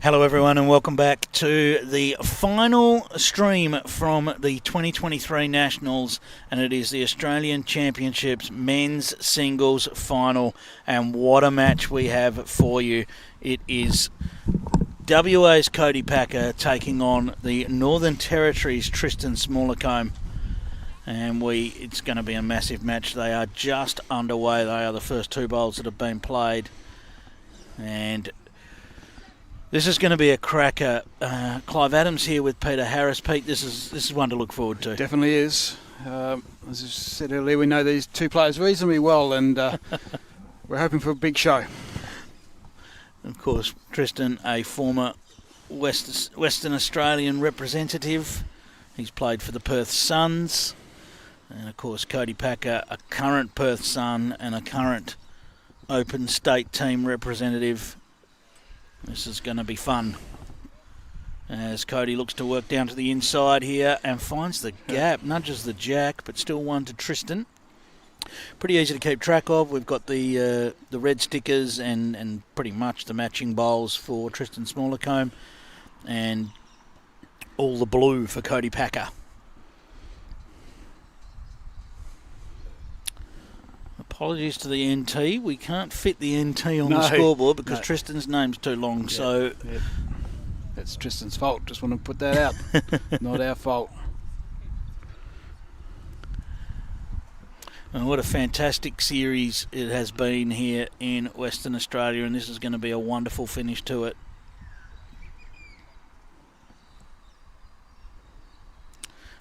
Hello everyone and welcome back to the final stream from the 2023 Nationals, and it is the Australian Championships Men's Singles Final, and what a match we have for you. It is WA's Cody Packer taking on the Northern Territory's Tristan Smallcom, and it's going to be a massive match. They are just underway. They are the first two bowls that have been played, and this is going to be a cracker. Clive Adams here with Peter Harris. Pete, this is one to look forward to. Definitely is. As I said earlier, we know these two players reasonably well, and we're hoping for a big show. Of course, Tristan, a former Western Australian representative. He's played for the Perth Suns. And of course, Cody Packer, a current Perth Sun and a current Open State team representative. This is going to be fun as Cody looks to work down to the inside here and finds the gap, nudges the jack, but still one to Tristan. Pretty easy to keep track of. We've got the red stickers and pretty much the matching bowls for Tristan Smallcom, and all the blue for Cody Packer. Apologies to the NT. We can't fit the NT on the scoreboard because Tristan's name's too long. Yeah, so that's Tristan's fault. Just want to put that out. Not our fault. And what a fantastic series it has been here in Western Australia, and this is going to be a wonderful finish to it.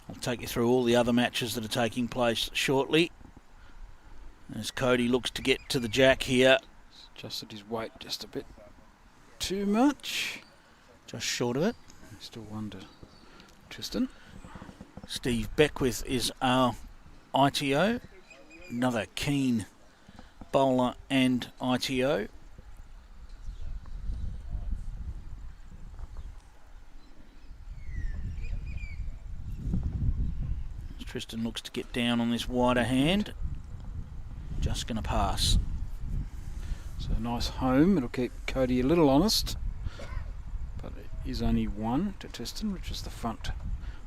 I'll take you through all the other matches that are taking place shortly, as Cody looks to get to the jack here. Adjusted his weight just a bit too much. Just short of it. Still wonder. Tristan. Steve Beckwith is our ITO. Another keen bowler and ITO. Tristan looks to get down on this wider hand. Just going to pass. So a nice home. It'll keep Cody a little honest. But it is only one to Tristan, which is the front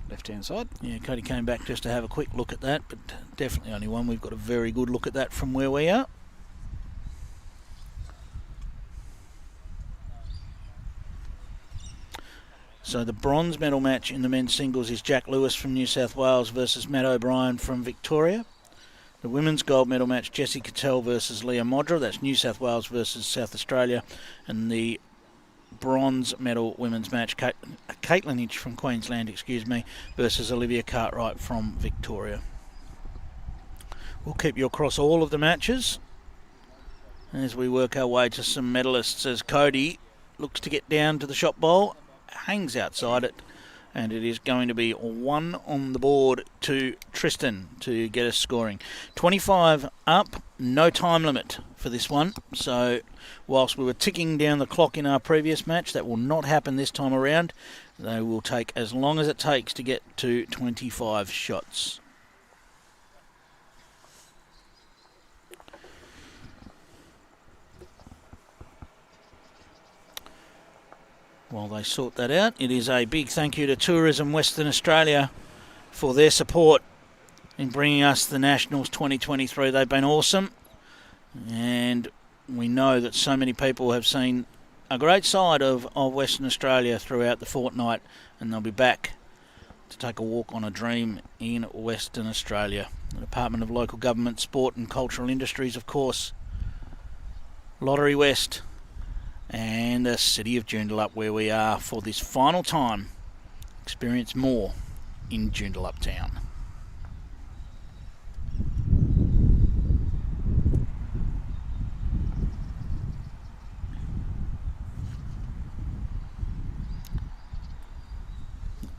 left-hand side. Yeah, Cody came back just to have a quick look at that, but definitely only one. We've got a very good look at that from where we are. So the bronze medal match in the men's singles is Jack Lewis from New South Wales versus Matt O'Brien from Victoria. The women's gold medal match, Jessie Cattell versus Leah Modra. That's New South Wales versus South Australia. And the bronze medal women's match, Caitlin Inch from Queensland, versus Olivia Cartwright from Victoria. We'll keep you across all of the matches as we work our way to some medalists, as Cody looks to get down to the shot bowl, hangs outside it, and it is going to be one on the board to Tristan to get us scoring. 25 up, no time limit for this one. So whilst we were ticking down the clock in our previous match, that will not happen this time around. They will take as long as it takes to get to 25 shots. While they sort that out, it is a big thank you to Tourism Western Australia for their support in bringing us the Nationals 2023. They've been awesome, and we know that so many people have seen a great side of Western Australia throughout the fortnight, and they'll be back to take a walk on a dream in Western Australia. The Department of Local Government, Sport and Cultural Industries, of course, Lottery West, and the city of Joondalup, where we are for this final time. Experience more in Joondalup town.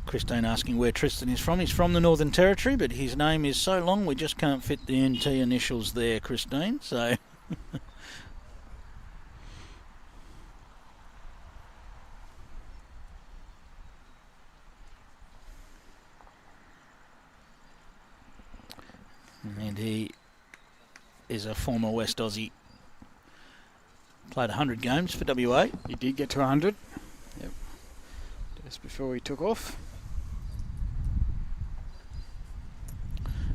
Christine asking where Tristan is from. He's from the Northern Territory, but his name is so long we just can't fit the NT initials there, Christine. So and he is a former West Aussie. Played 100 games for WA. He did get to 100. Yep. Just before he took off.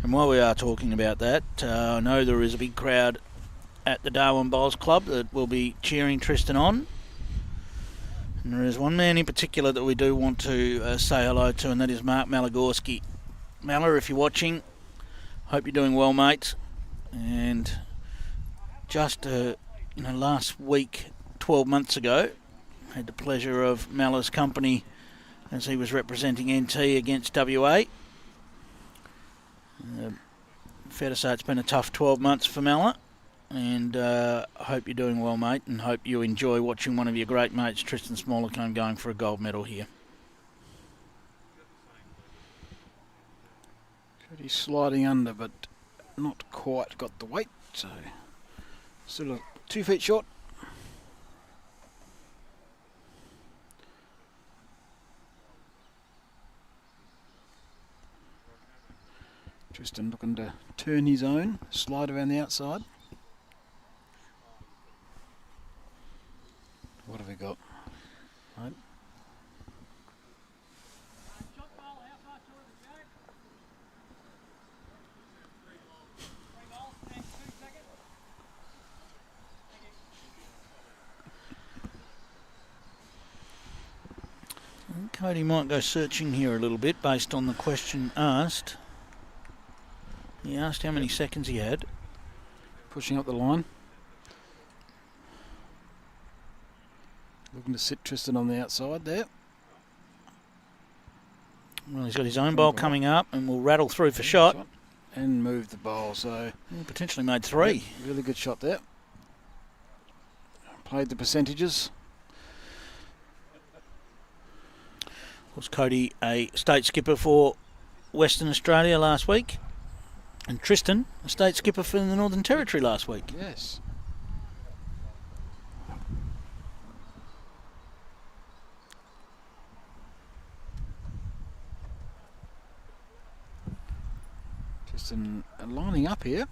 And while we are talking about that, I know there is a big crowd at the Darwin Bowls Club that will be cheering Tristan on. And there is one man in particular that we do want to say hello to, and that is Mark Malagorski. Malla, if you're watching, hope you're doing well, mate. And just last week, 12 months ago, had the pleasure of Malla's company as he was representing NT against WA. Fair to say it's been a tough 12 months for Malla, and I hope you're doing well, mate, and hope you enjoy watching one of your great mates, Tristan Smallcom, going for a gold medal here. He's sliding under, but not quite got the weight, so still 2 feet short. Tristan looking to turn his own, slide around the outside. What have we got? Right. Cody might go searching here a little bit based on the question asked. He asked how many seconds he had. Pushing up the line. Looking to sit Tristan on the outside there. Well, he's got his own bowl coming up and will rattle through for shot. And move the bowl, so... potentially made 3. Yep, really good shot there. Played the percentages. Was Cody a state skipper for Western Australia last week? And Tristan, a state skipper for the Northern Territory last week. Yes. Tristan lining up here.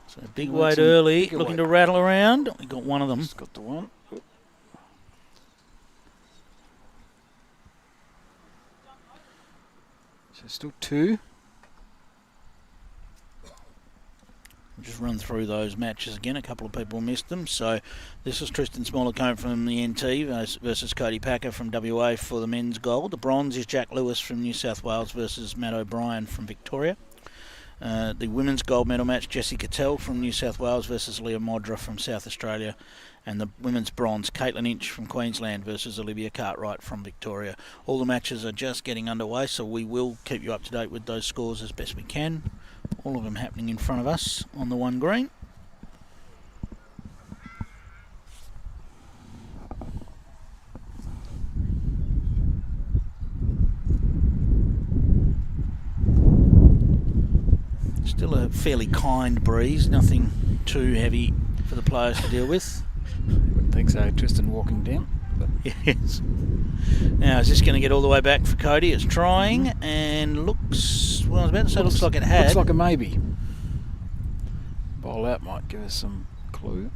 So big weight early, looking to rattle around. We got one of them. Just got the one. So still 2. We'll just run through those matches again. A couple of people missed them. So this is Tristan Smallcom from the NT versus Cody Packer from WA for the men's gold. The bronze is Jack Lewis from New South Wales versus Matt O'Brien from Victoria. The women's gold medal match, Jessie Cattell from New South Wales versus Leah Modra from South Australia. And the women's bronze, Caitlin Inch from Queensland versus Olivia Cartwright from Victoria. All the matches are just getting underway, so we will keep you up to date with those scores as best we can. All of them happening in front of us on the one green. Still a fairly kind breeze, nothing too heavy for the players to deal with. Wouldn't think so. Tristan walking down. But yes. Now, is this going to get all the way back for Cody? It's trying and looks, well, I was about to say looks like it had. Looks like a maybe. Bowl out might give us some clue.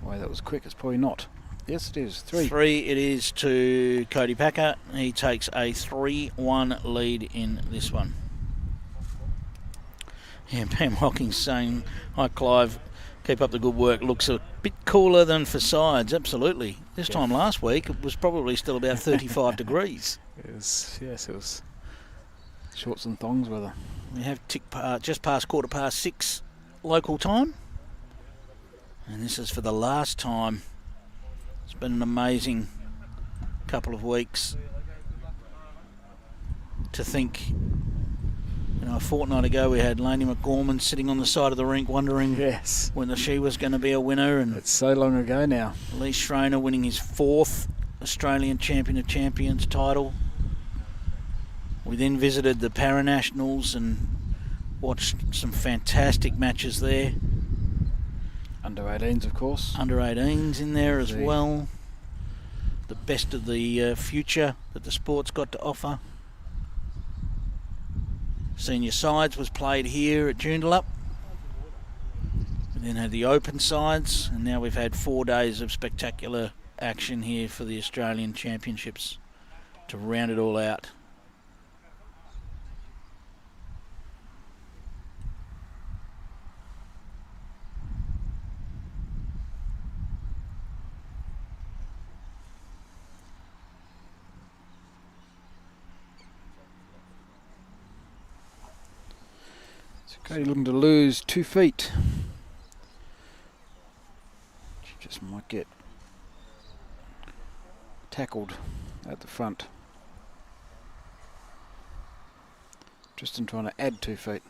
Why that was quick, it's probably not. Yes, it is. 3. 3 it is to Cody Packer. He takes a 3-1 lead in this one. Yeah, Pam Hocking's saying, hi Clive, keep up the good work. Looks a bit cooler than for sides, absolutely. This time last week it was probably still about 35 degrees. It was shorts and thongs weather. We have just past 6:15 local time. And this is for the last time. It's been an amazing couple of weeks. To think, a fortnight ago we had Lainey McGorman sitting on the side of the rink wondering whether she was going to be a winner. And it's so long ago now. Lee Schreiner winning his 4th Australian Champion of Champions title. We then visited the Paranationals and watched some fantastic matches there. Under 18s, of course. Under 18s in there as well. The best of the future that the sport's got to offer. Senior sides was played here at Joondalup. We then had the open sides, and now we've had 4 days of spectacular action here for the Australian Championships to round it all out. Cody looking to lose 2 feet. She just might get tackled at the front. Tristan trying to add 2 feet.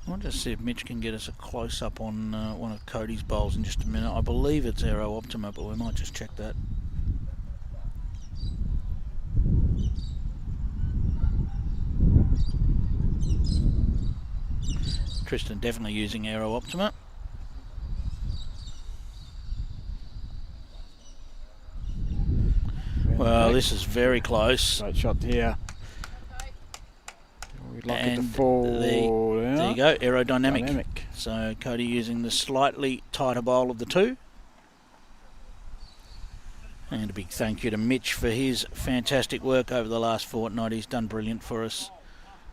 I'll just see if Mitch can get us a close-up on one of Cody's bowls in just a minute. I believe it's Aero Optima, but we might just check that. Tristan definitely using Aero Optima. Well, this is very close. Great shot here. We'd like it to And fall there out. you go, aerodynamic. Dynamic. So Cody using the slightly tighter bowl of the two. And a big thank you to Mitch for his fantastic work over the last fortnight. He's done brilliant for us.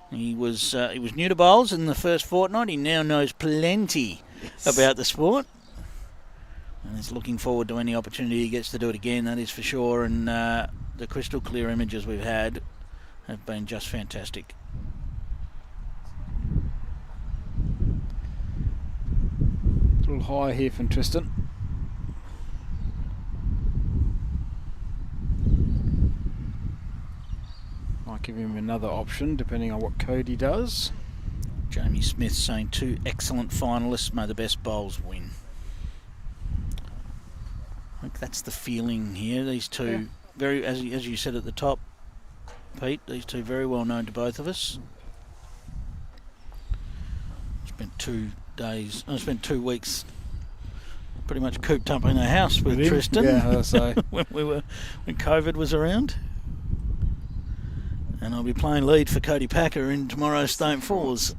He was new to bowls in the first fortnight. He now knows plenty about the sport. And he's looking forward to any opportunity he gets to do it again, that is for sure. And the crystal clear images we've had have been just fantastic. A little high here from Tristan. Might give him another option depending on what Cody does. Jamie Smith saying 2 excellent finalists. May the best bowls win. I think that's the feeling here. These two, very as you said at the top, Pete, these two very well known to both of us. Spent 2 weeks pretty much cooped up in a house with Tristan. Yeah, so when COVID was around. And I'll be playing lead for Cody Packer in tomorrow's Stone Fours.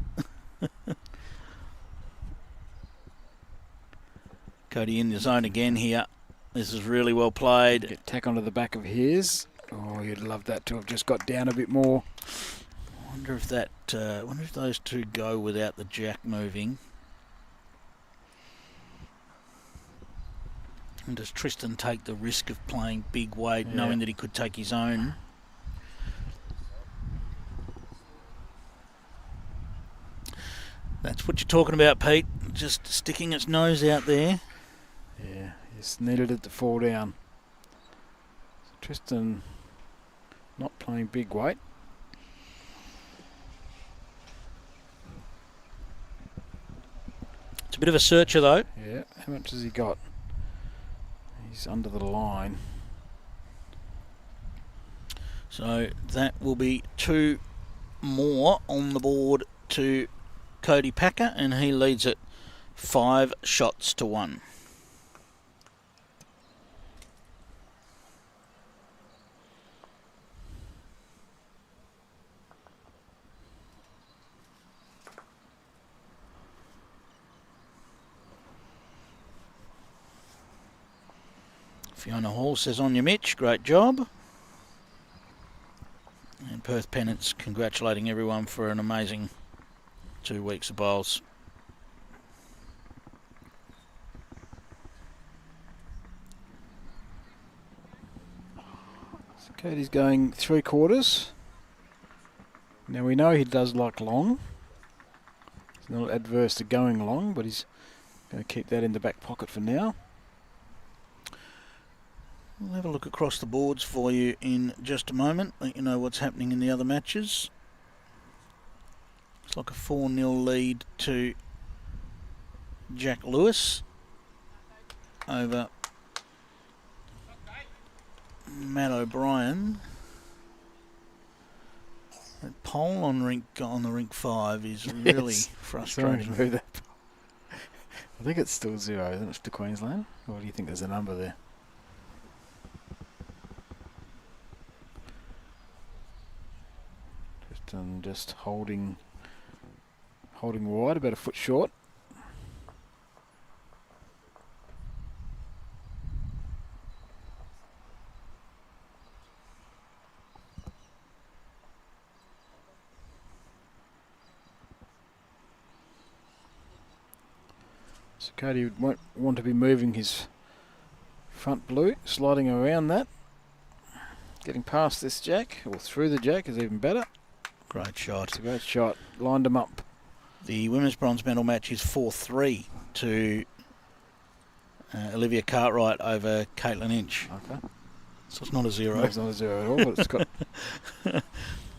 Cody in the zone again here. This is really well played. get tack onto the back of his. Oh, you'd love that to have just got down a bit more. I wonder if that. Wonder if those two go without the jack moving. And does Tristan take the risk of playing big weight, knowing that he could take his own? That's what you're talking about, Pete. Just sticking its nose out there. Yeah, just needed it to fall down. So Tristan not playing big weight. It's a bit of a searcher, though. Yeah, how much has he got? He's under the line. So that will be 2 more on the board to Cody Packer, and he leads it 5 shots to 1. Fiona Hall says, on your Mitch, great job. And Perth Pennants congratulating everyone for an amazing 2 weeks of bowls. So Cody's going 3/4. Now we know he does like long. He's not adverse to going long, but he's going to keep that in the back pocket for now. We'll have a look across the boards for you in just a moment, let you know what's happening in the other matches. It's like a 4-0 lead to Jack Lewis over Matt O'Brien. pole on the rink 5 is really frustrating. Sorry to move that. I think it's still 0, isn't it, to Queensland? Or do you think there's a number there? Just holding wide, about a foot short. So Cody won't want to be moving his front blue, sliding around that. Getting past this jack, or through the jack, is even better. Great shot. It's a great shot. Lined him up. The women's bronze medal match is 4-3 to Olivia Cartwright over Caitlin Inch. Okay. So it's not a 0. No, it's not a 0 at all, but it's got... I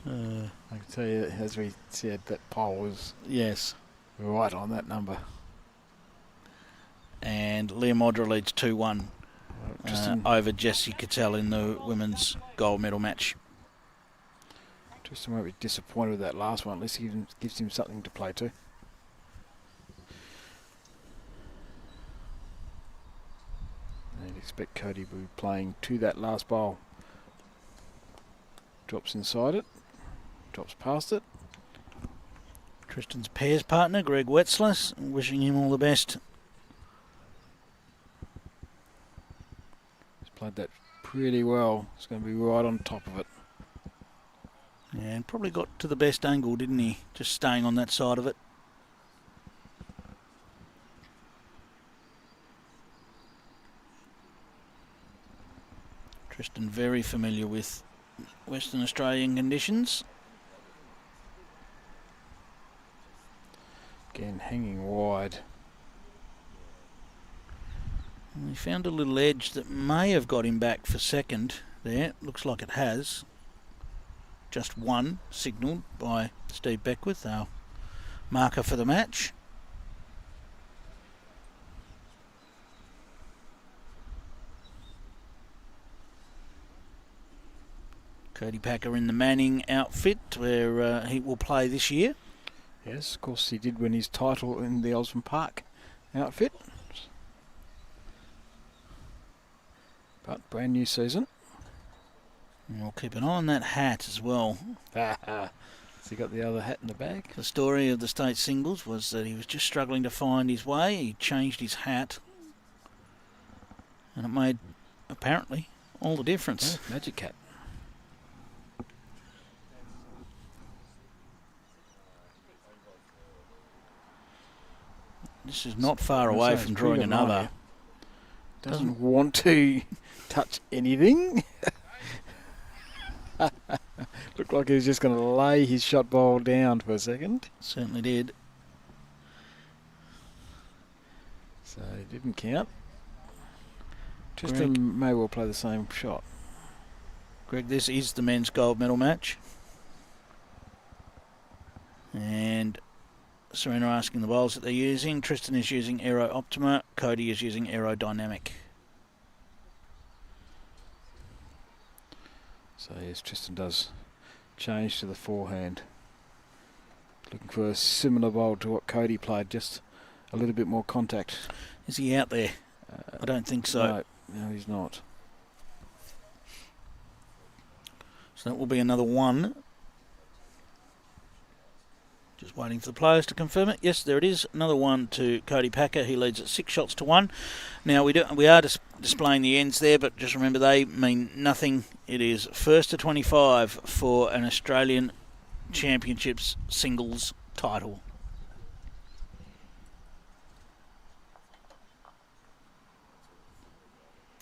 can tell you, as we said, that pole was right on that number. And Leah Modra leads 2-1 over Jessie Cattell in the women's gold medal match. Tristan won't be disappointed with that last one. At least it gives him something to play to. I'd expect Cody to be playing to that last bowl. Drops inside it. Drops past it. Tristan's pairs partner, Greg Wetzler, wishing him all the best. He's played that pretty well. It's going to be right on top of it. Yeah, and probably got to the best angle, didn't he? Just staying on that side of it. Tristan very familiar with Western Australian conditions. Again, hanging wide. And he found a little edge that may have got him back for second there. Looks like it has. Just 1 signalled by Steve Beckwith, our marker for the match. Cody Packer in the Manning outfit, where he will play this year. Yes, of course he did win his title in the Osborne Park outfit. But brand new season. And we'll keep an eye on that hat as well. Has he got the other hat in the bag? The story of the state singles was that he was just struggling to find his way. He changed his hat. And it made, apparently, all the difference. Yeah, magic hat. This is not far away from drawing another. Doesn't want to touch anything. Looked like he was just going to lay his shot ball down for a second. Certainly did. So it didn't count. Tristan may well play the same shot. Greg, this is the men's gold medal match. And Serena asking the bowls that they're using. Tristan is using Aero Optima. Cody is using Aerodynamic. So yes, Tristan does change to the forehand. Looking for a similar bowl to what Cody played, just a little bit more contact. Is he out there? I don't think so. No, he's not. So that will be another 1. Just waiting for the players to confirm it. Yes, there it is. Another 1 to Cody Packer. He leads at 6 shots to 1. Now we are displaying the ends there, but just remember they mean nothing. It is 1st to 25 for an Australian Championships singles title.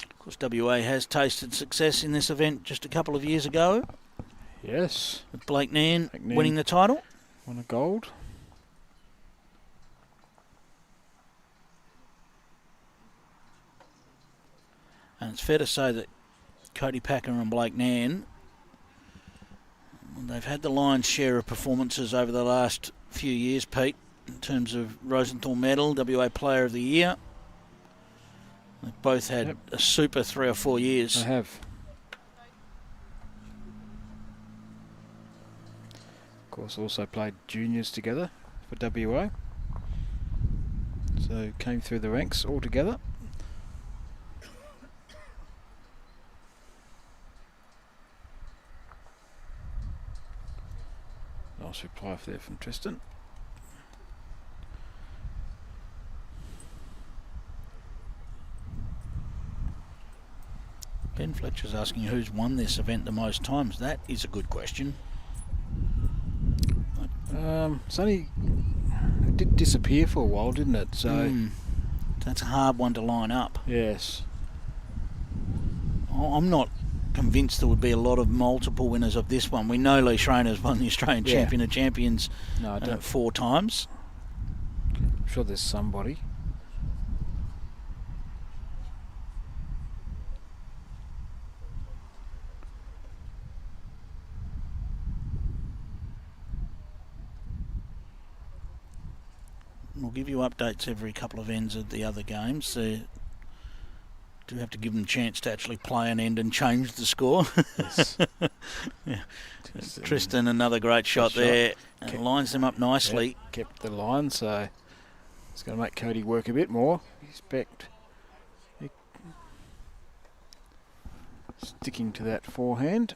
Of course, WA has tasted success in this event just a couple of years ago. Yes. With Blake Nairn winning the title. Won a gold. And it's fair to say that Cody Packer and Blake Nairn, they've had the lion's share of performances over the last few years, Pete, in terms of Rosenthal Medal, WA Player of the Year. They've both had a super 3 or 4 years. They have. Of course, also played juniors together for WA. So came through the ranks all together. Nice reply there from Tristan. Ben Fletcher's asking who's won this event the most times. That is a good question. It did disappear for a while, didn't it? So that's a hard one to line up. yes. I'm not convinced there would be a lot of multiple winners of this one. We know Lee Schreiner's won the Australian Champion of Champions No, I don't. 4 times. I'm sure there's somebody. We'll give you updates every couple of ends of the other games. So do have to give them a chance to actually play an end and change the score. Yes. Yeah. Tristan, another great shot there. Lines them up nicely. Yep, kept the line, so it's going to make Cody work a bit more. Expect sticking to that forehand.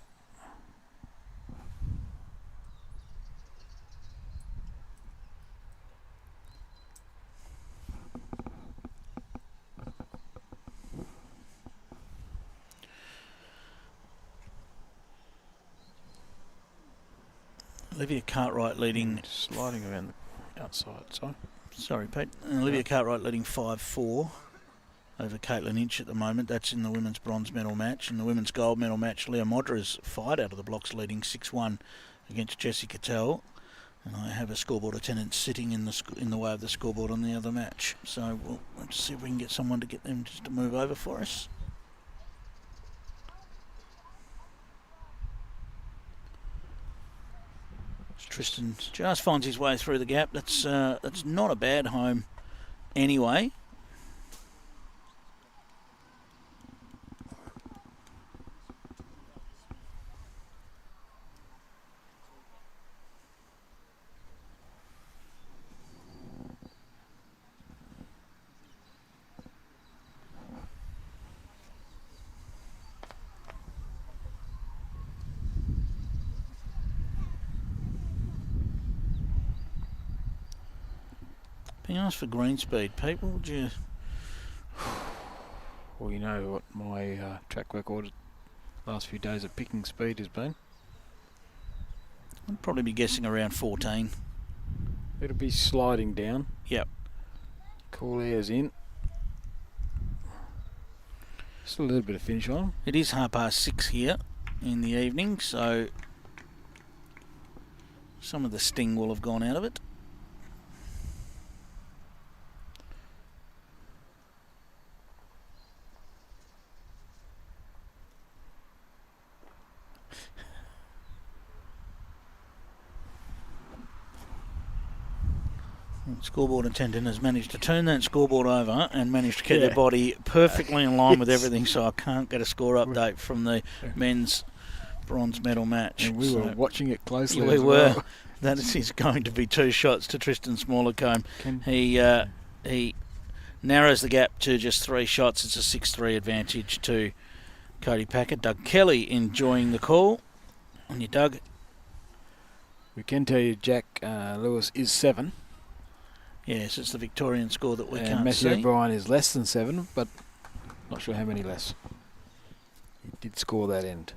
Olivia Cartwright leading... Sliding around the outside, Sorry, Pete. Olivia Cartwright leading 5-4 over Caitlin Inch at the moment. That's in the women's bronze medal match. In the women's gold medal match, Leah Modra's fired out of the blocks, leading 6-1 against Jessie Cattell. And I have a scoreboard attendant sitting in the way of the scoreboard on the other match. So we'll let's see if we can get someone to get them just to move over for us. Tristan just finds his way through the gap. That's not a bad home anyway. Being asked for green speed, people, would you? Well, you know what my track record last few days of picking speed has been. I'd probably be guessing around 14. It'll be sliding down. Yep. Cool air's in. Still a little bit of finish on. It is 6:30 here in the evening, so some of the sting will have gone out of it. Scoreboard attendant has managed to turn that scoreboard over and managed to keep their body perfectly in line with everything, so I can't get a score update from the men's bronze medal match. And we were watching it closely. We were. That is going to be 2 shots to Tristan Smallcom. He narrows the gap to just 3 shots. It's a 6-3 advantage to Cody Packer. Doug Kelly enjoying the call. On you, Doug. We can tell you Jack Lewis is 7. Yes, it's the Victorian score that we and can't Matthew see. O'Brien is less than 7, but not sure how many less. He did score that end.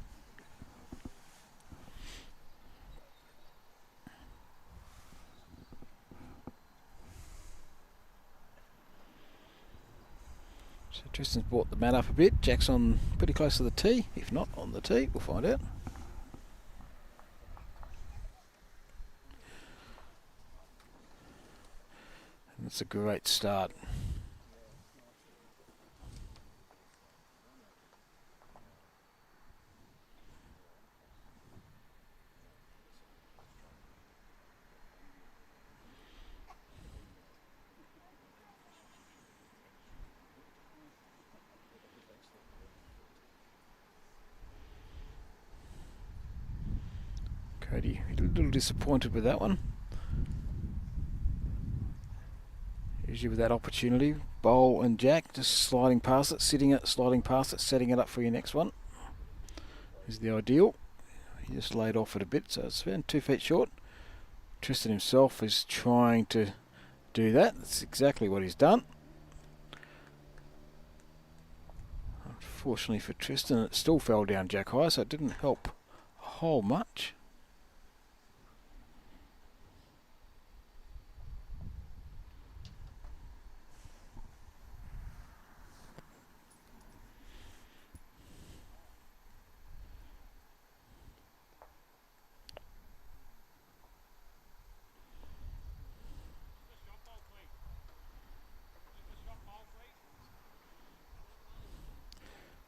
So Tristan's brought the mat up a bit. Jack's on pretty close to the tee. If not on the tee, we'll find out. That's a great start. Cody a little disappointed with that one. Usually with that opportunity, bowl and jack just sliding past it, sitting it, sliding past it, setting it up for your next one is the ideal. He just laid off it a bit, so it's around 2 feet short. Tristan himself is trying to do that. That's exactly what he's done. Unfortunately for Tristan, it still fell down jack high, so it didn't help a whole much.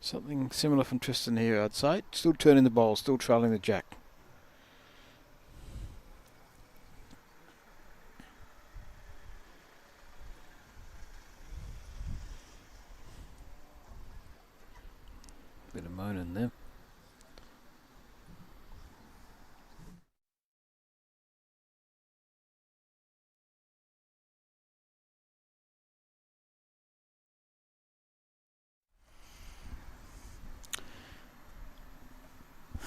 Something similar from Tristan here, I'd say. Still turning the bowl, still trailing the jack. Bit of moaning there.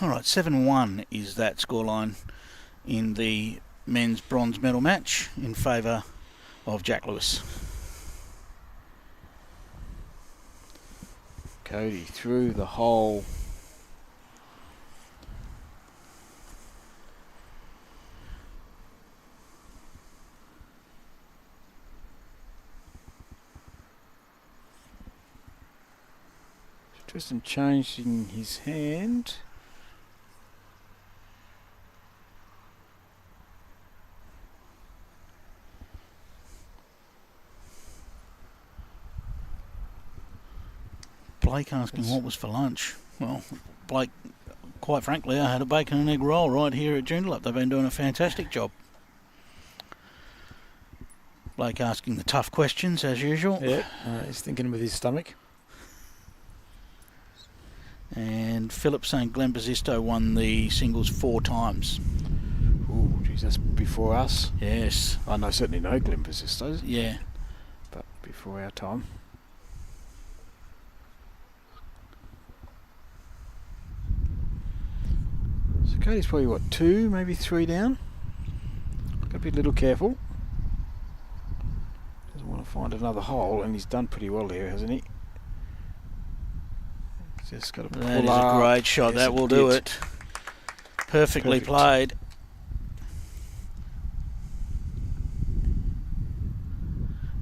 Alright, 7-1 is that scoreline in the men's bronze medal match in favour of Jack Lewis. Cody through the hole. Tristan changing his hand. Blake asking what was for lunch. Well, Blake, quite frankly, I had a bacon and egg roll right here at Joondalup. They've been doing a fantastic job. Blake asking the tough questions as usual. Yeah, he's thinking with his stomach. And Philip saying Glenn Basisto won the singles 4 times. Ooh, geez, that's before us. Yes. I know, certainly know Glenn Basisto. Yeah. But before our time. So Cody's probably, what, 2, maybe 3 down? Got to be a little careful. Doesn't want to find another hole, and he's done pretty well here, hasn't he? Just got to pull That is up. a great shot. Yes, That will do it. Perfectly Perfect. played.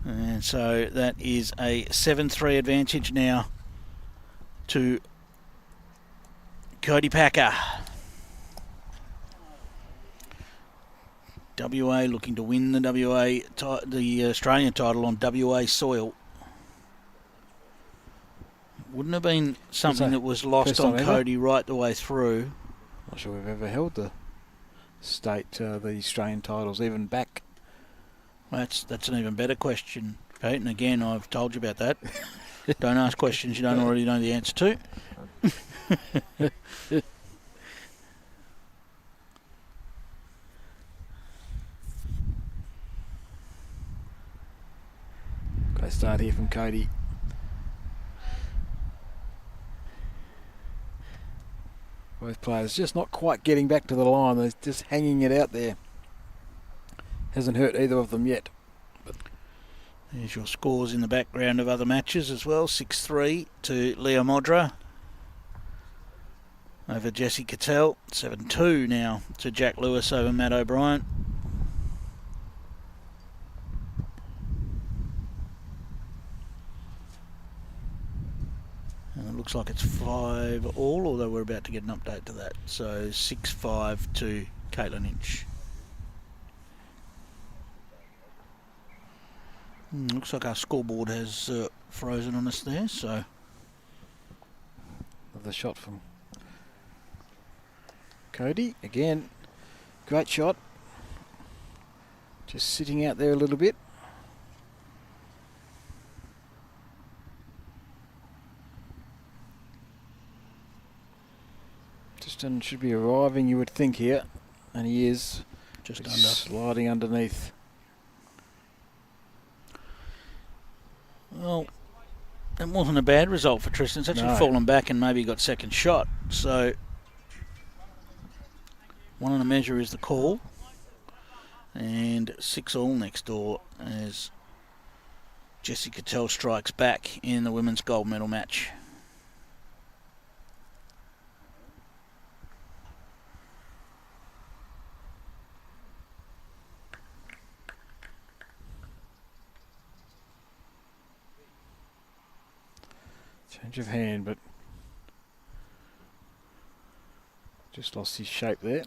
And so that is a 7-3 advantage now to Cody Packer. WA looking to win the Australian title on WA soil. Wouldn't have been something that was lost on Cody right the way through. Not sure we've ever held the the Australian titles, even back. That's an even better question, Pete. And again, I've told you about that. Don't ask questions you don't already know the answer to. Great start here from Cody. Both players just not quite getting back to the line. They're just hanging it out there. Hasn't hurt either of them yet. But there's your scores in the background of other matches as well. 6-3 to Leah Modra over Jessie Cattell. 7-2 now to Jack Lewis over Matt O'Brien. And it looks like it's 5 all, although we're about to get an update to that. So 6-5 to Caitlin Inch. Looks like our scoreboard has frozen on us there, so. Another shot from Cody. Again, great shot. Just sitting out there a little bit. Tristan should be arriving, you would think, here. And he is Just He's under. sliding underneath. Well, it wasn't a bad result for Tristan. It's actually No. fallen back and maybe got second shot. So, one on the measure is the call. And 6-all next door as Jessie Cattell strikes back in the women's gold medal match. Change of hand, but just lost his shape there.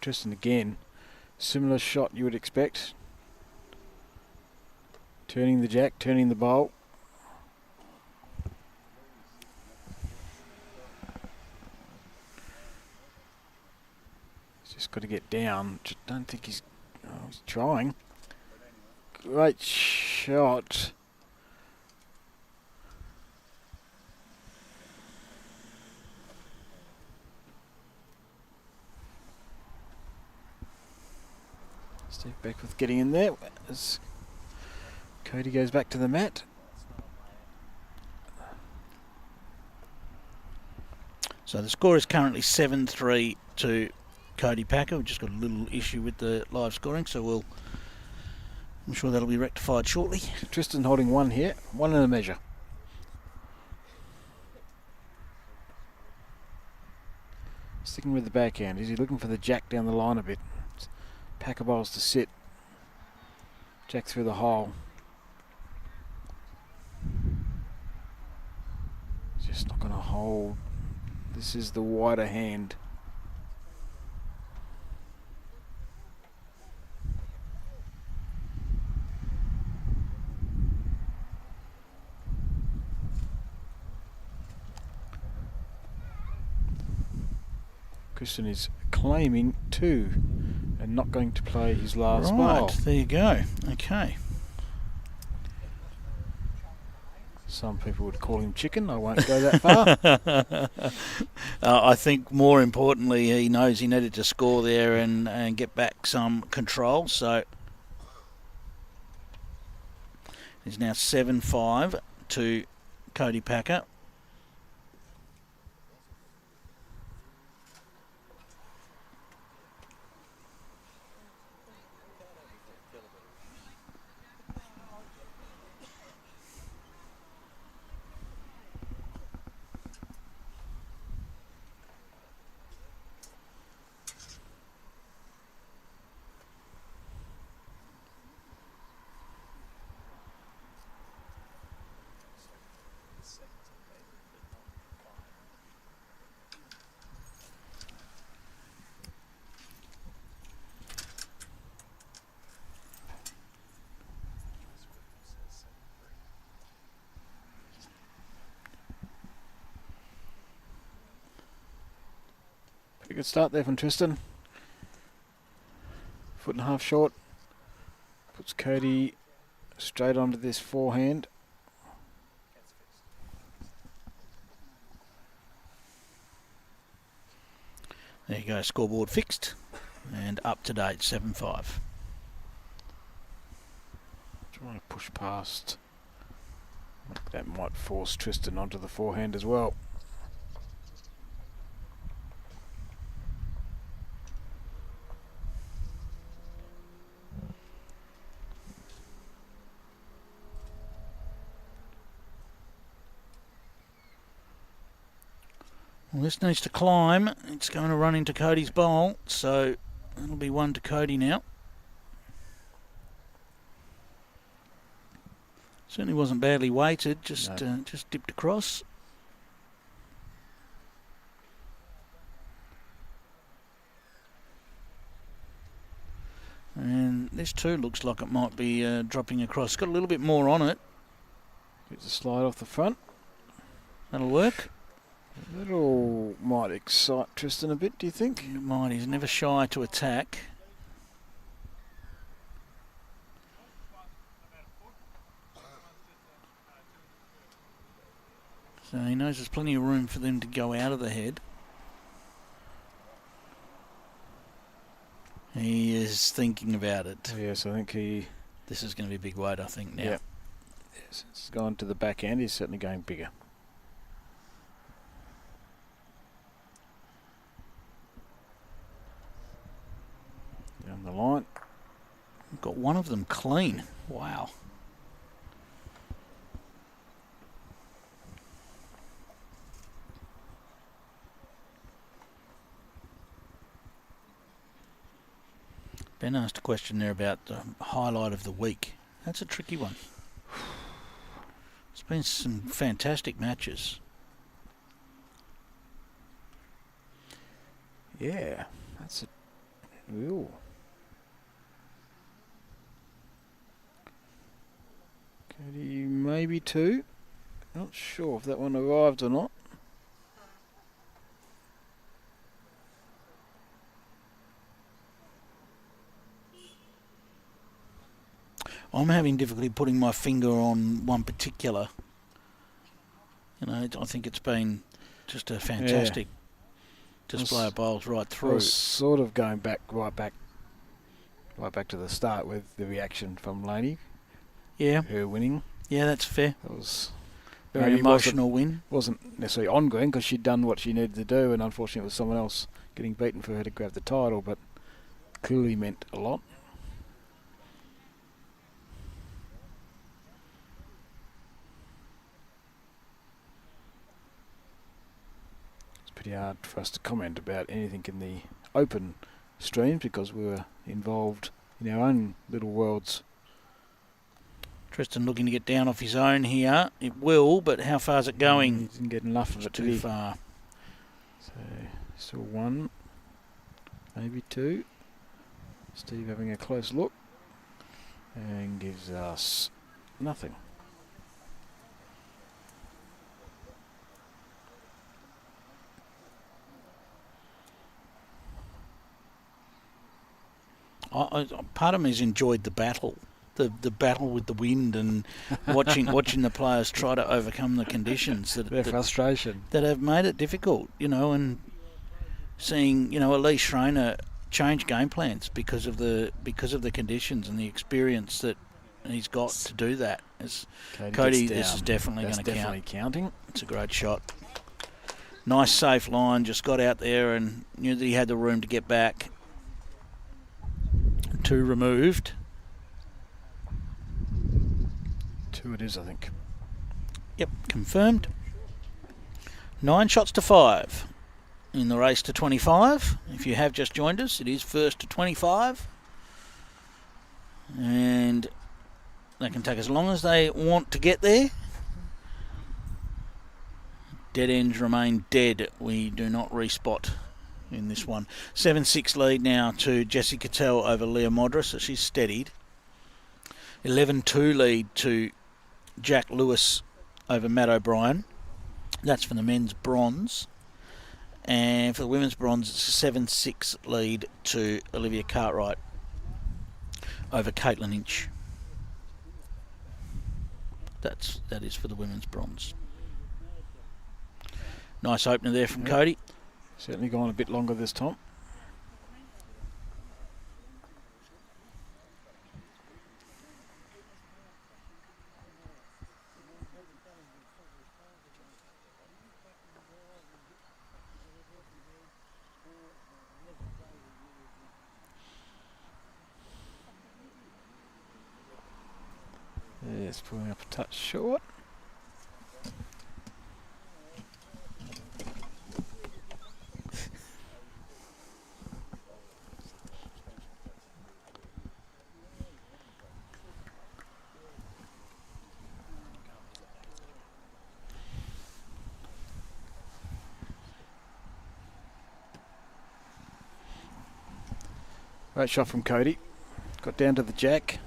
Tristan again. Similar shot you would expect. Turning the jack, turning the bowl. He's just got to get down. Just don't think he's trying. Great shot. Steve Beckwith getting in there as Cody goes back to the mat. So the score is currently 7-3 to Cody Packer. We've just got a little issue with the live scoring, so I'm sure that'll be rectified shortly. Tristan holding one here, one in a measure. Sticking with the backhand. Is he looking for the jack down the line a bit? Packer bowls to sit. Jack through the hole. Just not going to hold. This is the wider hand. Tristan is claiming 2 and not going to play his last bowl. Right, there you go. Okay. Some people would call him chicken. I won't go that far. I think more importantly, he knows he needed to score there and get back some control. So it's now 7-5 to Cody Packer. Pretty good start there from Tristan. 1.5 foot short. Puts Cody straight onto this forehand. There you go, scoreboard fixed and up to date, 7-5. Trying to push past. That might force Tristan onto the forehand as well. Well, this needs to climb. It's going to run into Cody's bowl, so that'll be 1 to Cody now. Certainly wasn't badly weighted, just dipped across. And this too looks like it might be dropping across. Got a little bit more on it. Gets a slide off the front. That'll work. That all might excite Tristan a bit, do you think? It might. He's never shy to attack. So he knows there's plenty of room for them to go out of the head. He is thinking about it. Yes, I think he... This is going to be a big weight, I think, now. Yep. Yes, it's gone to the back end. He's certainly going bigger. Down the line. Got one of them clean. Wow. Ben asked a question there about the highlight of the week. That's a tricky one. It's been some fantastic matches. Yeah, that's a... Ooh. Cody, maybe 2. Not sure if that one arrived or not. I'm having difficulty putting my finger on one particular. I think it's been just a fantastic display of bowls right I through. was sort of going right back to the start with the reaction from Laney. Yeah. Her winning. Yeah, that's fair. It was Very emotional win. Wasn't necessarily on Glenn because she'd done what she needed to do, and unfortunately it was someone else getting beaten for her to grab the title, but clearly meant a lot. It's pretty hard for us to comment about anything in the open streams because we were involved in our own little worlds. Tristan looking to get down off his own here. It will, but how far is it going? He didn't get enough of it, Too far. So, still 1, maybe 2. Steve having a close look and gives us nothing. Part of me's enjoyed the battle. The battle with the wind and watching the players try to overcome the conditions Their frustration that have made it difficult, and seeing Elise Schreiner change game plans because of the conditions and the experience that he's got to do that. Cody, this is definitely going to count. Definitely counting. It's a great shot. Nice safe line, just got out there and knew that he had the room to get back. 2 removed. 2 it is, I think. Yep, confirmed. 9 shots to 5 in the race to 25. If you have just joined us, it is first to 25. And they can take as long as they want to get there. Dead ends remain dead. We do not respot in this one. 7-6 lead now to Jessie Cattell over Leah Modra, so she's steadied. 11-2 lead to Jack Lewis over Matt O'Brien. That's for the men's bronze. And for the women's bronze, it's a 7-6 lead to Olivia Cartwright over Caitlin Inch. That is for the women's bronze. Nice opener there from Cody. Certainly gone a bit longer this time. Yes, pulling up a touch short. Great shot from Cody. Got down to the jack.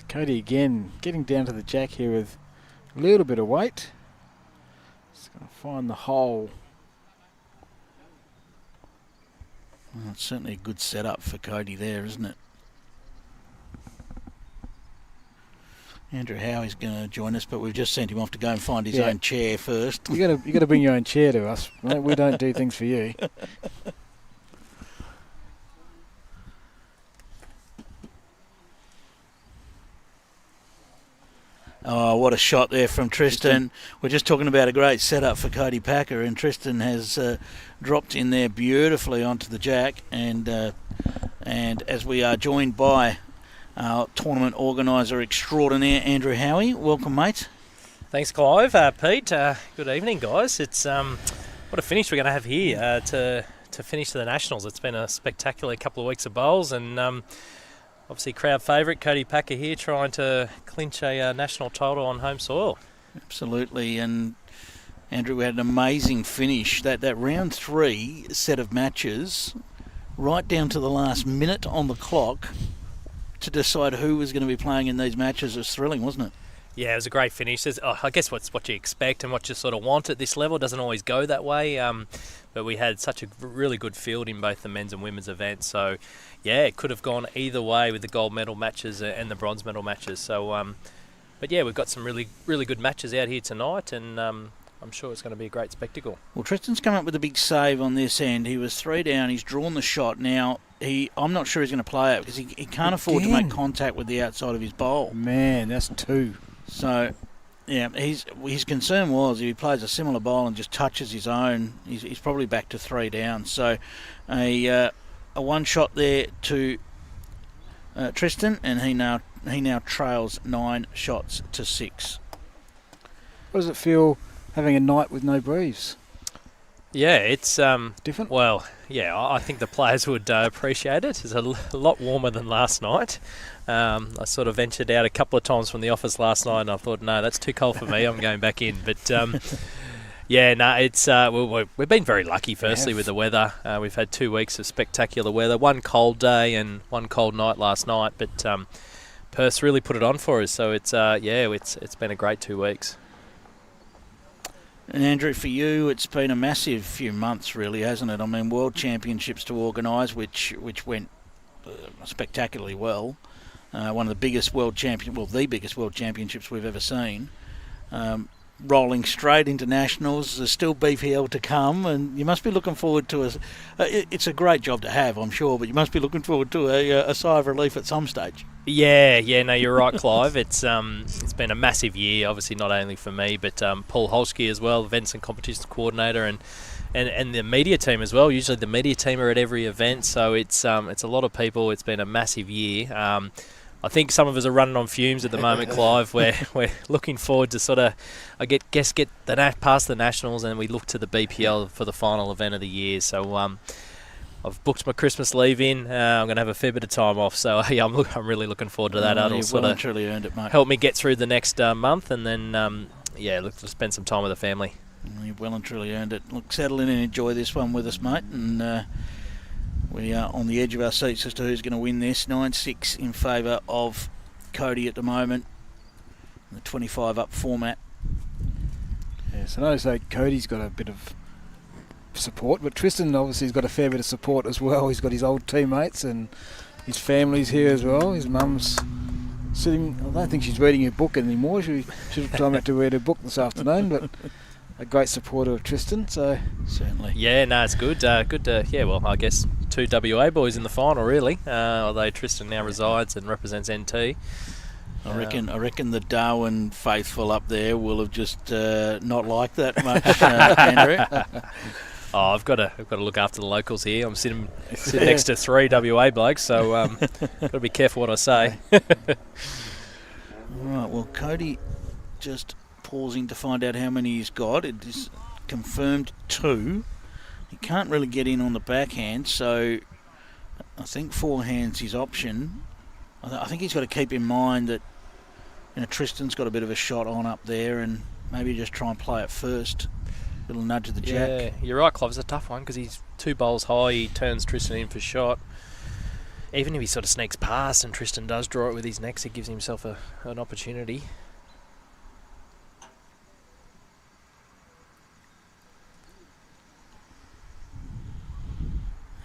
Cody again getting down to the jack here with a little bit of weight. Just going to find the hole. Well, it's certainly a good setup for Cody there, isn't it? Andrew Howie's going to join us, but we've just sent him off to go and find his own chair first. You got to bring your own chair to us, mate. We don't do things for you. Oh, what a shot there from Tristan. We're just talking about a great setup for Cody Packer, and Tristan has dropped in there beautifully onto the jack, and as we are joined by our tournament organiser extraordinaire, Andrew Howie. Welcome, mate. Thanks, Clive. Pete, good evening, guys. It's what a finish we're going to have here to finish the Nationals. It's been a spectacular couple of weeks of bowls, and obviously crowd favourite Cody Packer here trying to clinch a national title on home soil. Absolutely, and Andrew, we had an amazing finish. That round 3 set of matches, right down to the last minute on the clock, to decide who was going to be playing in these matches was thrilling, wasn't it? Yeah, it was a great finish. I guess what you expect and what you sort of want at this level. It doesn't always go that way, but we had such a really good field in both the men's and women's events. So, yeah, it could have gone either way with the gold medal matches and the bronze medal matches. So, but yeah, we've got some really, really good matches out here tonight, and I'm sure it's going to be a great spectacle. Well, Tristan's come up with a big save on this end. He was 3 down. He's drawn the shot. Now, I'm not sure he's going to play it because he can't afford to make contact with the outside of his bowl. Man, that's 2. So, yeah, his concern was if he plays a similar bowl and just touches his own, he's probably back to 3 down. So, a one shot there to Tristan, and he now trails 9 shots to 6. What does it feel having a night with no breeze? Yeah, it's different. Well, yeah, I think the players would appreciate it. It's a lot warmer than last night. I sort of ventured out a couple of times from the office last night, and I thought, no, that's too cold for me. I'm going back in. But yeah, no, it's we've been very lucky. Firstly, with the weather, we've had 2 weeks of spectacular weather. One cold day and one cold night last night, but Perth's really put it on for us. So it's it's been a great 2 weeks. And Andrew, for you, it's been a massive few months, really, hasn't it? I mean, World Championships to organise, which went spectacularly well. One of the biggest the biggest World Championships we've ever seen. Rolling straight into nationals. There's still BPL to come, and you must be looking forward to it's a great job to have, I'm sure, but you must be looking forward to a sigh of relief at some stage. Yeah, no, you're right, Clive. It's been a massive year, obviously not only for me, but Paul Holsky as well, events and competitions coordinator, and the media team as well. Usually the media team are at every event, so it's a lot of people. It's been a massive year. I think some of us are running on fumes at the moment, Clive. We're looking forward to sort of, get past the Nationals, and we look to the BPL for the final event of the year. So I've booked my Christmas leave in. I'm going to have a fair bit of time off. So yeah, I'm really looking forward to that. You've well and truly earned it, mate. Help me get through the next month, and then look to spend some time with the family. You've well and truly earned it. Look, settle in and enjoy this one with us, mate. And we are on the edge of our seats as to who's going to win this. 9-6 in favour of Cody at the moment. The 25 up format. Yes, I know Cody's got a bit of support, but Tristan obviously has got a fair bit of support as well. He's got his old teammates and his family's here as well. His mum's sitting, I don't think she's reading her book anymore. She should have time out to read her book this afternoon, but a great supporter of Tristan, so certainly. Yeah, no, it's good. Good to, well, I guess 2 WA boys in the final, really. Although Tristan now resides and represents NT. I reckon the Darwin faithful up there will have just not liked that much, Andrew. Oh, I've got to look after the locals here. I'm sitting next to 3 WA blokes, so got to be careful what I say. Right, well, Cody just pausing to find out how many he's got. It is confirmed 2. He can't really get in on the backhand, so I think forehand's his option. I think he's got to keep in mind that Tristan's got a bit of a shot on up there, and maybe just try and play it first. Little nudge of the jack. Yeah, you're right, Clive. It's a tough one because he's 2 bowls high. He turns Tristan in for shot. even if he sort of sneaks past and Tristan does draw it with his necks, it gives himself an opportunity.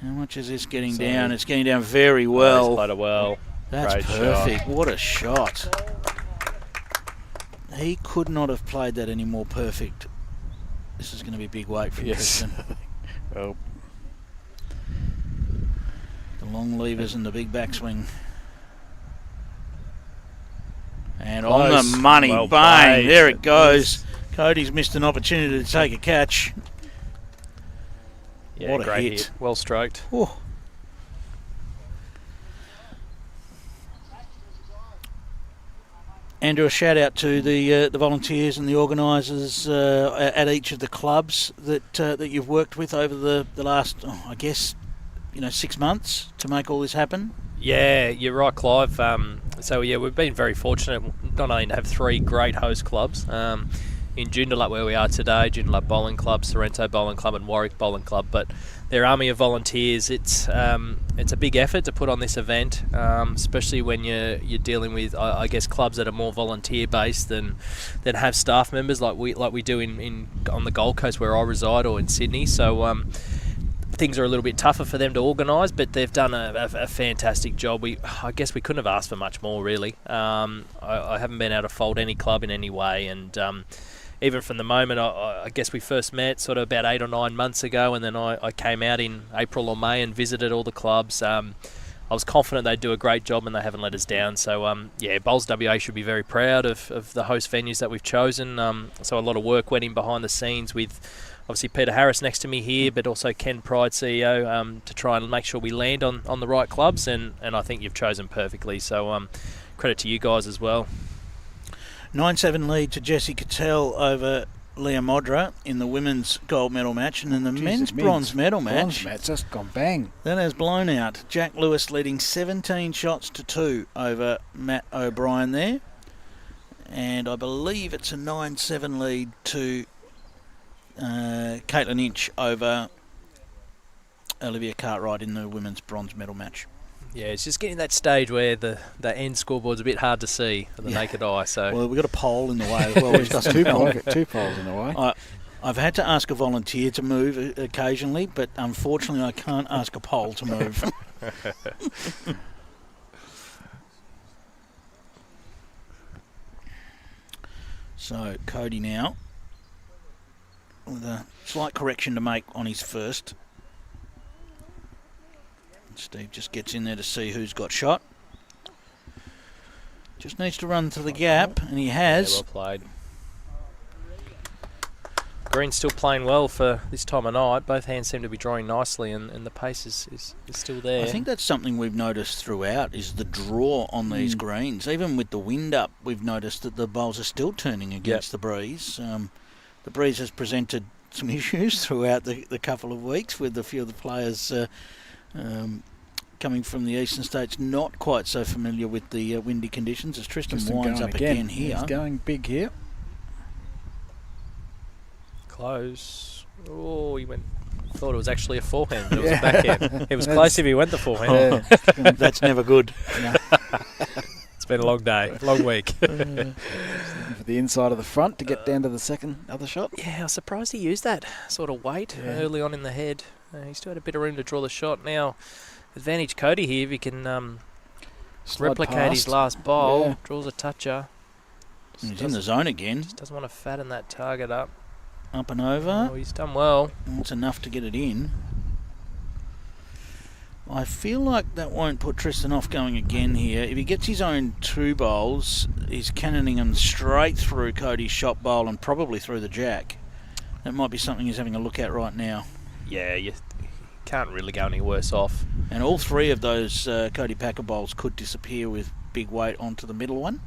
How much is this getting down? It's getting down very well. He's played it well. That's Great perfect. shot. What a shot. He could not have played that any more perfect. This is going to be big weight for Tristan. Well, The long levers and the big backswing. And on Close. the money, Well bang, played. there it goes. Cody's missed an opportunity to take a catch. Yeah, What a great hit. Well stroked. Oh. Andrew, a shout out to the volunteers and the organisers at each of the clubs that you've worked with over the last, I guess, 6 months to make all this happen. Yeah, you're right, Clive. So yeah, we've been very fortunate not only to have 3 great host clubs in Joondalup where we are today, Joondalup Bowling Club, Sorrento Bowling Club and Warwick Bowling Club, but their army of volunteers. It's a big effort to put on this event, especially when you're dealing with I guess clubs that are more volunteer based than have staff members like we do in on the Gold Coast where I reside or in Sydney. So things are a little bit tougher for them to organise, but they've done a fantastic job. I guess we couldn't have asked for much more, really. I haven't been able to fault any club in any way, and even from the moment I guess we first met sort of about 8 or 9 months ago, and then I came out in April or May and visited all the clubs. I was confident they'd do a great job, and they haven't let us down. So, yeah, Bowls WA should be very proud of the host venues that we've chosen. So a lot of work went in behind the scenes with obviously Peter Harris next to me here, but also Ken Pride, CEO, to try and make sure we land on the right clubs, and I think you've chosen perfectly. So credit to you guys as well. 9-7 lead to Jessie Cattell over Leah Modra in the women's gold medal match, and in the men's bronze medal match, just gone bang. that has blown out. Jack Lewis leading 17 shots to 2 over Matt O'Brien there, and I believe it's a 9-7 lead to Caitlin Inch over Olivia Cartwright in the women's bronze medal match. Yeah, it's just getting that stage where the end scoreboard's a bit hard to see with the naked eye. So Well, we've got a pole in the way as well, which doesn't help. Two poles in the way. I've had to ask a volunteer to move occasionally, but unfortunately I can't ask a pole to move. So, Cody now, with a slight correction to make on his first. Steve just gets in there to see who's got shot. Just needs to run to the gap, and he has. Yeah, well played. Green's still playing well for this time of night. Both hands seem to be drawing nicely, and the pace is still there. I think that's something we've noticed throughout, is the draw on these greens. Even with the wind up, we've noticed that the bowls are still turning against the breeze. The breeze has presented some issues throughout the couple of weeks with a few of the players coming from the eastern states, not quite so familiar with the windy conditions, as Tristan winds up again here. He's going big here. Close. Oh, he went. Thought it was actually a forehand, but it was a backhand. It was close if he went the forehand. That's never good. It's been a long day, long week. For the inside of the front to get down to the other shot. Yeah, I was surprised he used that sort of weight early on in the head. He still had a bit of room to draw the shot. Now, advantage Cody here if he can replicate his last bowl. Draws a toucher. He's in the zone again. Just doesn't want to fatten that target up. Up and over. Oh, he's done well. It's enough to get it in. I feel like that won't put Tristan off going again here. If he gets his own 2 bowls, he's cannoning them straight through Cody's shot bowl and probably through the jack. That might be something he's having a look at right now. Yeah, you can't really go any worse off. And all 3 of those Cody Packer bowls could disappear with big weight onto the middle one.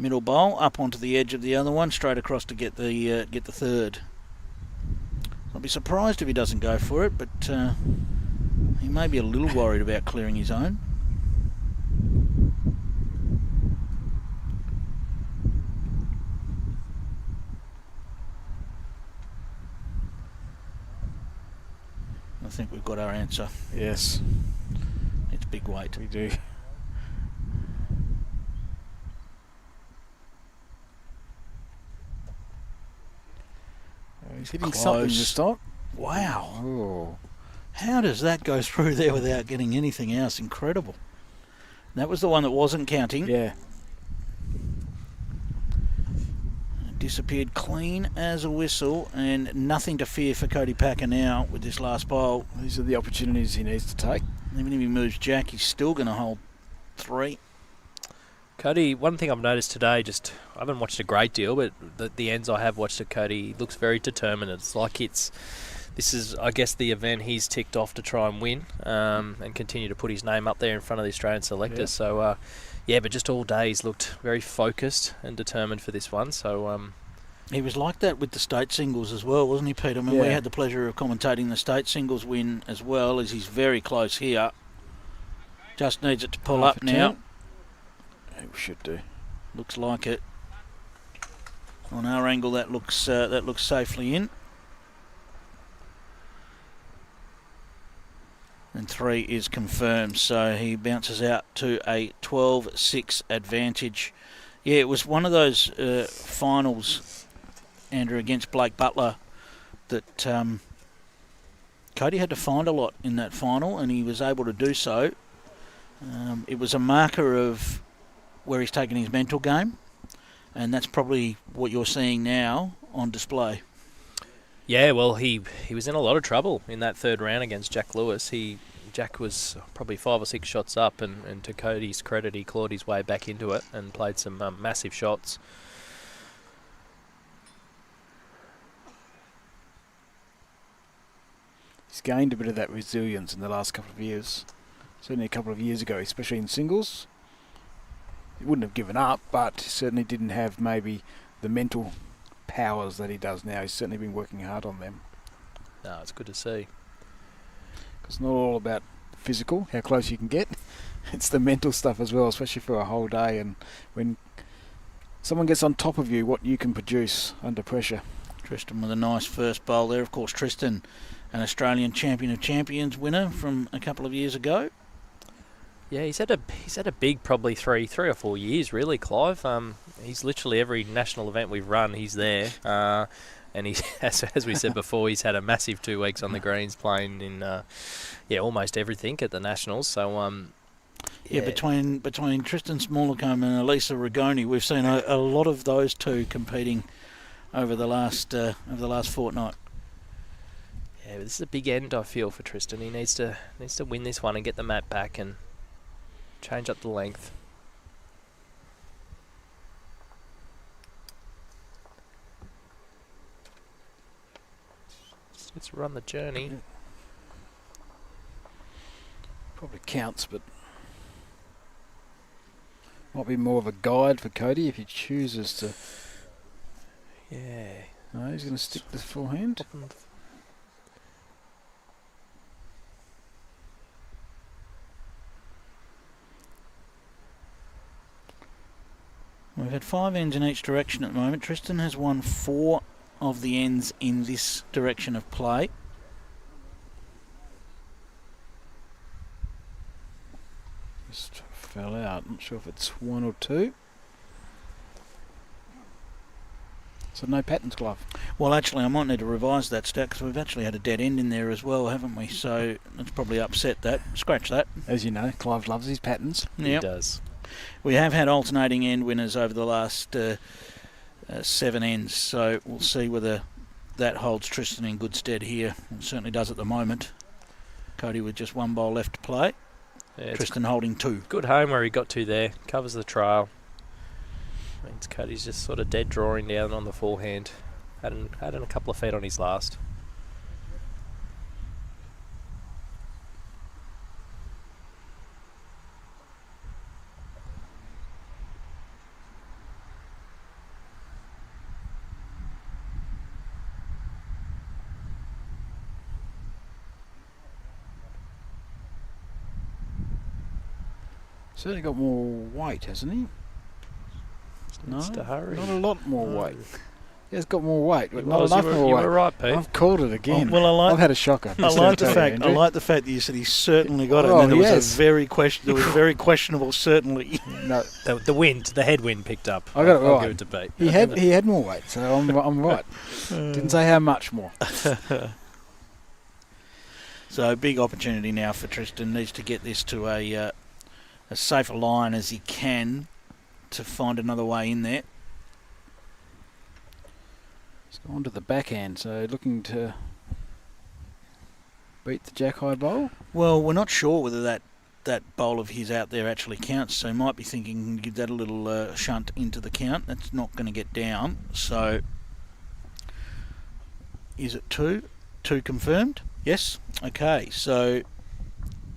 Middle bowl up onto the edge of the other one, straight across to get the third. I'll be surprised if he doesn't go for it, but he may be a little worried about clearing his own. I think we've got our answer. Yes, It's big weight. we do. He's hitting something this time. Wow. Oh, How does that go through there without getting anything else? Incredible. That was the one that wasn't counting. yeah. Disappeared clean as a whistle, and nothing to fear for Cody Packer now with this last bowl. These are the opportunities he needs to take. Even if he moves Jack, he's still going to hold 3. Cody, one thing I've noticed today, just I haven't watched a great deal, but the ends I have watched of Cody, he looks very determined. It's like this is, I guess, the event he's ticked off to try and win and continue to put his name up there in front of the Australian selectors. Yeah. So, yeah, but just all day he's looked very focused and determined for this one. So, He was like that with the state singles as well, wasn't he, Peter? I mean, we Yeah. had the pleasure of commentating the state singles win as well, as he's very close here. Just needs it to pull Half up a now. turn. We should do. Looks like it. On our angle, that looks safely in. And 3 is confirmed, so he bounces out to a 12-6 advantage. Yeah, it was one of those finals, Andrew, against Blake Butler, that Cody had to find a lot in that final, and he was able to do so. It was a marker of where he's taken his mental game, and that's probably what you're seeing now on display. yeah, well, he was in a lot of trouble in that third round against Jack Lewis. Jack was probably 5 or 6 shots up, and to Cody's credit, he clawed his way back into it and played some massive shots. He's gained a bit of that resilience in the last couple of years. Certainly a couple of years ago, especially in singles. He wouldn't have given up, but certainly didn't have maybe the mental powers that he does now. He's certainly been working hard on them. No, it's good to see. It's not all about physical, how close you can get. It's the mental stuff as well, especially for a whole day. And when someone gets on top of you, what you can produce under pressure. Tristan with a nice first bowl there. Of course, Tristan, an Australian Champion of Champions winner from a couple of years ago. Yeah, he's had a big probably three or 4 years really, Clive. He's literally every national event we've run, he's there. And he's as we said before, he's had a massive 2 weeks on the greens playing in almost everything at the nationals. So Yeah, between Tristan Smallcom and Elisa Rigoni, we've seen a lot of those two competing over the last fortnight. Yeah, but this is a big end, I feel, for Tristan. He needs to win this one and get the mat back and change up the length. Let's run the journey. Probably counts, but might be more of a guide for Cody if he chooses to. Yeah. No, he's going to stick the forehand. We've had 5 ends in each direction at the moment. Tristan has won 4 of the ends in this direction of play. Just fell out. Not sure if it's 1 or 2. So no patterns, Clive. Well, actually, I might need to revise that stat because we've actually had a dead end in there as well, haven't we? So that's probably upset that. Scratch that. As you know, Clive loves his patterns. He Yep. does. We have had alternating end winners over the last 7 ends, so we'll see whether that holds Tristan in good stead here. It certainly does at the moment. Cody with just 1 bowl left to play. Yeah, it's Tristan holding 2. good home where he got to there. Covers the trail. Means Cody's just sort of dead drawing down on the forehand. Had a couple of feet on his last. Certainly got more weight, hasn't he? No, Needs to hurry. not a lot more No. weight. He has got more weight, but He not was, enough you more weight. were right, Pete. I've called it again. Well, I like- I've had a shocker. I like the fact that you said he's certainly got it. Oh, And then there he was has. there was very questionable certainly. No, The headwind picked up. I got it I'll right. give it to Pete. he had more weight, so I'm right. Didn't say how much more. So big opportunity now for Tristan. Needs to get this to a safer line as he can to find another way in there. He's gone to the backhand, so looking to beat the jack high bowl. Well, we're not sure whether that bowl of his out there actually counts, so he might be thinking give that a little shunt into the count. That's not going to get down. So is it 2? 2 confirmed? Yes. Okay, so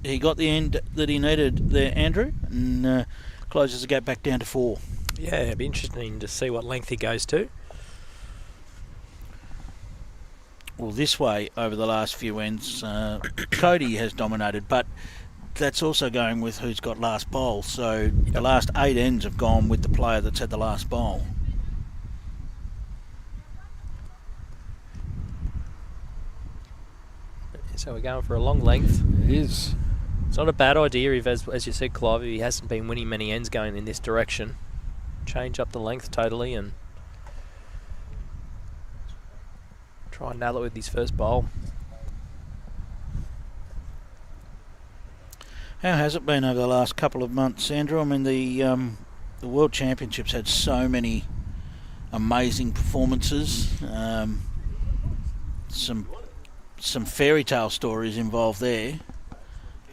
he got the end that he needed there, Andrew, and closes the gap back down to 4. Yeah, it'd be interesting to see what length he goes to. Well, this way over the last few ends, Cody has dominated, but that's also going with who's got last bowl. So the last 8 ends have gone with the player that's had the last bowl. So we're going for a long length. It is. It's not a bad idea if, as you said, Clive, if he hasn't been winning many ends going in this direction. Change up the length totally and try and nail it with his first bowl. How has it been over the last couple of months, Andrew? I mean, the World Championships had so many amazing performances. Some fairy tale stories involved there.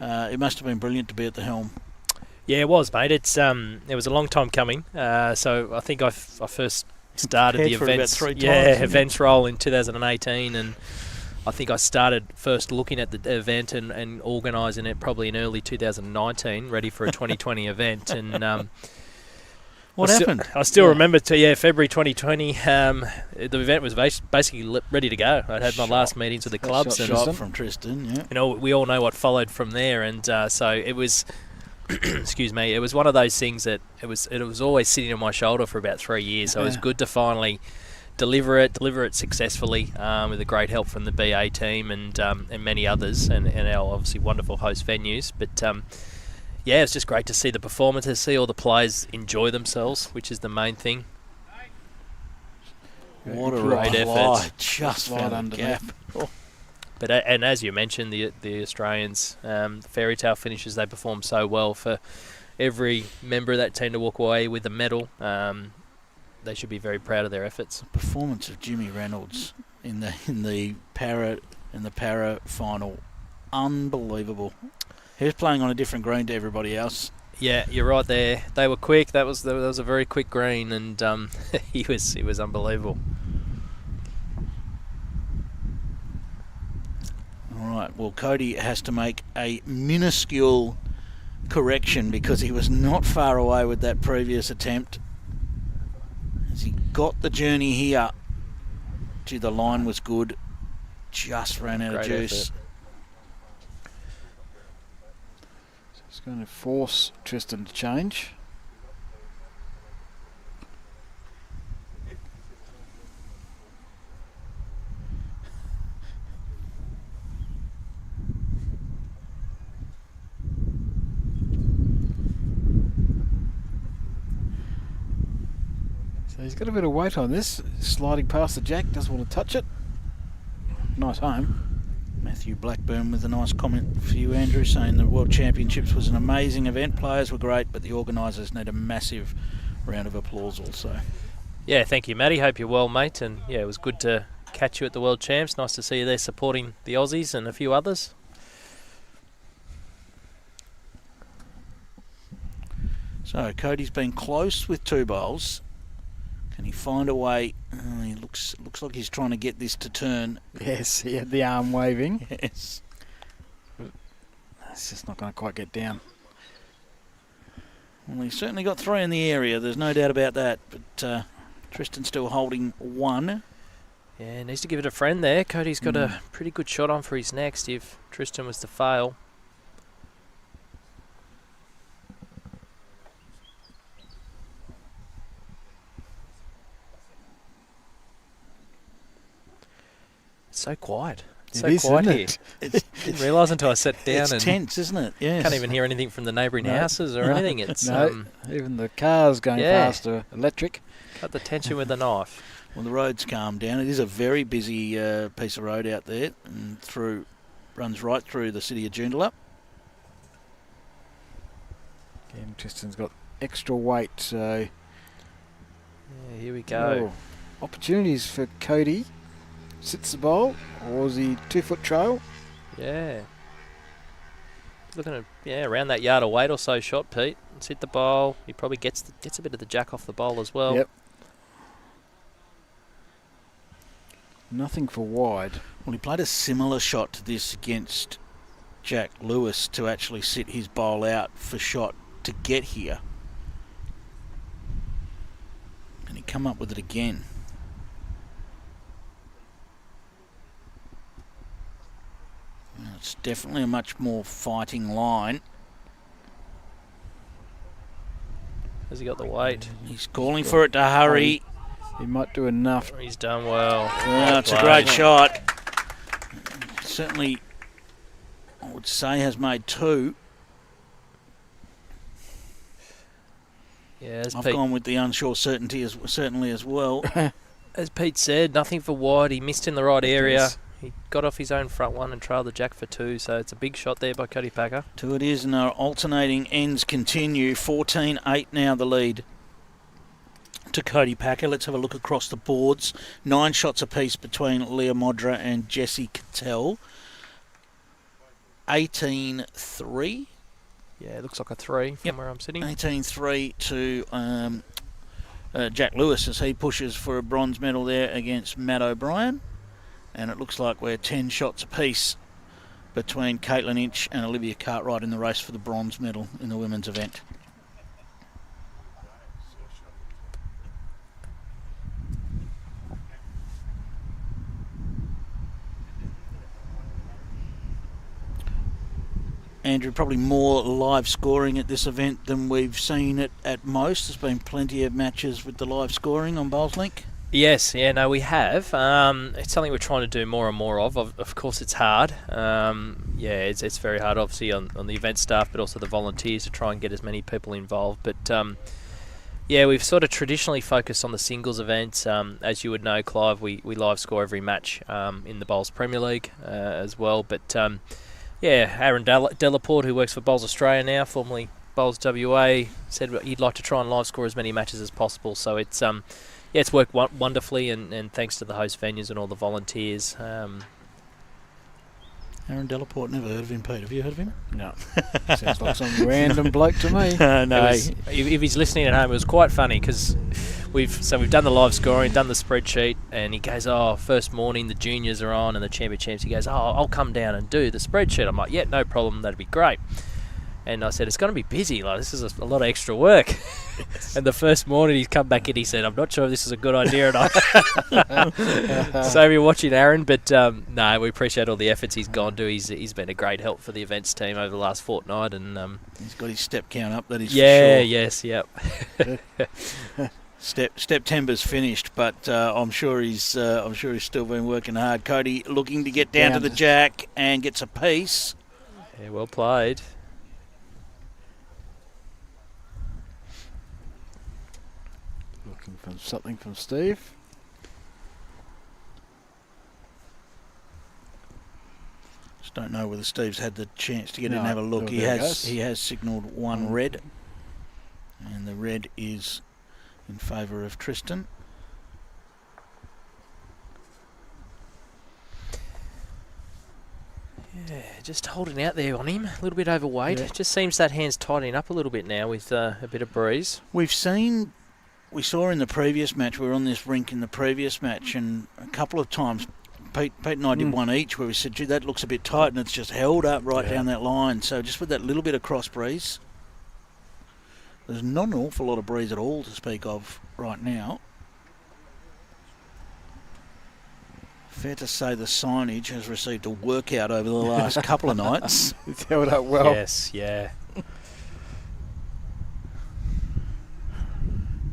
It must have been brilliant to be at the helm. Yeah, it was, mate. It was a long time coming. So I think I first started the Prepared for it about events. 3 times, Yeah, didn't you? events role in 2018, and I think I started first looking at the event and organising it probably in early 2019, ready for a 2020 event. And What happened? I still remember, February 2020. The event was basically ready to go. I'd had my last meetings with the clubs, and Shot from Tristan, yeah. you know, we all know what followed from there, and so it was. Excuse me. It was one of those things that it was always sitting on my shoulder for about 3 years. So it was good to finally deliver it successfully with the great help from the BA team and many others, and our obviously wonderful host venues. But yeah, it's just great to see the performances, see all the players enjoy themselves, which is the main thing. What a Great reply. effort. Just Slide found under the gap. But and as you mentioned, the Australians, fairy tale finishes, they perform so well. For every member of that team to walk away with a medal, they should be very proud of their efforts. Performance of Jimmy Reynolds in the para final, unbelievable. He was playing on a different green to everybody else. Yeah, you're right there. They were quick. That was a very quick green, and he was unbelievable. All right. Well, Cody has to make a minuscule correction because he was not far away with that previous attempt. As he got the journey here, gee, the line was good. Just ran out of Great juice. effort. It's going to force Tristan to change. So he's got a bit of weight on this. Sliding past the jack, doesn't want to touch it. Nice home. Matthew Blackburn with a nice comment for you, Andrew, saying the World Championships was an amazing event. Players were great, but the organisers need a massive round of applause also. Yeah, thank you, Matty. Hope you're well, mate. And yeah, it was good to catch you at the World Champs. Nice to see you there supporting the Aussies and a few others. So Cody's been close with 2 bowls. Can he find a way? He looks like he's trying to get this to turn. Yes, he had the arm waving. Yes. It's just not going to quite get down. Well, he's certainly got 3 in the area. There's no doubt about that. But Tristan's still holding 1. Yeah, needs to give it a friend there. Cody's got a pretty good shot on for his next if Tristan was to fail. It's so quiet. It's It so is, quiet isn't here. it? Didn't realise until I sat down It's and tense, isn't it? Yes. can't even hear anything from the neighbouring No. houses or anything. It's No, even the cars going yeah. past are electric. cut the tension with a knife. Well, the road's calmed down. It is a very busy piece of road out there, and runs right through the city of Joondalup. Again, Tristan's got extra weight, so Yeah, here we go. opportunities for Cody. Sits the bowl, or is he 2 foot trail? Yeah. Looking at around that yard of weight or so shot, Pete. It's hit the bowl. He probably gets a bit of the jack off the bowl as well. Yep. Nothing for wide. Well, he played a similar shot to this against Jack Lewis to actually sit his bowl out for shot to get here. And he come up with it again. Now, it's definitely a much more fighting line. Has he got the weight? He's calling for it to hurry. He might do enough. He's done well. Oh, it's a great shot. Certainly, I would say, has made 2. Yeah, as I've Pete, gone with the unsure certainty certainly as well. as Pete said, nothing for wide. He missed in the right area. Yes. He got off his own front one and trailed the jack for 2, so it's a big shot there by Cody Packer. 2 it is, and our alternating ends continue. 14-8 now the lead to Cody Packer. Let's have a look across the boards. 9 shots apiece between Leah Modra and Jessie Cattell. 18-3. Yeah, it looks like a 3 from Yep. where I'm sitting. 18-3 to Jack Lewis as he pushes for a bronze medal there against Matt O'Brien. And it looks like we're 10 shots apiece between Caitlin Inch and Olivia Cartwright in the race for the bronze medal in the women's event. Andrew, probably more live scoring at this event than we've seen it at most. There's been plenty of matches with the live scoring on BowlsLink. Yes, yeah, no, we have. It's something we're trying to do more and more of. Of course, it's hard. It's very hard, obviously, on the event staff, but also the volunteers to try and get as many people involved. But, we've sort of traditionally focused on the singles events. As you would know, Clive, we live score every match in the Bowls Premier League as well. But, Aaron Delaporte, who works for Bowls Australia now, formerly Bowls WA, said he'd like to try and live score as many matches as possible. So it's it's worked wonderfully, and thanks to the host venues and all the volunteers. Aaron Delaporte, never heard of him, Pete. Have you heard of him? No. Sounds like some random bloke to me. No. If he's listening at home, it was quite funny because we've done the live scoring, done the spreadsheet, and he goes, first morning the juniors are on and the championships. He goes, I'll come down and do the spreadsheet. I'm like, yeah, no problem, that'd be great. And I said, it's going to be busy. Like, this is a lot of extra work. And the first morning he's come back in, he said, I'm not sure if this is a good idea or not. So we're watching Aaron, but no, we appreciate all the efforts he's gone to. He's been a great help for the events team over the last fortnight. And he's got his step count up, that is yeah, for sure. yes, yep. September's finished, but I'm sure he's still been working hard. Cody looking to get down to the jack and gets a piece. Yeah, well played. Looking for something from Steve. Just don't know whether Steve's had the chance to get in and No. have a look. Oh, He there it has. goes. He has signalled one red, and the red is in favour of Tristan. Yeah, just holding out there on him. A little bit overweight. Yeah. It just seems that hand's tightening up a little bit now with a bit of breeze. We saw in the previous match, we were on this rink in the previous match, and a couple of times Pete and I did one each where we said, gee, that looks a bit tight, and it's just held up right down that line. So just with that little bit of cross breeze, there's not an awful lot of breeze at all to speak of right now. Fair to say the signage has received a workout over the last couple of nights. It's held up well. Yes, yeah.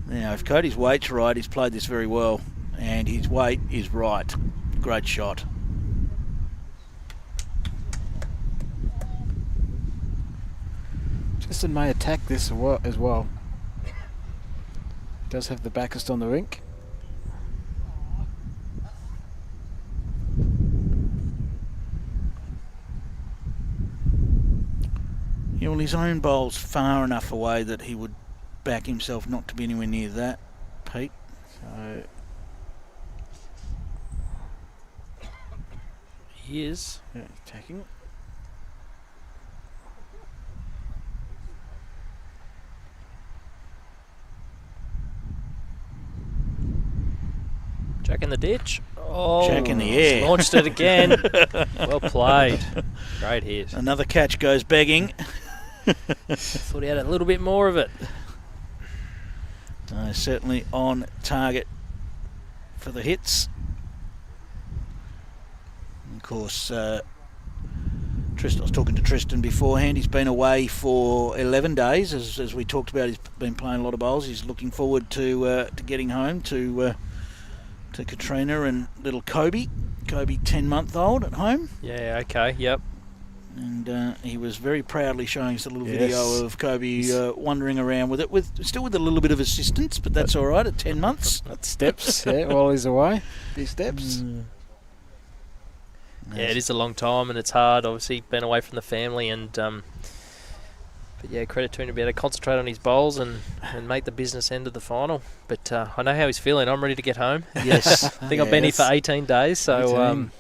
Now, if Cody's weight's right, he's played this very well, and his weight is right. Great shot. Tristan may attack this as well. Does have the backest on the rink. Yeah, well, his own bowl's far enough away that he would back himself not to be anywhere near that, Pete. So He is. yeah, attacking. Jack in the ditch. Oh, Jack in the air. Launched it again. Well played. Great hit. Another catch goes begging. Thought he had a little bit more of it. Certainly on target for the hits. And of course, Tristan, I was talking to Tristan beforehand. He's been away for 11 days, as we talked about. He's been playing a lot of bowls. He's looking forward to getting home to Katrina and little Kobe. Kobe, 10-month-old at home. Yeah, okay, yep. And he was very proudly showing us a little Yes. video of Kobe wandering around with it, still with a little bit of assistance, but that's all right at 10 months. Steps, yeah, while he's away. Few steps. Yeah, it is a long time and it's hard. Obviously, been away from the family, and but yeah, credit to him to be able to concentrate on his bowls and make the business end of the final. But I know how he's feeling. I'm ready to get home. Yes, I think I've been here for 18 days, so 18.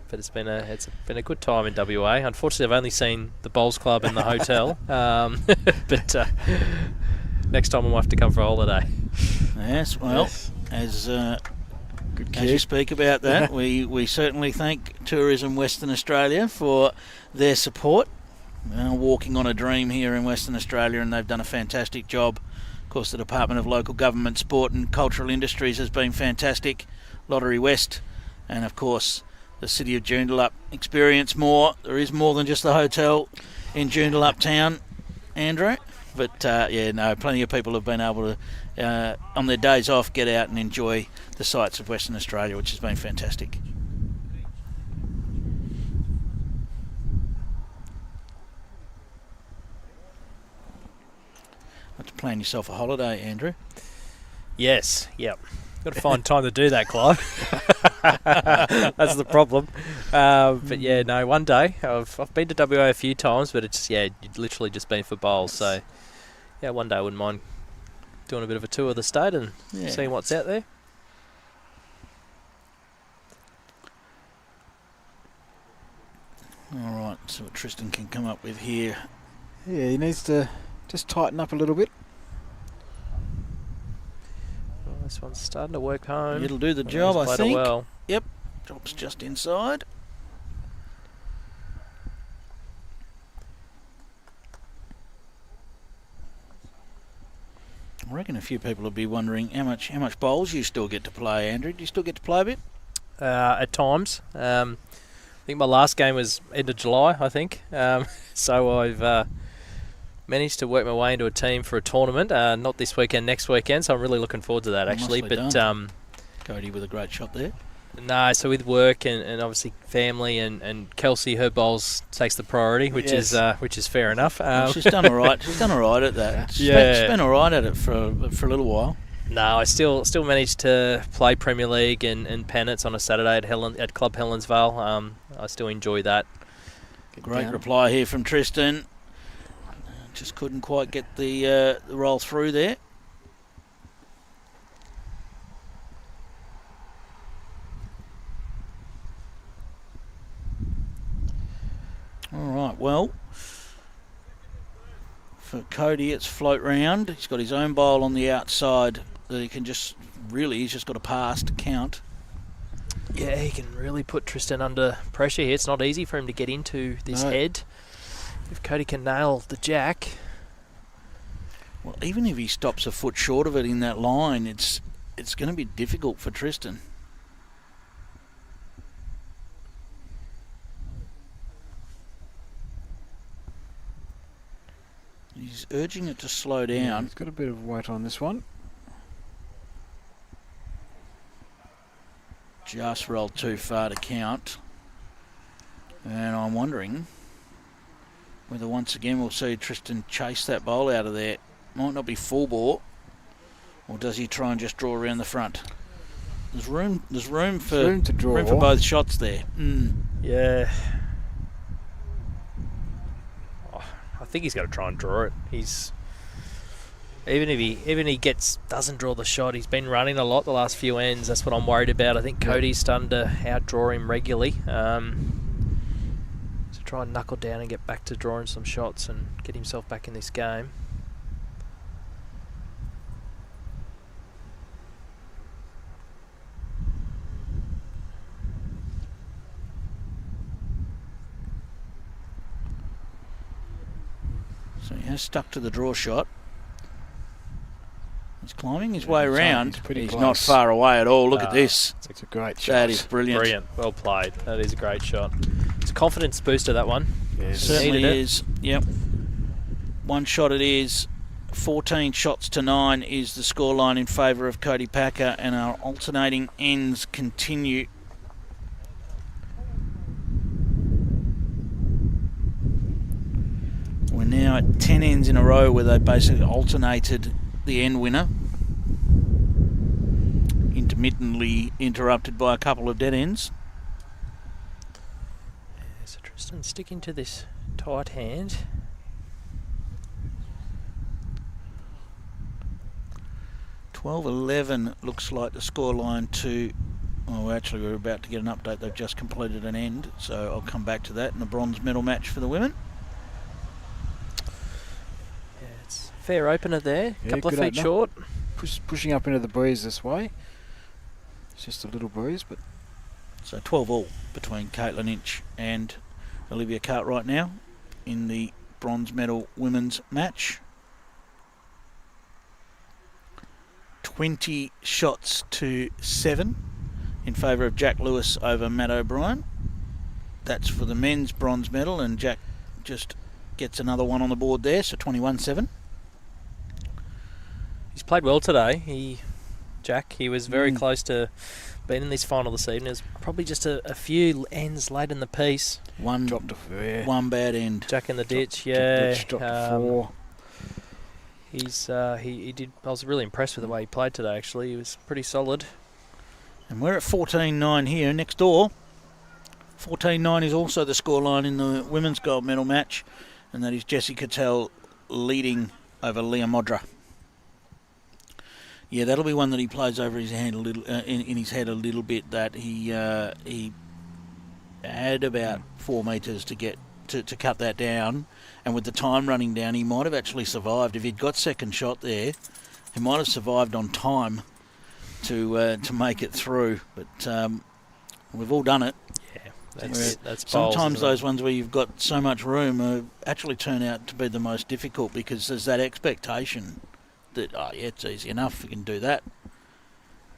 but it's been a good time in WA. Unfortunately, I've only seen the bowls club and the hotel. But next time I might have to come for a holiday. Yes, well, Yes. Good as you kick. speak about that, we certainly thank Tourism Western Australia for their support. Walking on a dream here in Western Australia, and they've done a fantastic job. Of course, the Department of Local Government, Sport and Cultural Industries has been fantastic. Lottery West, and of course the City of Joondalup. Experience more. There is more than just the hotel in Joondalup town, Andrew. But plenty of people have been able to, on their days off, get out and enjoy the sights of Western Australia, which has been fantastic. Have to plan yourself a holiday, Andrew. Yes, yep. Got to find time to do that, Clive. That's the problem. But yeah, no, one day. I've been to WA a few times, but it's literally just been for bowls. So yeah, one day I wouldn't mind doing a bit of a tour of the state and seeing what's out there. All right, so what Tristan can come up with here. Yeah, he needs to just tighten up a little bit. Well, this one's starting to work home. It'll do the job, I Played it think. well. Yep, drops just inside. I reckon a few people will be wondering how much bowls you still get to play, Andrew. Do you still get to play a bit? At times. I think my last game was end of July, I think. So I've managed to work my way into a team for a tournament. Not this weekend, next weekend. So I'm really looking forward to that, actually. Nicely But done. Cody with a great shot there. no, so with work and obviously family and Kelsey, her bowls takes the priority, which Yes. is fair enough. She's done all right. She's done all right at that. She's been all right at it for a little while. No, I still managed to play Premier League and pennants on a Saturday at Club Helensvale. I still enjoy that. Great reply here from Tristan. Just couldn't quite get the roll through there. All right, well, for Cody, it's float round. He's got his own bowl on the outside that he can he's just got a pass to count. Yeah, he can really put Tristan under pressure here. It's not easy for him to get into this head. If Cody can nail the jack. Well, even if he stops a foot short of it in that line, it's going to be difficult for Tristan. He's urging it to slow Yeah, down. he's got a bit of weight on this one. Just rolled too far to count. And I'm wondering Whether once again we'll see Tristan chase that bowl out of there. Might not be full bore, or does he try and just draw around the front? There's room to draw. Room for both shots there. Yeah. Oh, I think he's got to try and draw it. Even if he doesn't draw the shot, he's been running a lot the last few ends. That's what I'm worried about. I think Cody's starting to outdraw him regularly. So try and knuckle down and get back to drawing some shots and get himself back in this game. So he has stuck to the draw shot. He's climbing his way around. He's not far away at all. Look at this. It's a great shot. That is brilliant. Brilliant. Well played. That is a great shot. It's a confidence booster, that one. Yes. Certainly is. Yep. One shot it is. 14 shots to 9 is the scoreline in favour of Cody Packer, and our alternating ends continue. We're now at 10 ends in a row where they basically alternated the end winner, intermittently interrupted by a couple of dead ends. So Tristan sticking to this tight hand. 12-11 looks like the scoreline to... Oh, actually, we're about to get an update. They've just completed an end, so I'll come back to that in the bronze medal match for the women. Yeah, it's a fair opener there. Yeah, couple of feet short. Pushing up into the breeze this way. It's just a little breeze, but... So 12-all between Caitlin Inch and Olivia Cartwright now in the bronze medal women's match. 20 shots to 7 in favour of Jack Lewis over Matt O'Brien. That's for the men's bronze medal, and Jack just gets another one on the board there, so 21-7. He's played well today. He was very close to being in this final this evening. It was probably just a few ends late in the piece. One bad end. Jack in the ditch, Dropped to 4. He did. I was really impressed with the way he played today. Actually, he was pretty solid. And we're at 14-9 here next door. 14-9 is also the scoreline in the women's gold medal match, and that is Jessie Cattell leading over Leah Modra. Yeah, that'll be one that he plays over his hand a little, in his head a little bit. That he had about 4 metres to get to cut that down, and with the time running down, he might have actually survived. If he'd got second shot there, he might have survived on time to make it through. But we've all done it. Yeah, that's it. That's sometimes those ones where you've got so much room actually turn out to be the most difficult, because there's that expectation that, oh yeah, it's easy enough, we can do that,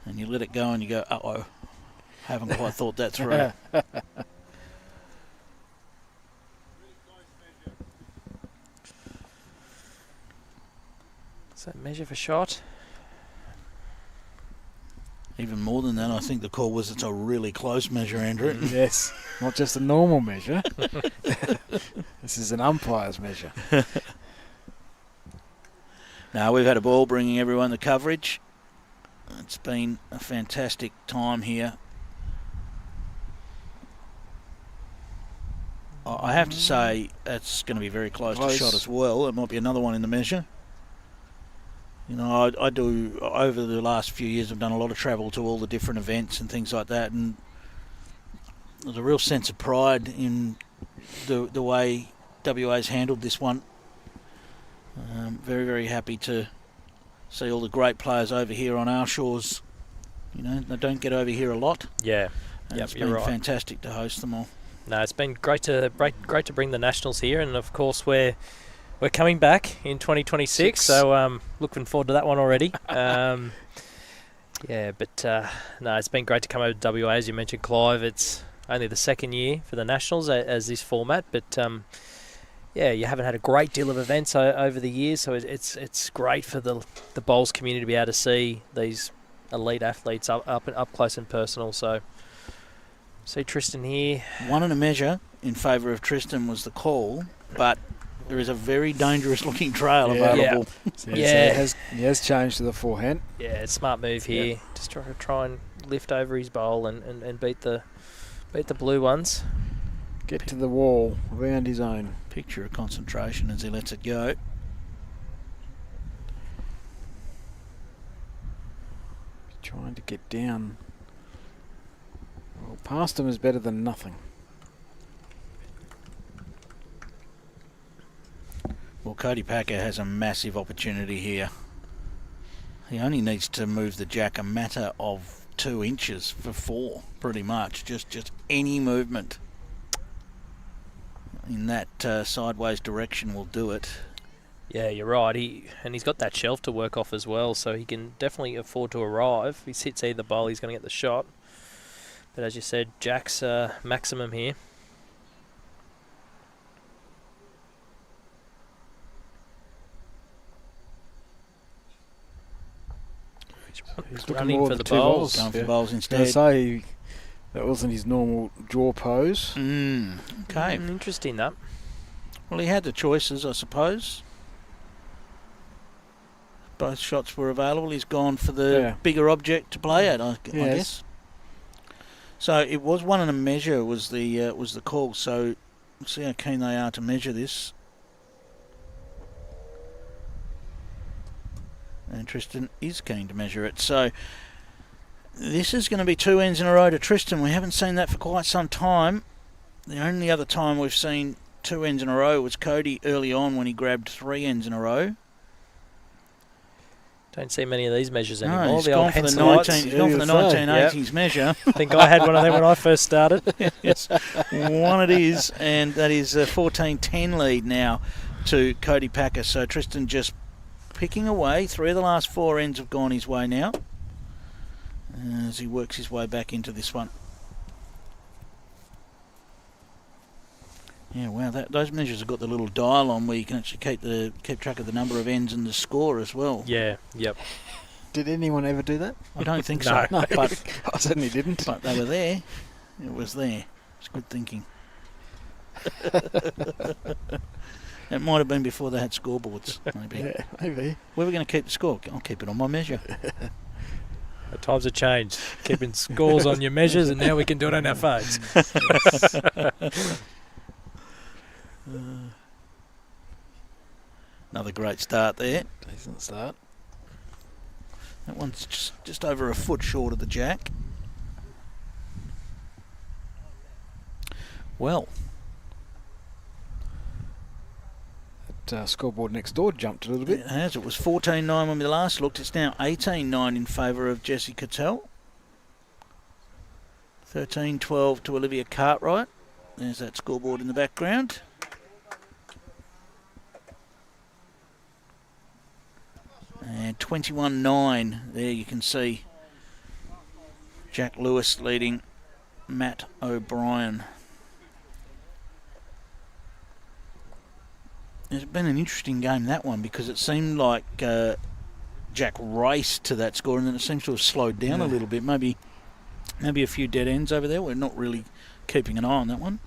and you let it go and you go, uh-oh, haven't quite thought that through. Is that measure for shot? Even more than that, I think the call was it's a really close measure, Andrew. Yes, not just a normal measure. This is an umpire's measure. Now, we've had a ball bringing everyone the coverage. It's been a fantastic time here. I have to say that's going to be very close to shot as well. It might be another one in the measure. You know, I do, over the last few years, I've done a lot of travel to all the different events and things like that, and there's a real sense of pride in the way WA's handled this one. Very, very happy to see all the great players over here on our shores. You know, they don't get over here a lot. Yeah, It's been fantastic to host them all. No, it's been great to bring the Nationals here, and of course we're coming back in 2026, so looking forward to that one already. No, it's been great to come over to WA, as you mentioned, Clive. It's only the second year for the Nationals as this format, but you haven't had a great deal of events over the years, so it's great for the bowls community to be able to see these elite athletes up close and personal. So see Tristan here. 1 and a measure in favour of Tristan was the call, but there is a very dangerous looking trail Yeah. available. So Yeah. he has changed to the forehand. Yeah, smart move here. Just try and lift over his bowl and beat the blue ones. Get to the wall, around his own. Picture of concentration as he lets it go. Trying to get down. Well, past him is better than nothing. Well, Cody Packer has a massive opportunity here. He only needs to move the jack a matter of 2 inches for 4, pretty much. Just any movement in that sideways direction will do it. Yeah, you're right. He's got that shelf to work off as well, so he can definitely afford to arrive. If he hits either bowl, he's going to get the shot. But as you said, Jack's maximum here. He's looking running more for at the the two bowls. bowls. Going for Yeah. the bowls I instead. say that wasn't his normal draw pose. Okay. Interesting, that. Well, he had the choices, I suppose. Both shots were available. He's gone for the bigger object to play at, I guess. So it was 1 and a measure was the call. So we'll see how keen they are to measure this. And Tristan is keen to measure it. So this is going to be 2 ends in a row to Tristan. We haven't seen that for quite some time. The only other time we've seen 2 ends in a row was Cody early on when he grabbed 3 ends in a row. Don't see many of these measures anymore. No, he's the gone old for the Henselites. He's gone for the 1980s measure. I think I had one of them when I first started. Yes, one it is, and that is a 14-10 lead now to Cody Packer. So Tristan just picking away. 3 of the last 4 ends have gone his way now as he works his way back into this one. Yeah, wow, those measures have got the little dial on where you can actually keep track of the number of ends and the score as well. Yeah, yep. Did anyone ever do that? I don't think No. so. No, but I certainly didn't. But they were there. It was there. It's good thinking. It might have been before they had scoreboards, maybe. Yeah, maybe. Where are we going to keep the score? I'll keep it on my measure. The times have changed. Keeping scores on your measures, and now we can do it on our phones. Another great start there. Decent start. That one's just over a foot short of the jack. Well, That scoreboard next door jumped a little bit. it has. It was 14-9 when we last looked. It's now 18-9 in favour of Jessie Cattell. 13-12 to Olivia Cartwright. There's that scoreboard in the background. And 21-9. There you can see Jack Lewis leading Matt O'Brien. It's been an interesting game, that one, because it seemed like Jack raced to that score and then it seems to have slowed down a little bit. Maybe a few dead ends over there. We're not really keeping an eye on that one.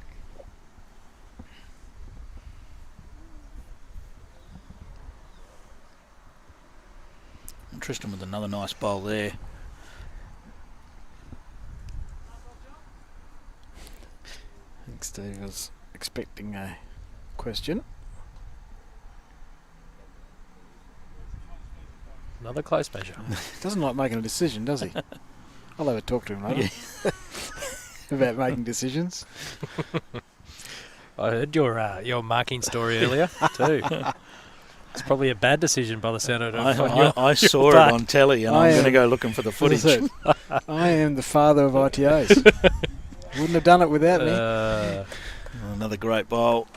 And Tristan with another nice bowl there. I think Steve was expecting a question. Another close measure. Doesn't like making a decision, does he? I'll have a talk to him later about making decisions. I heard your marking story earlier too. It's probably a bad decision by the sound of it. I saw it on telly and I'm going to go looking for the footage. Listen, I am the father of ITOs. Wouldn't have done it without me. Another great bowl.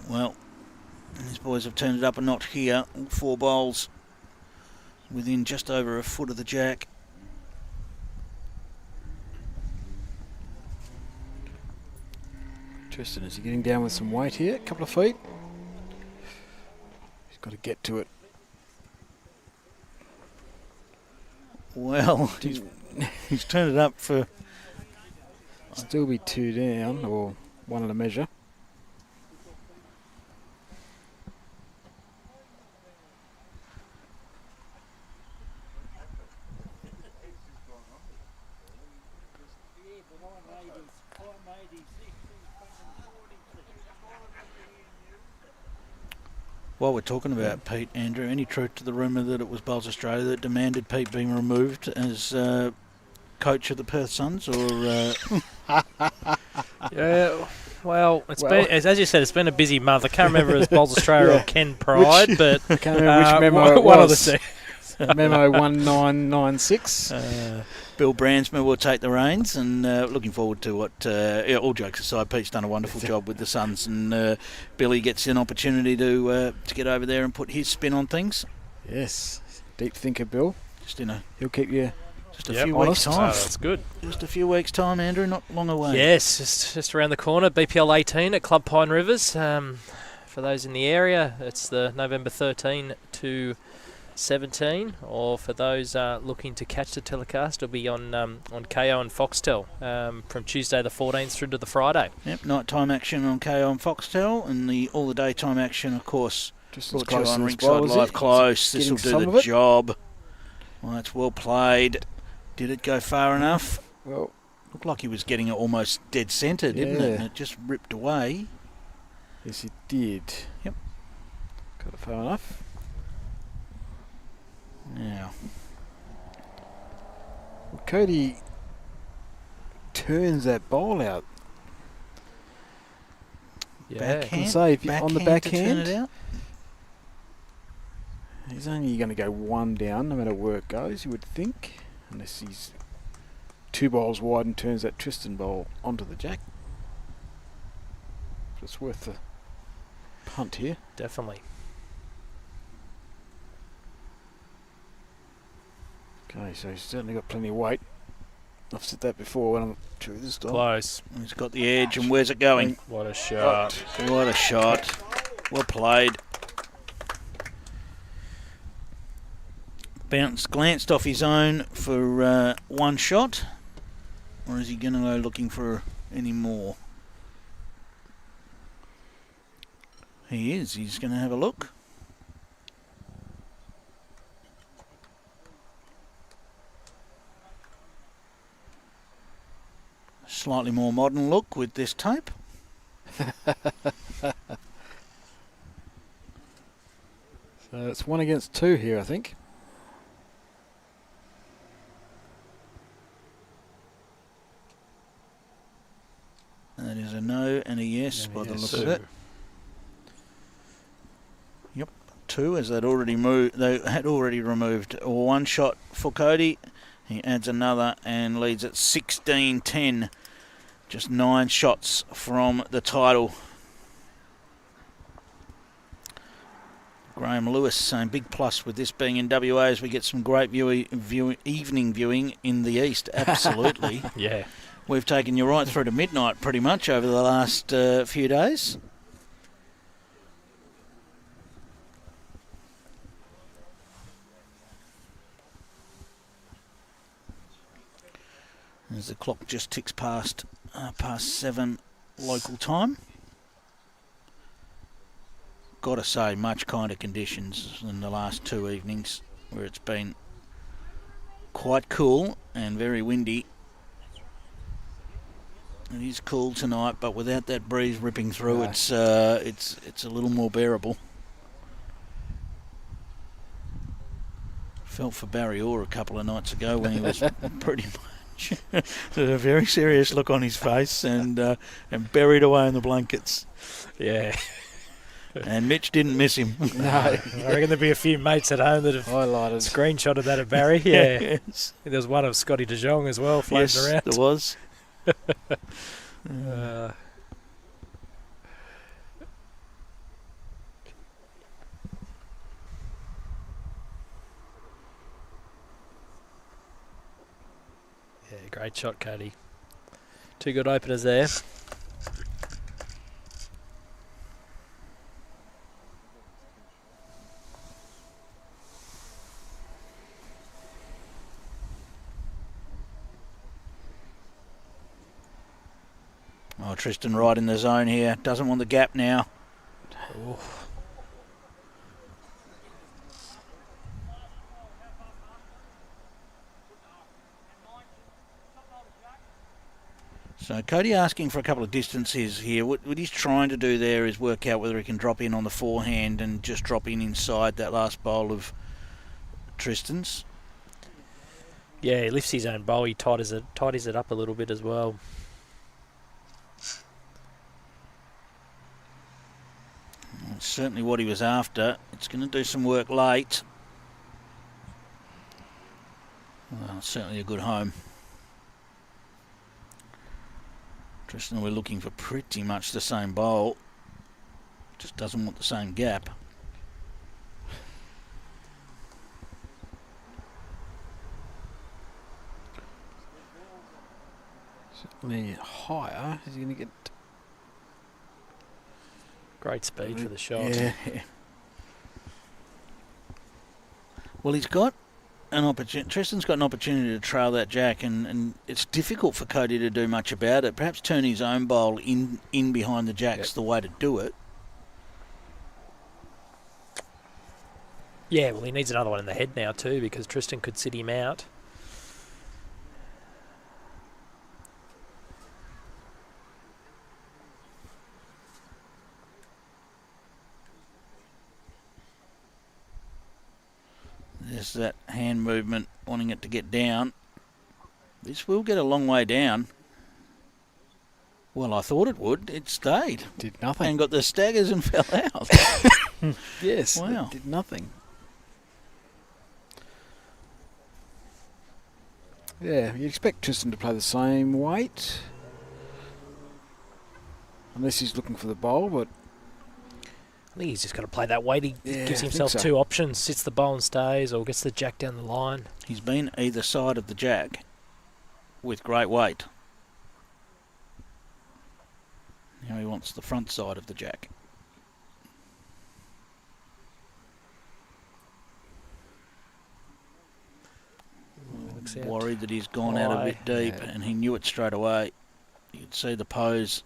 Well, these boys have turned it up a notch here. All 4 bowls within just over a foot of the jack. Tristan, is he getting down with some weight here? A couple of feet? He's got to get to it. Well, he's turned it up for... Still be 2 down, or 1 at a measure. While we're talking about Pete, Andrew, any truth to the rumour that it was Bowls Australia that demanded Pete being removed as coach of the Perth Suns, or Yeah, well, been, as you said, it's been a busy month. I can't remember if it was Bowls Australia or Ken Pride, but I can't remember which memo it one was. of the two. Memo 1996. Bill Brandsma will take the reins, and looking forward to what, all jokes aside, Pete's done a wonderful job with the Suns, and Billy gets an opportunity to get over there and put his spin on things. Yes, deep thinker Bill. Just in a, He'll keep you just a few honest. weeks' time. Oh, that's good. Just a few weeks' time, Andrew, not long away. Yes, just around the corner. BPL 18 at Club Pine Rivers. For those in the area, it's the November 13 to 17, or for those looking to catch the telecast, it'll be on KO and Foxtel from Tuesday the 14th through to the Friday. Yep, nighttime action on KO and Foxtel, and all the daytime action, of course, just brought as you close on as Rinkside well, is Live it? close. This will Getting some do of the it? job. Well, that's well played. Did it go far enough? Well, Looked like he was getting it almost dead centre, didn't it? Yeah. And it just ripped away. yes, he did. Yep. Got it far enough. Now, Well, Cody turns that bowl out. Yeah. backhand, say, if you- on the to turn backhand? it out. He's only going to go one down no matter where it goes, you would think. Unless he's two bowls wide and turns that Tristan bowl onto the jack. But it's worth the punt here. Definitely. Okay, so he's certainly got plenty of weight. I've said that before when I'm true this time. Close. He's got the edge, and where's it going? What a shot. What a shot. Well played. Glanced off his own for one shot, or is he going to go looking for any more? He is. He's going to have a look. Slightly more modern look with this tape. So it's 1 against 2 here, I think. That is a no and a yes by the look of it. Yep, 2, as they'd already moved. They had already removed one shot for Cody. He adds another and leads at 16-10. Just 9 shots from the title. Graham Lewis saying big plus with this being in WA as we get some great evening viewing in the east. Absolutely. Yeah. We've taken you right through to midnight pretty much over the last few days. As the clock just ticks past 7 local time. Got to say, much kinder conditions than the last 2 evenings, where it's been quite cool and very windy. It is cool tonight, but without that breeze ripping through, No. it's a little more bearable. Felt for Barry Orr a couple of nights ago when he was pretty much a very serious look on his face and buried away in the blankets. Yeah. And Mitch didn't miss him. No. I reckon there'll be a few mates at home that have Highlighted. screenshotted that of Barry. Yeah. Yes. There was one of Scotty De Jong as well floating Yes, around. there was. Yeah, great shot, Cody. 2 good openers there. Oh, Tristan right in the zone here. Doesn't want the gap now. Ooh. So Cody asking for a couple of distances here. What he's trying to do there is work out whether he can drop in on the forehand and just drop in inside that last bowl of Tristan's. Yeah, he lifts his own bowl. He tidies it up a little bit as well. That's certainly what he was after. It's going to do some work late. Well, certainly a good home. Tristan, we're looking for pretty much the same bowl. Just doesn't want the same gap. Certainly higher. Is he going to get... Great speed for the shot. Yeah. Well, he's got an opportunity. Tristan's got an opportunity to trail that jack, and it's difficult for Cody to do much about it. Perhaps turn his own bowl in behind the jack's the way to do it. Yeah, well, he needs another one in the head now too, because Tristan could sit him out. There's that hand movement, wanting it to get down. This will get a long way down. Well, I thought it would. It stayed. Did nothing. And got the staggers and fell out. Yes, Wow. it did nothing. Yeah, you expect Tristan to play the same weight. Unless he's looking for the bowl, but... I think he's just got to play that weight. He Yeah, gives I himself think so. two options: sits the bowl and stays, or gets the jack down the line. He's been either side of the jack with great weight. Now he wants the front side of the jack. Looks out. Worried that he's gone out a bit deep, Yeah. and he knew it straight away. You could see the pose.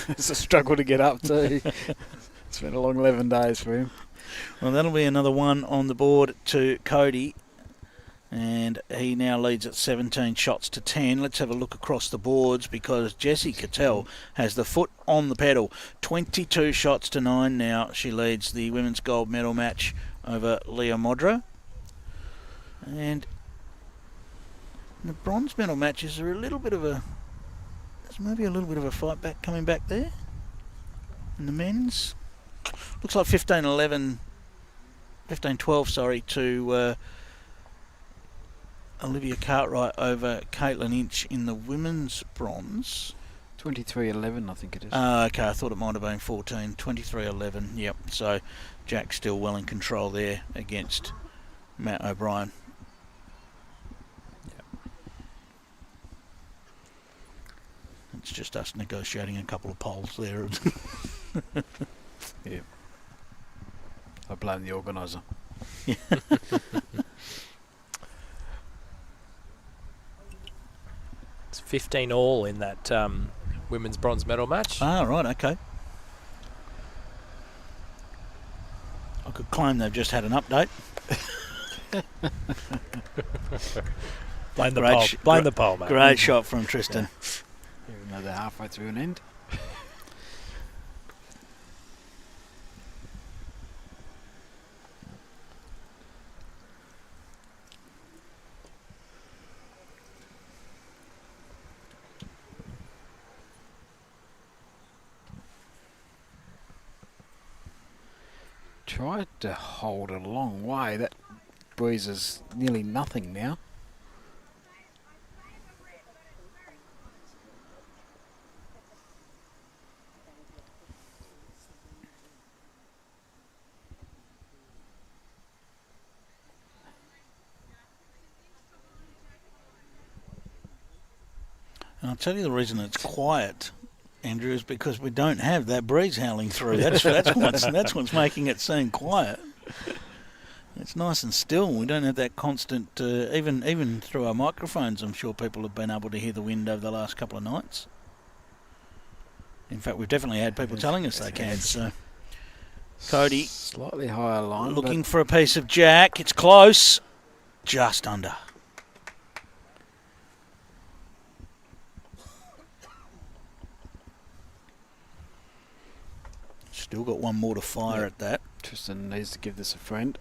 It's a struggle to get up too. It's been a long 11 days for him. Well, that'll be another one on the board to Cody. And he now leads at 17 shots to 10. Let's have a look across the boards, because Jessie Cattell has the foot on the pedal. 22 shots to 9 now. She leads the women's gold medal match over Leah Modra. And the bronze medal matches are a little bit of a... There's maybe a little bit of a fight back coming back there. In the men's. Looks like 15-12, to... Olivia Cartwright over Caitlin Inch in the women's bronze. 23-11, I think it is. Okay, I thought it might have been 14. 23-11, yep. So Jack's still well in control there against Matt O'Brien. Yep. It's just us negotiating a couple of polls there. Yeah. I blame the organiser. It's 15 all in that women's bronze medal match. Ah, right, okay. I could claim they've just had an update. Blame the Great pole. Blame the pole, mate. Great shot from Tristan. Even though they're halfway through an end. Tried to hold it a long way. That breeze is nearly nothing now. And I'll tell you the reason it's quiet, Andrew, is because we don't have that breeze howling through. That's what's making it seem quiet. It's nice and still. We don't have that constant, even through our microphones, I'm sure people have been able to hear the wind over the last couple of nights. In fact, we've definitely had people telling us they can. So, Cody, Slightly higher line. looking for a piece of jack. It's close. Just under. Still got one more to fire at that. Tristan needs to give this a friend.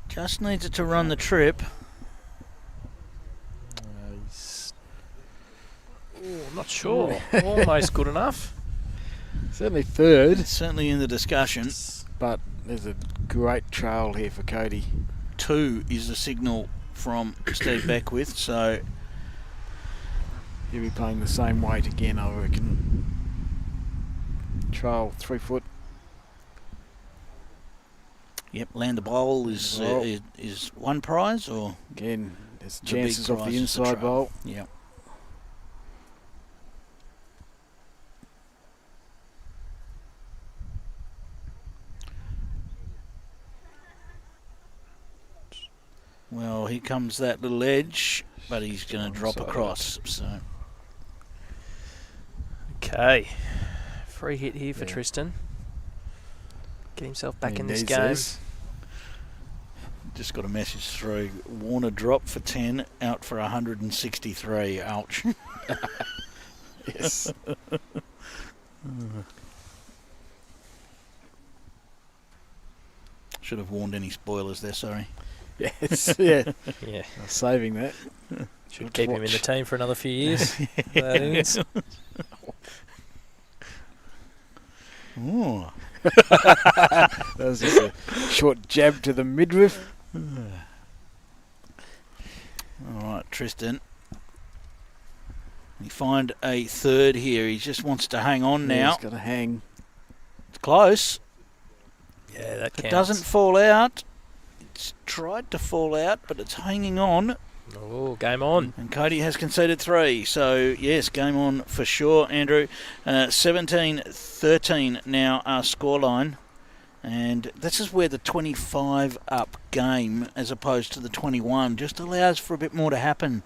Just needs it to run the trip. Not sure. Almost good enough. Certainly third, It's certainly in the discussion. but there's a great trail here for Cody. 2 is the signal from Steve Beckwith, so He'll be playing the same weight again, I reckon. Trail 3 foot. yep, land the bowl is one prize, or Again, there's The chances big of prize the is the inside trail. bowl. yeah. Well, here comes that little edge, but he's going to drop Side across. So Okay. Free hit here for Yeah. Tristan. Get himself back He in this needs game. this. just got a message through. Warner drop for 10, out for 163. Ouch. Yes. Should have warned any spoilers there, sorry. Yes. Yeah. Yeah. I'm saving that. Should Good keep to him in the watch. team for another few years. That is. Ooh. That was just a short jab to the midriff. All right, Tristan. You find a third here. He just wants to hang on now. He's got to hang. It's close. Yeah, that It counts. doesn't fall out. It's tried to fall out, but it's hanging on. Oh, game on. And Cody has conceded 3. So, yes, game on for sure, Andrew. 17-13 now our scoreline. And this is where the 25 up game, as opposed to the 21, just allows for a bit more to happen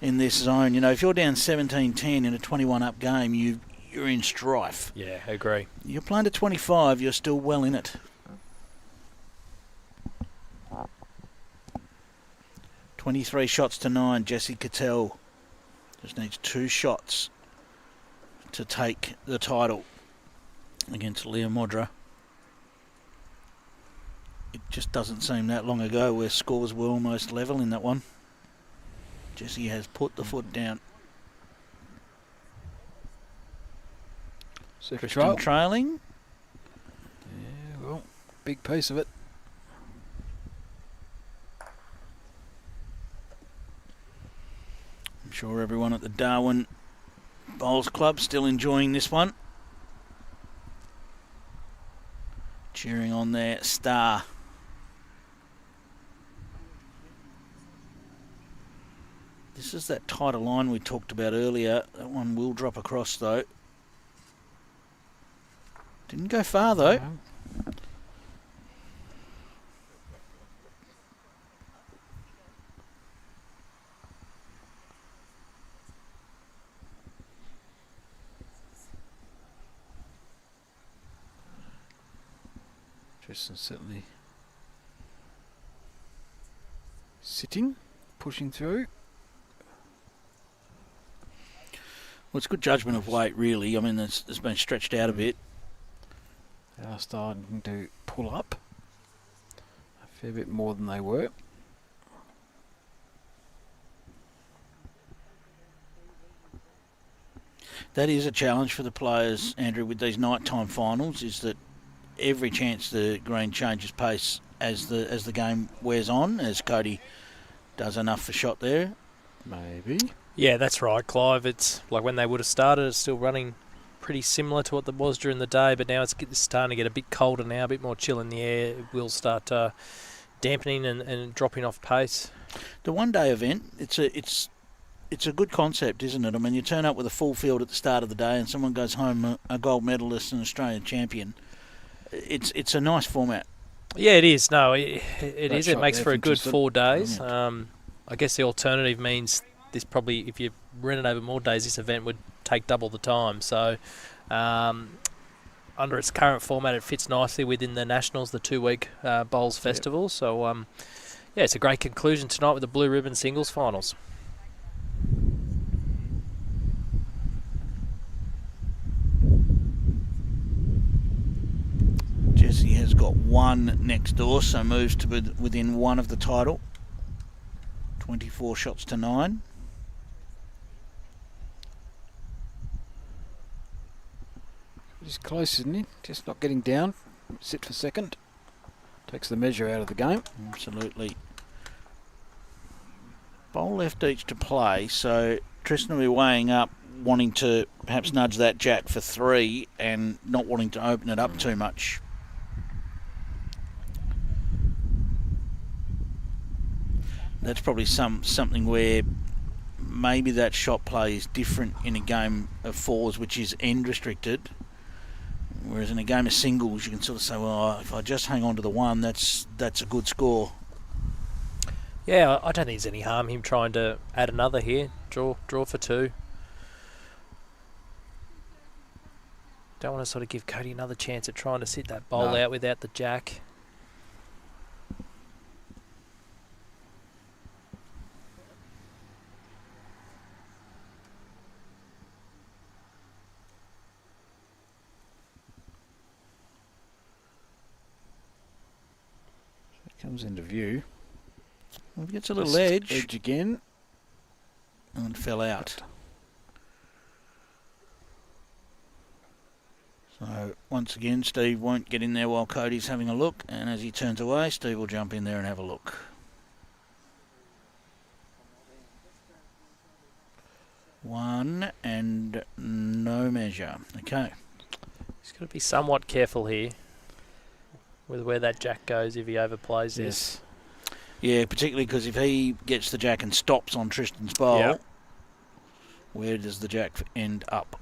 in this zone. You know, if you're down 17-10 in a 21 up game, you're in strife. Yeah, agree. You're playing to 25, you're still well in it. 23 shots to 9, Jesse Cattell just needs 2 shots to take the title against Leah Modra. It just doesn't seem that long ago where scores were almost level in that one. Jesse has put the foot down. Second Tristan trial. trailing. Yeah, well, big piece of it. I'm sure everyone at the Darwin Bowls Club still enjoying this one. Cheering on their star. This is that tighter line we talked about earlier. That one will drop across though. Didn't go far though. No. Tristan certainly sitting, pushing through. Well, it's good judgment of weight, really. I mean, it's been stretched out a bit. They are starting to pull up a fair bit more than they were. That is a challenge for the players, Andrew, with these nighttime finals, is that every chance the green changes pace as the game wears on, as Cody does enough for shot there. Maybe. Yeah, that's right, Clive. It's like when they would have started, it's still running pretty similar to what it was during the day, but now it's starting to get a bit colder now, a bit more chill in the air. It will start dampening and dropping off pace. The one-day event, it's a good concept, isn't it? I mean, you turn up with a full field at the start of the day and someone goes home a gold medalist and Australian champion. It's a nice format. Yeah, it is. No, it is. It shot makes there for a from good Tristan. 4 days. Brilliant. I guess the alternative means this probably, if you run it over more days, this event would take double the time. So under its current format, it fits nicely within the Nationals, the 2-week bowls festival. So, yeah, it's a great conclusion tonight with the Blue Ribbon Singles Finals. Jessie has got one next door, so moves to within one of the title. 24 shots to 9. He's close, isn't he? Just not getting down. Sit for second. Takes the measure out of the game. Absolutely. Bowl left each to play, so Tristan will be weighing up, wanting to perhaps nudge that jack for 3 and not wanting to open it up too much. That's probably something where maybe that shot play is different in a game of 4s, which is end restricted. Whereas in a game of singles, you can sort of say, well, if I just hang on to the 1, that's a good score. Yeah, I don't think there's any harm him trying to add another here. Draw for 2. Don't want to sort of give Cody another chance at trying to sit that bowl out without the jack. Comes into view. Well, gets a little edge. Edge again. And fell out. So once again, Steve won't get in there while Cody's having a look, and as he turns away, Steve will jump in there and have a look. One and no measure. Okay. He's got to be somewhat careful here with where that jack goes if he overplays this. Yeah, particularly because if he gets the jack and stops on Tristan's bowl, where does the jack end up?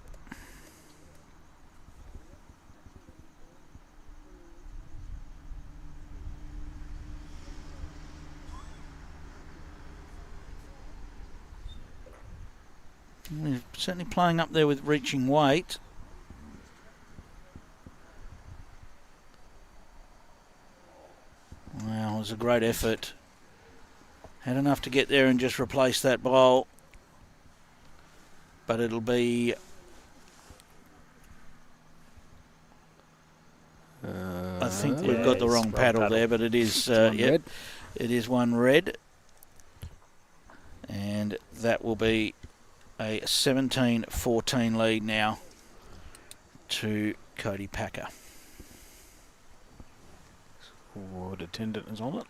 He's certainly playing up there with reaching weight. Wow, it was a great effort. Had enough to get there and just replace that bowl. But it'll be... I think we've got the wrong paddle there, but it is... it is one red. And that will be a 17-14 lead now to Cody Packer. Ward attendant is on it.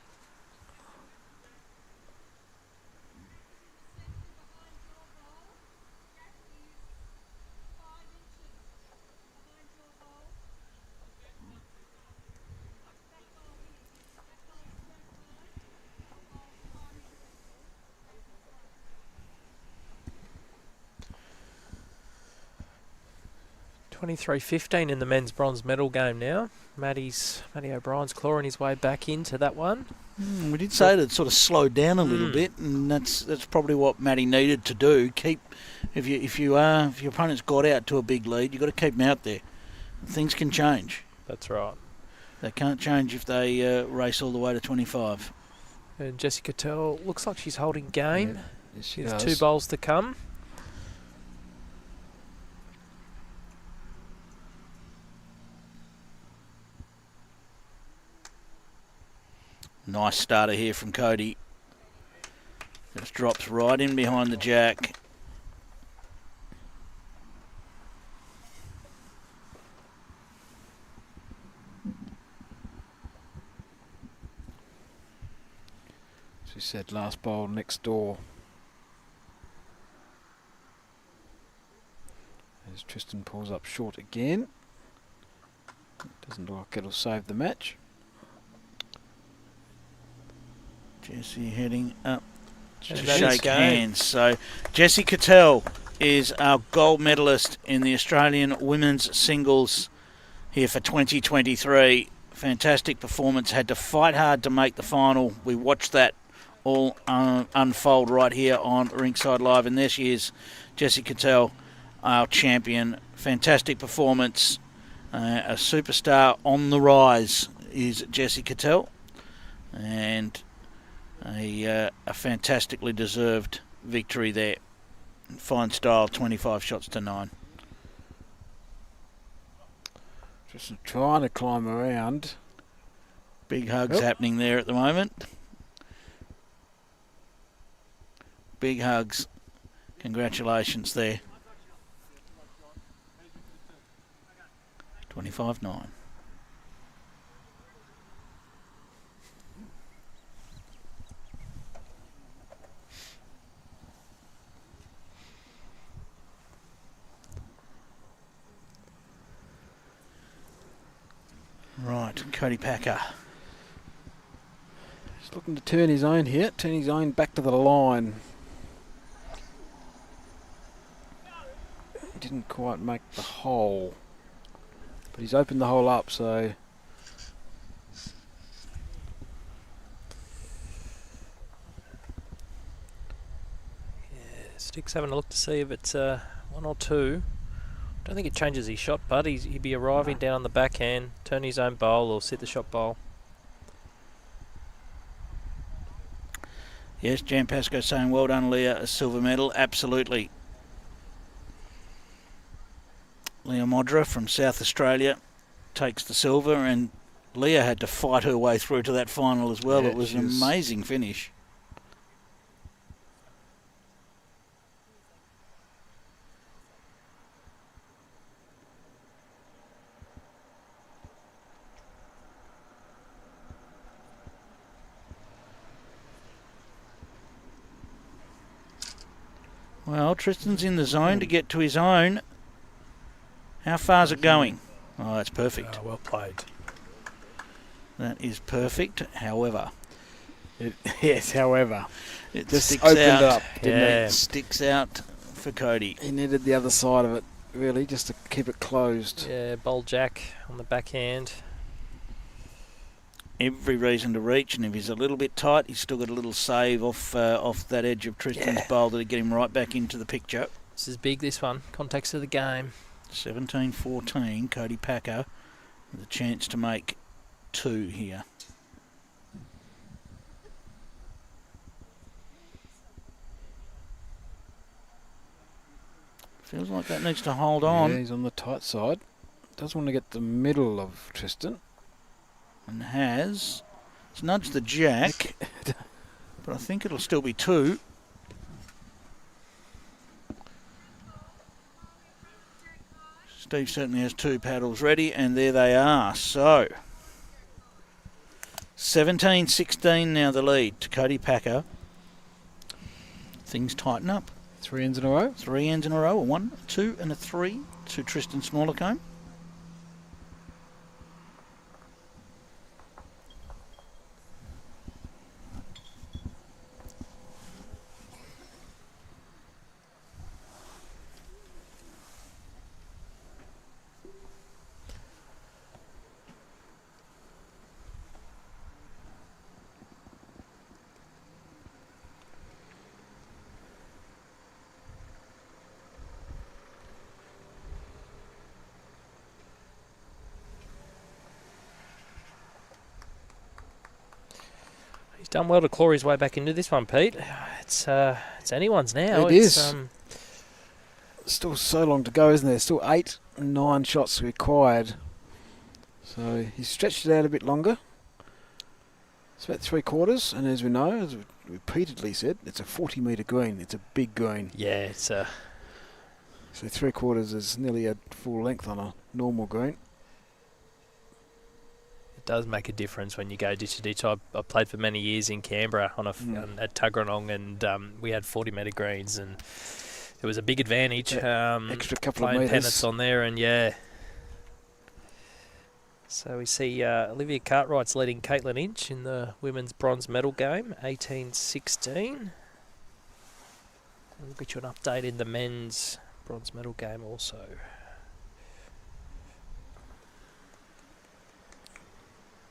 $23.15 in the men's bronze medal game now. Matty O'Brien's clawing his way back into that one. We did say that it sort of slowed down a little bit, and that's probably what Matty needed to do. If your opponent's got out to a big lead, you've got to keep them out there. Things can change. That's right. They can't change if they race all the way to 25. And Jessica Tell looks like she's holding game. Yeah, she has does. 2 bowls to come. Nice starter here from Cody. Just drops right in behind the jack. She said last bowl next door. As Tristan pulls up short again. Doesn't look like it'll save the match. Jessie heading up to And that is shake game. hands. So Jessie Cattell is our gold medalist in the Australian women's singles here for 2023. Fantastic performance. Had to fight hard to make the final. We watched that all unfold right here on Rinkside Live. And there she is, Jessie Cattell, our champion. Fantastic performance. A superstar on the rise is Jessie Cattell, and a fantastically deserved victory there. Fine style, 25 shots to 9. Just trying to climb around. Big hugs happening there at the moment. Big hugs. Congratulations there. 25-9. Right, Cody Packer. He's looking to turn his own here, turn his own back to the line. He didn't quite make the hole, but he's opened the hole up, so... Stick's having a look to see if it's 1 or 2. Don't think it changes his shot, but he'd be arriving down on the backhand, turn his own bowl or sit the shot bowl. Yes, Jan Pascoe saying, well done, Leah, a silver medal. Absolutely. Leah Modra from South Australia takes the silver, and Leah had to fight her way through to that final as well. Yeah, it was an amazing finish. Well, Tristan's in the zone to get to his own. How far's it going? Oh, that's perfect. Well played. That is perfect. However, Yes, however. it Just sticks opened out. it up, didn't Yeah. It sticks out for Cody. he? He needed the other side of it, really, just to keep it closed. Yeah, bowl jack on the backhand. Every reason to reach, and if he's a little bit tight, he's still got a little save off that edge of Tristan's bowl to get him right back into the picture. This is big, this one. Context of the game. 17-14, Cody Packer with a chance to make 2 here. Feels like that needs to hold on. Yeah, he's on the tight side. Doesn't want to get the middle of Tristan. And has. It's nudged the jack, but I think it'll still be 2. Steve certainly has 2 paddles ready, and there they are. So, 17-16 now the lead to Cody Packer. Things tighten up. 3 ends in a row. 3 ends in a row, a 1, a 2 and a 3 to Tristan Smallcom. He's done well to claw his way back into this one, Pete. It's anyone's now. It it's, is. Still so long to go, isn't there? Still 8 and 9 shots required. So he's stretched it out a bit longer. It's about 3/4, and as we know, as we repeatedly said, it's a 40-metre green. It's a big green. Yeah, it's So 3/4 is nearly a full length on a normal green. it does make a difference when you go ditch to ditch. I played for many years in Canberra on at Tuggeranong, and we had 40-metre greens, and it was a big advantage. Extra couple of playing metres. pennants on there, and yeah. So we see Olivia Cartwright's leading Caitlin Inch in the women's bronze medal game, 18-16. We'll get you an update in the men's bronze medal game also.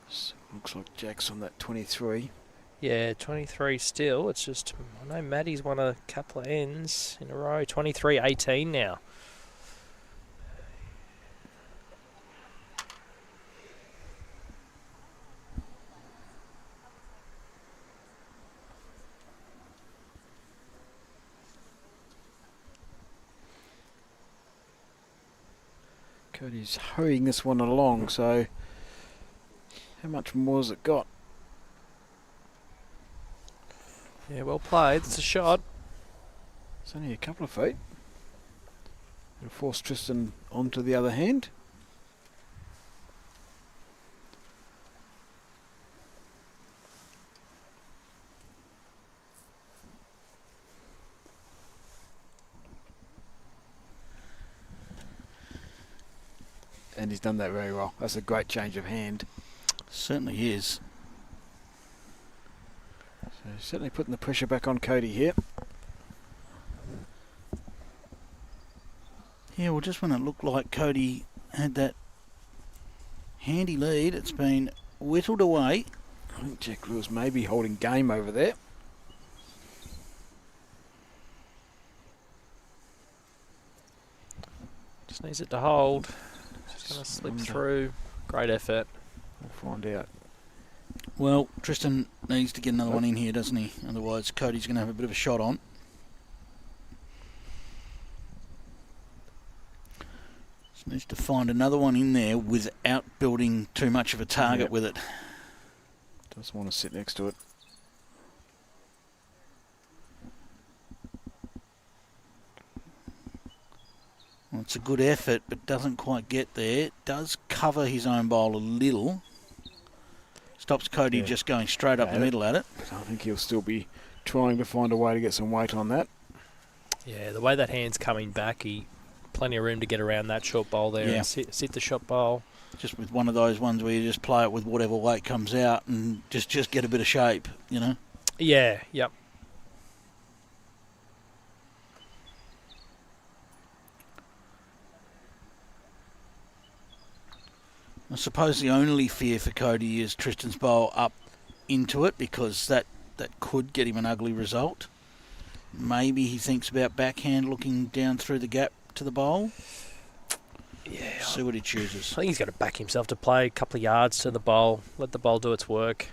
So looks like Jack's on that 23. Yeah, 23 still. It's just, I know Maddie's won a couple of ends in a row. 23-18 now. Cody's hurrying this one along, so how much more has it got? Yeah, well played. It's a shot. It's only a couple of feet. It'll force Tristan onto the other hand. And he's done that very well. That's a great change of hand. Certainly is. So he's certainly putting the pressure back on Cody here. Yeah, well, just when it looked like Cody had that handy lead, it's been whittled away. I think Jack Lewis may be holding game over there. Just needs it to hold. Just going to slip through. Great effort. We'll find out. Well, Tristan needs to get another one in here, doesn't he? Otherwise, Cody's going to have a bit of a shot on. Just needs to find another one in there without building too much of a target with it. Doesn't want to sit next to it. Well, it's a good effort, but doesn't quite get there. It does cover his own bowl a little. Stops Cody just going straight up the middle at it. But I think he'll still be trying to find a way to get some weight on that. Yeah, the way that hand's coming back, plenty of room to get around that short bowl there and sit the short bowl. Just with one of those ones where you just play it with whatever weight comes out and just get a bit of shape, you know? Yeah, yep. I suppose the only fear for Cody is Tristan's bowl up into it, because that could get him an ugly result. Maybe he thinks about backhand looking down through the gap to the bowl. Yeah. See what he chooses. I think he's got to back himself to play a couple of yards to the bowl, let the bowl do its work.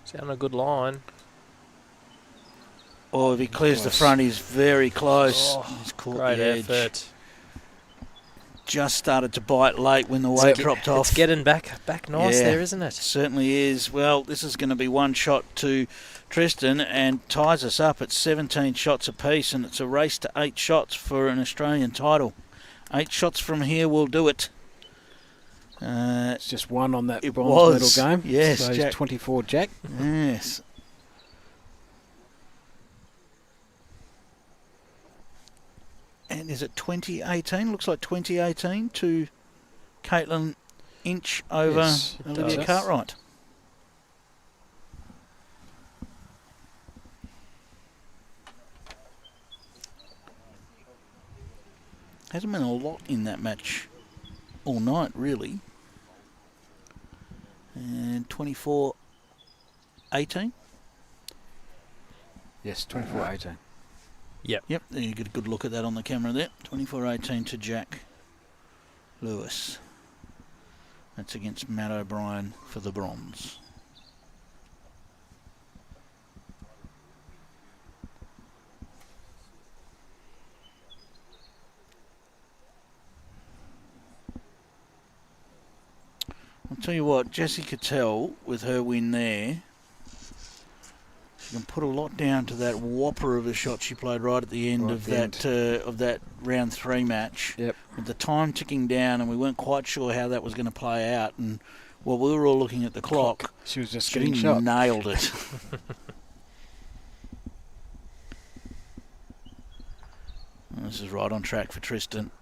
Sound a good line. Oh, if he clears the front, he's very close. He's caught Great the edge. effort. Just started to bite late when the weight dropped off. It's getting back nice there, isn't it? Certainly is. Well, this is going to be one shot to Tristan and ties us up at 17 shots apiece, and it's a race to 8 shots for an Australian title. 8 shots from here will do it. It's just one on that bronze medal game. Yes, so Jack. 24 Jack. Yes. And is it 2018? Looks like 2018 to Caitlin Inch over Olivia Cartwright. Hasn't been a lot in that match all night, really. And 24-18? Yes, 24-18. Yep. Yep, there you get a good look at that on the camera there. 24-18 to Jack Lewis. That's against Matt O'Brien for the bronze. I'll tell you what, Jessie Cattell, with her win there, she can put a lot down to that whopper of a shot she played right at the end of that round 3 match. Yep. With the time ticking down, and we weren't quite sure how that was going to play out. And while we were all looking at the clock, she was just she getting shot. Nailed it. This is right on track for Tristan.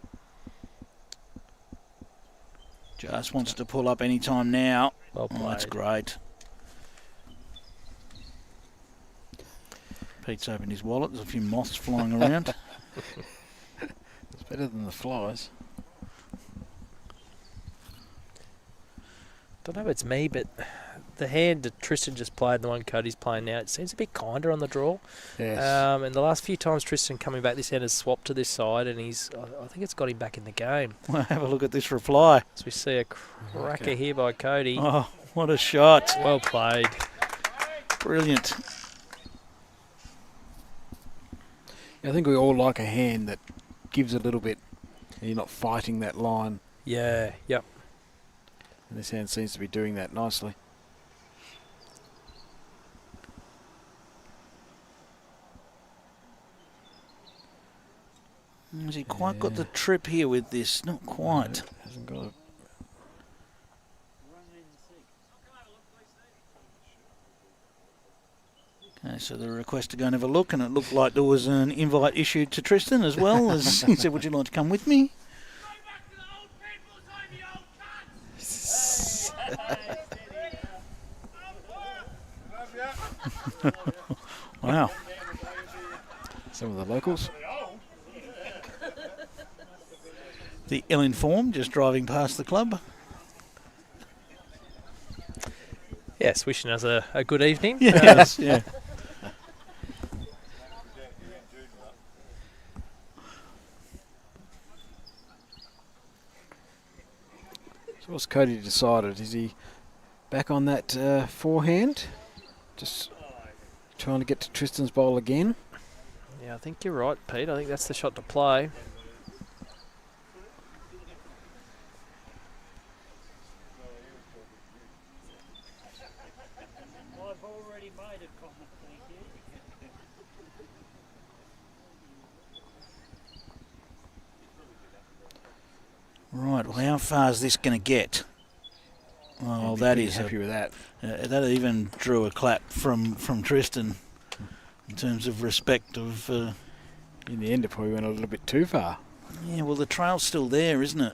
Just wants to pull up any time now. Well played. Oh, that's great. Pete's opened his wallet. There's a few moths flying around. It's better than the flies. Don't know if it's me, but the hand that Tristan just played and the one Cody's playing now, it seems a bit kinder on the draw. Yes. And the last few times Tristan coming back this hand has swapped to this side, and I think it's got him back in the game. Well, have a look at this reply. So we see a cracker here by Cody. Oh, what a shot. Well played. Brilliant. I think we all like a hand that gives a little bit, and you're not fighting that line. Yeah, yep. And this hand seems to be doing that nicely. Has he quite got the trip here with this? Not quite. No, hasn't got it. Okay, so the request to go and have a look, and it looked like there was an invite issued to Tristan as well, as he said, would you like to come with me? Wow. Some of the locals. The ill-informed just driving past the club. Yes, wishing us a good evening. Yes, yeah. So what's Cody decided? Is he back on that forehand? Just trying to get to Tristan's bowl again? Yeah, I think you're right, Pete. I think that's the shot to play. Right, well, how far is this going to get? Oh, that is happy with that. That even drew a clap from Tristan in terms of respect of. In the end, it probably went a little bit too far. Yeah, well, the trail's still there, isn't it?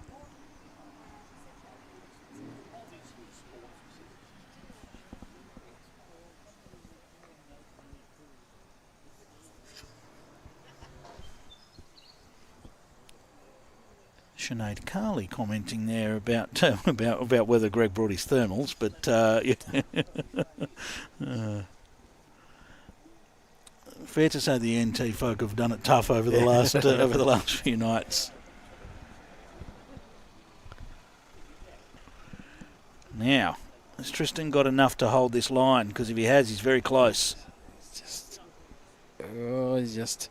Sinead Carley commenting there about about whether Greg brought his thermals, but yeah. Fair to say the NT folk have done it tough over the last over the last few nights. Now, has Tristan got enough to hold this line? Because if he has, he's very close. He's just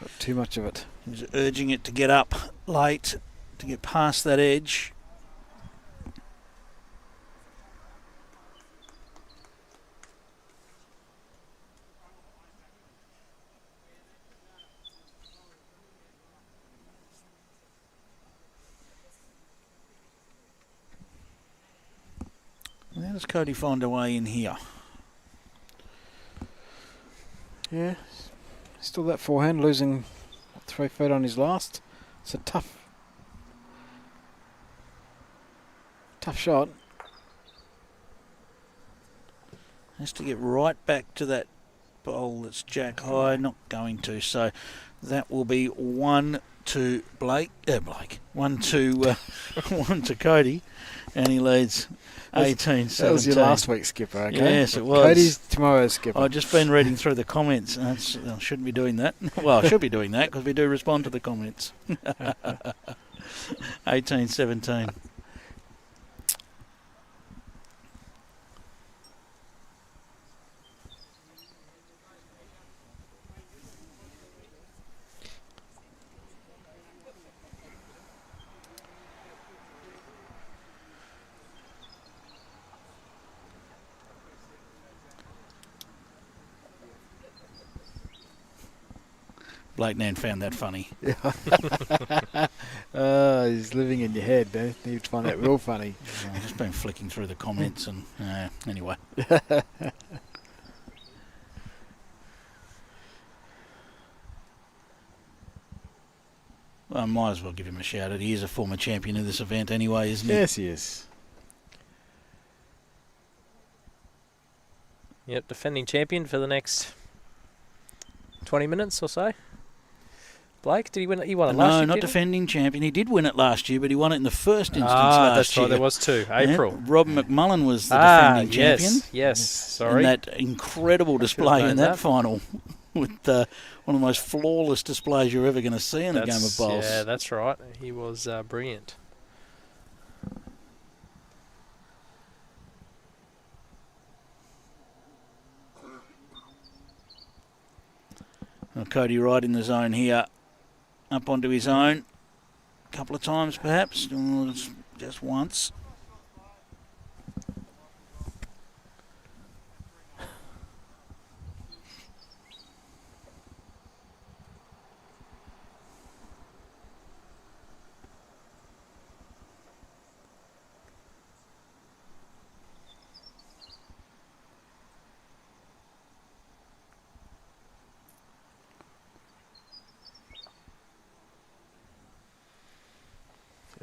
got too much of it. He's urging it to get up late, to get past that edge. How does Cody find a way in here? Yeah, still that forehand, losing 3 feet on his last. It's a tough shot. Has to get right back to that bowl that's jack high. Not going to. So that will be 1 to Blake. 1 to 1 to Cody, and he leads 18-17. That was your last week's skipper, okay? Yes, it was. Cody's tomorrow's skipper. I've just been reading through the comments. I shouldn't be doing that. Well, I should be doing that because we do respond to the comments. 18-17. Blake Nan found that funny. He's living in your head. You'd find that real funny. I've just been flicking through the comments and anyway. Well, I might as well give him a shout out. He is a former champion of this event anyway, isn't he? Yes, he is. Yep, defending champion for the next 20 minutes or so. Blake? Did he win it? He won it last year. No, not didn't he? defending champion. He did win it last year, but he won it in the first instance Ah, last that's year. right. There was two. April. Yeah, Rob McMullen was the defending champion. Yes. Sorry. And that incredible display in that final with one of the most flawless displays you're ever going to see in a game of bowls. Yeah, that's right. He was brilliant. Well, Cody right in the zone here. Up onto his own. A couple of times perhaps. Just once.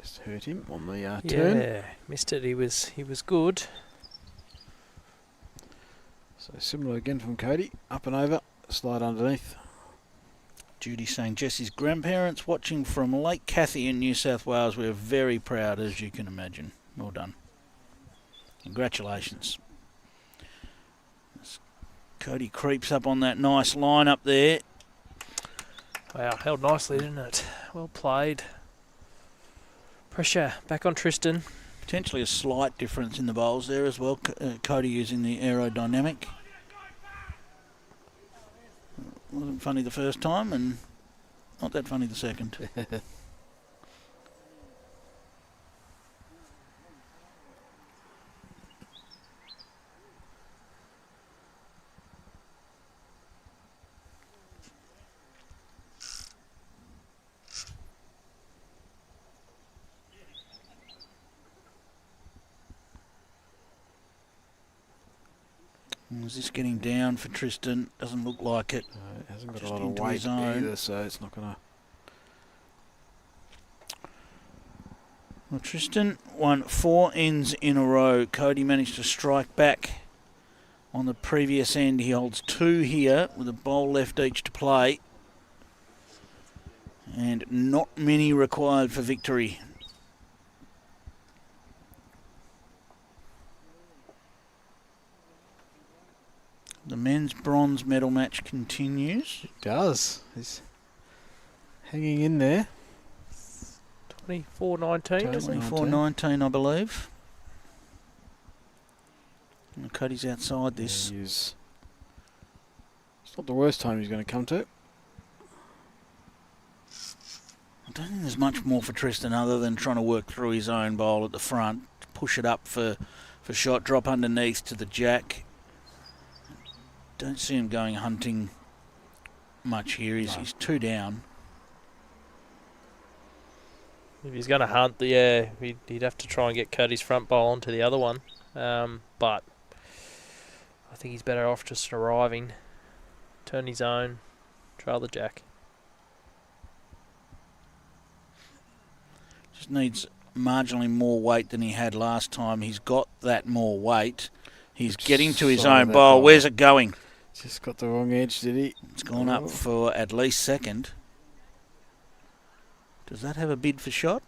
Just hurt him on the turn. Yeah, missed it. He was good. So similar again from Cody. Up and over, slide underneath. Judy saying, Jessie's grandparents watching from Lake Cathy in New South Wales. We're very proud, as you can imagine. Well done. Congratulations. As Cody creeps up on that nice line up there. Wow, held nicely, didn't it? Well played. Pressure back on Tristan. Potentially a slight difference in the bowls there as well. Cody using the aerodynamic. Wasn't funny the first time and not that funny the second. Is this getting down for Tristan? Doesn't look like it. It hasn't got Just a lot of into weight his own. either, so it's not going to... Well, Tristan won 4 ends in a row. Cody managed to strike back on the previous end. He holds 2 here with a bowl left each to play. And not many required for victory. The men's bronze medal match continues. It does. He's hanging in there. 24-19, doesn't he? 24-19, I believe. And Cody's outside this. Yeah, he is. It's not the worst time he's going to come to. I don't think there's much more for Tristan other than trying to work through his own bowl at the front, push it up for shot, drop underneath to the jack. Don't see him going hunting much here. He's 2 down. If he's going to hunt, he'd have to try and get Cody's front bowl onto the other one. But I think he's better off just arriving, turn his own, trail the jack. Just needs marginally more weight than he had last time. He's got that more weight. He's getting to his own bowl. Where's it going? Just got the wrong edge, did he? It's gone up for at least second. Does that have a bid for shot?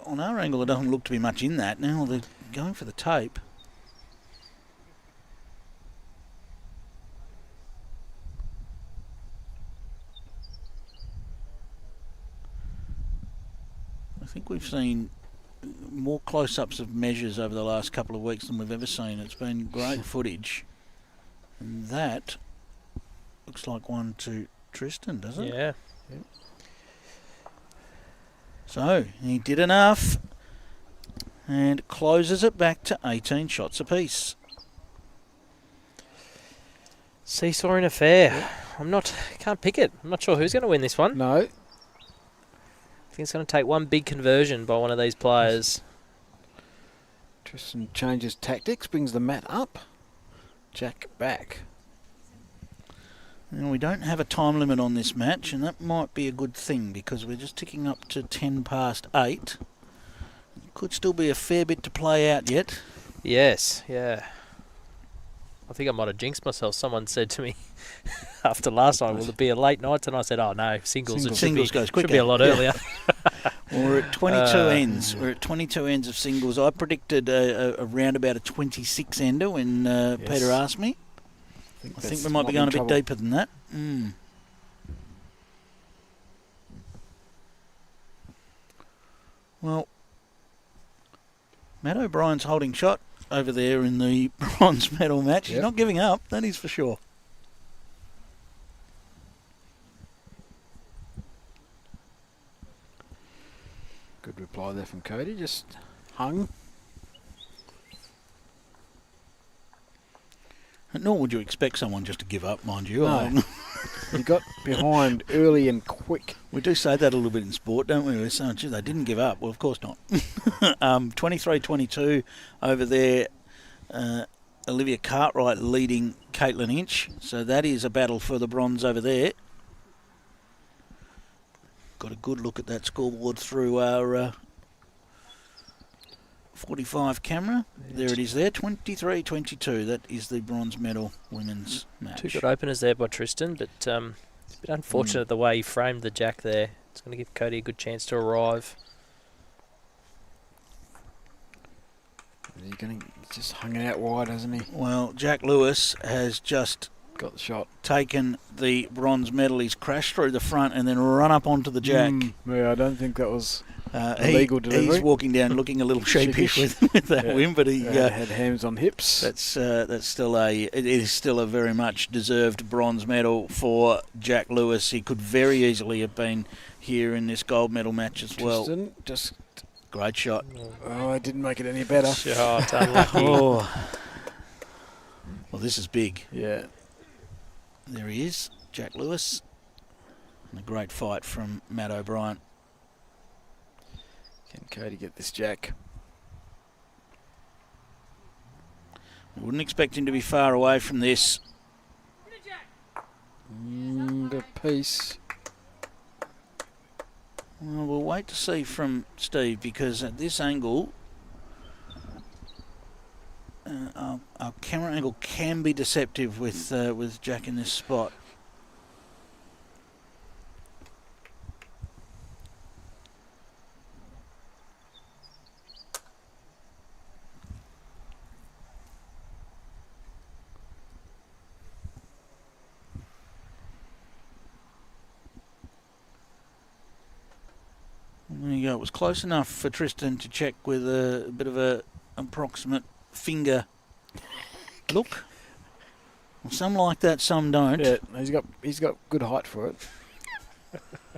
On our angle, there doesn't look to be much in that. Now they're going for the tape. I think we've seen more close-ups of measures over the last couple of weeks than we've ever seen. It's been great footage. And that looks like one to Tristan, doesn't it? Yeah. Yep. So, he did enough and closes it back to 18 shots apiece. Seesawing affair. Can't pick it. I'm not sure who's going to win this one. No. I think it's going to take one big conversion by one of these players. Tristan changes tactics, brings the mat up. Jack back. And we don't have a time limit on this match, and that might be a good thing because we're just ticking up to 10 past 8. Could still be a fair bit to play out yet. Yes, yeah. I think I might have jinxed myself. Someone said to me after last night, will it be a late night? And I said, oh no, singles. It Singles goes quicker. Should be a lot earlier. Well, we're at 22 ends. We're at 22 ends of singles. I predicted around about a 26 ender when Peter asked me. I think we might be going a bit deeper than that. Well, Matt O'Brien's holding shot over there in the bronze medal match. He's not giving up, that is for sure. Good reply there from Cody, just hung. Nor would you expect someone just to give up, mind you. No. He got behind early and quick. We do say that a little bit in sport, don't we? We're saying, gee, they didn't give up. Well, of course not. 23-22 over there. Olivia Cartwright leading Caitlin Inch. So that is a battle for the bronze over there. Got a good look at that scoreboard through our 45 camera. There it is there, 23-22. That is the bronze medal women's match. Two good openers there by Tristan, but it's a bit unfortunate the way he framed the jack there. It's going to give Cody a good chance to arrive. He's just hung it out wide, hasn't he? Well, Jack Lewis has just got the shot. Taken the bronze medal. He's crashed through the front and then run up onto the jack. Yeah, I don't think that was illegal delivery. He's walking down looking a little sheepish with that win, but he had hands on hips. That's still it is still a very much deserved bronze medal for Jack Lewis. He could very easily have been here in this gold medal match as well. Tristan, just great shot. Oh, it didn't make it any better. Shot, unlucky. Well, this is big. Yeah. There he is, Jack Lewis. And a great fight from Matt O'Brien. Can Cody get this jack? I wouldn't expect him to be far away from this. The piece. Well, we'll wait to see from Steve, because at this angle, our camera angle can be deceptive with Jack in this spot. There you go. It was close enough for Tristan to check with a bit of a approximate finger look. Well, some like that, some don't. Yeah, he's got good height for it.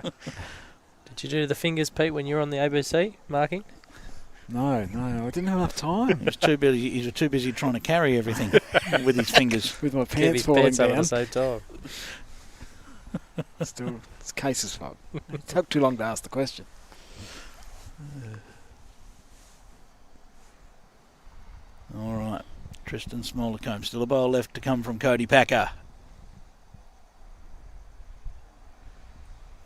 Did you do the fingers, Pete, when you were on the ABC marking? No, I didn't have enough time. He was too busy trying to carry everything with his fingers. With my Keep pants his falling pants up down. at the same time. Still, it's Case's fault. It took too long to ask the question. All right, Tristan Smallcom. Still a bowl left to come from Cody Packer.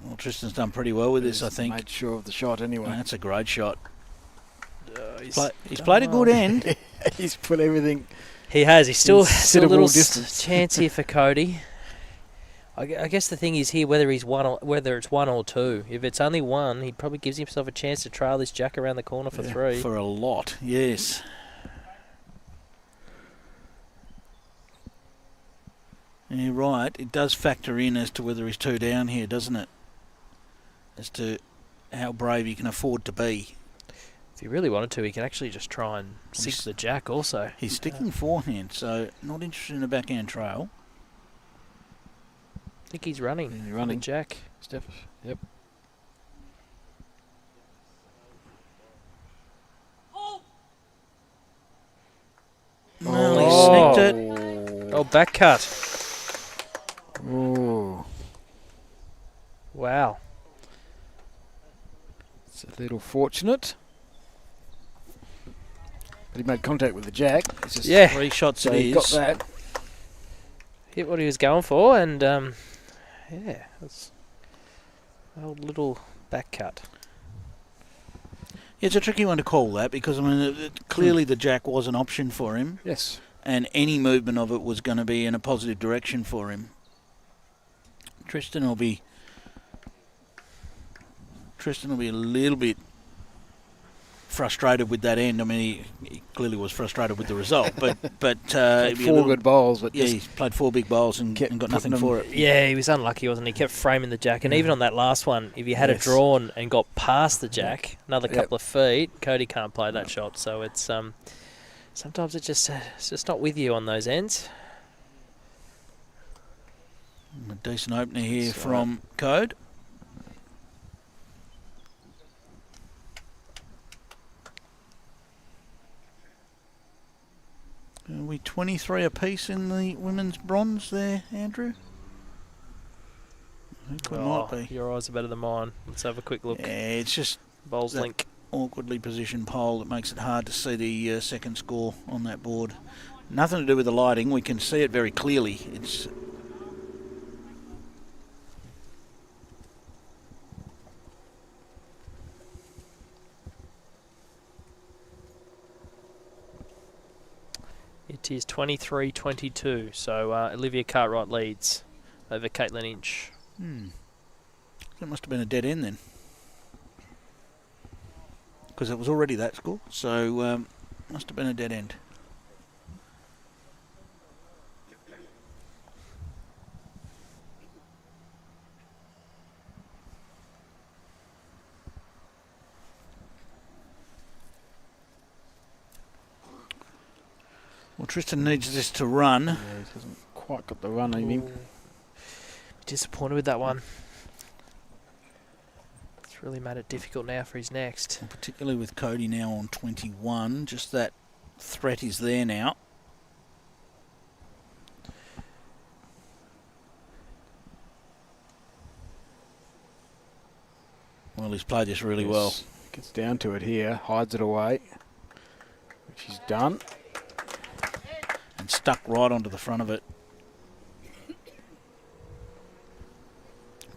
Well, Tristan's done pretty well with this, I think. Made sure of the shot anyway. That's a great shot. He's done played a well. good end. He's put everything. He has. He's still a Considerable little distance. chance here for Cody. I guess the thing is here whether it's one or two. If it's only one, he probably gives himself a chance to trail this jack around the corner for three. For a lot, yes. You're right. It does factor in as to whether he's two down here, doesn't it? As to how brave he can afford to be. If he really wanted to, he can actually just try and six the jack also. He's sticking forehand, so not interested in a backhand trail. I think he's running. Yeah, running. The jack. Step. Yep. Well, he snicked it. Oh, back cut. Ooh. Wow. It's a little fortunate. But he made contact with the jack. It's just 3 shots so it he is. got that. Hit what he was going for, and that's a little back cut. It's a tricky one to call that, because I mean, clearly the jack was an option for him. Yes. and any movement of it was going to be in a positive direction for him. Tristan will be a little bit frustrated with that end. I mean, he clearly was frustrated with the result, but Four good bowls, but yeah, he's played 4 big bowls and got nothing for it. Yeah, he was unlucky, wasn't he? He kept framing the jack, and even on that last one, if he had it drawn and got past the jack, another couple of feet, Cody can't play that shot. So it's sometimes it's just not with you on those ends. A decent opener here from Code. Are we 23 apiece in the women's bronze there, Andrew? I think we might be. Your eyes are better than mine. Let's have a quick look. Yeah, it's just Bowls that link. awkwardly positioned pole that makes it hard to see the second score on that board. Nothing to do with the lighting. We can see it very clearly. It's It is 23-22, so Olivia Cartwright leads over Caitlin Inch. That must have been a dead end then, because it was already that score, so must have been a dead end. Well, Tristan needs this to run. Yeah, he hasn't quite got the run in him. Disappointed with that one. It's really made it difficult now for his next. And particularly with Cody now on 21, just that threat is there now. Well, he's played this really well. Gets down to it here, hides it away, which he's done. And stuck right onto the front of it. Do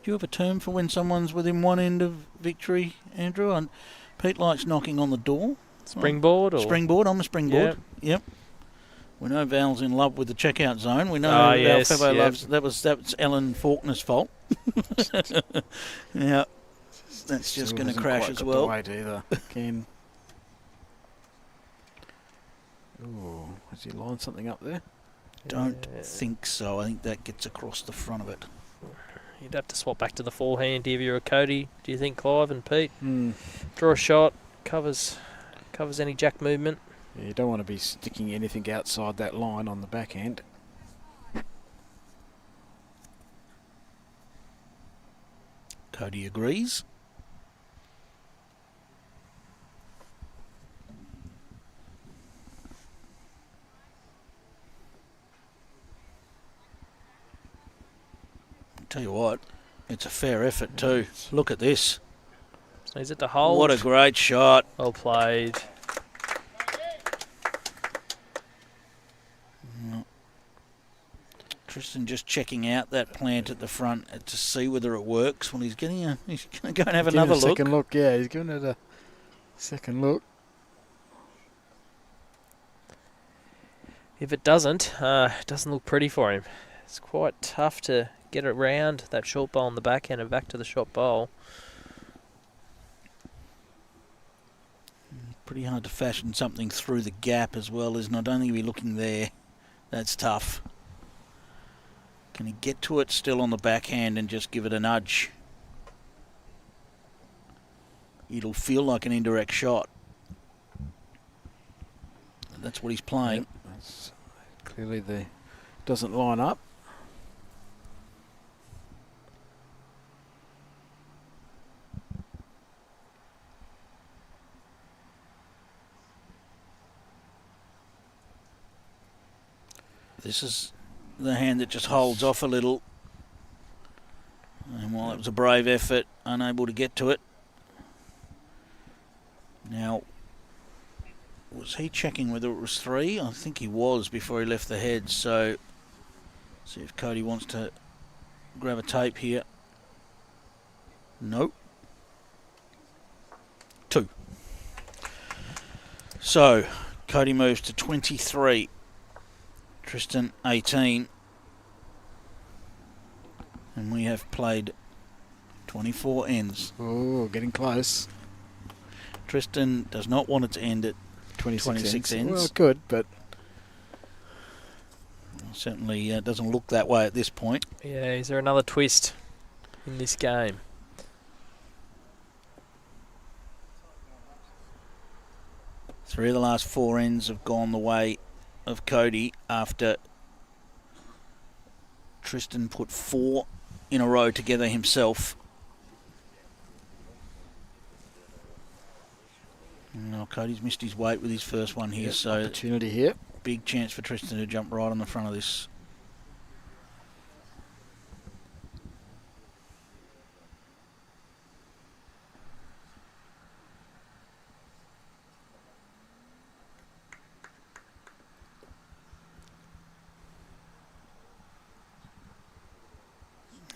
you have a term for when someone's within one end of victory, Andrew? And Pete likes knocking on the door. Springboard? Or? Springboard, on the springboard. Yep. We know Val's in love with the checkout zone. We know Val Febo loves... That was Ellen Faulkner's fault. Now, that's just going to crash as well. Wait either. Ken. Oh, has he lined something up there? Don't think so. I think that gets across the front of it. You'd have to swap back to the forehand if you're a Cody. Do you think, Clive and Pete? Draw a shot, covers any jack movement. Yeah, you don't want to be sticking anything outside that line on the backhand. Cody agrees. Tell you what, it's a fair effort too. Look at this. Is it to hold? What a great shot. Well played. Tristan just checking out that plant at the front to see whether it works. Well, he's going to go and have another look. Second look, yeah, he's giving it a second look. If it doesn't look pretty for him. It's quite tough to get around that short bowl on the backhand and back to the short bowl. Pretty hard to fashion something through the gap as well, isn't it? Don't think he'll be looking there. That's tough. Can he get to it still on the backhand and just give it a nudge? It'll feel like an indirect shot. That's what he's playing. Yep, that's clearly doesn't line up. This is the hand that just holds off a little. And while it was a brave effort, unable to get to it. Now, was he checking whether it was 3? I think he was before he left the head. So, see if Cody wants to grab a tape here. Nope. 2. So, Cody moves to 23. Tristan 18. And we have played 24 ends. Oh, getting close. Tristan does not want it to end at 26 ends. Well, good, but certainly doesn't look that way at this point. Yeah, is there another twist in this game? Three of the last 4 ends have gone the way of Cody after Tristan put 4 in a row together himself. Now Cody's missed his weight with his first one here, so opportunity here. Big chance for Tristan to jump right on the front of this.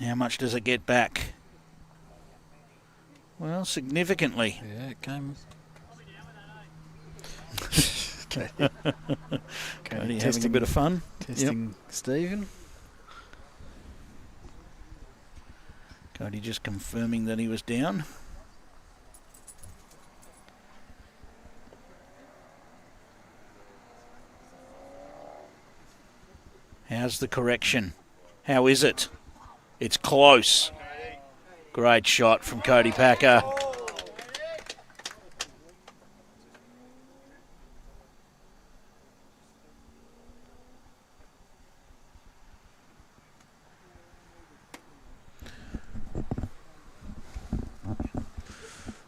How much does it get back? Well, significantly. Yeah, it came. Okay. Cody having a bit of fun. Testing Stephen. Cody just confirming that he was down. How's the correction? How is it? It's close. Great shot from Cody Packer.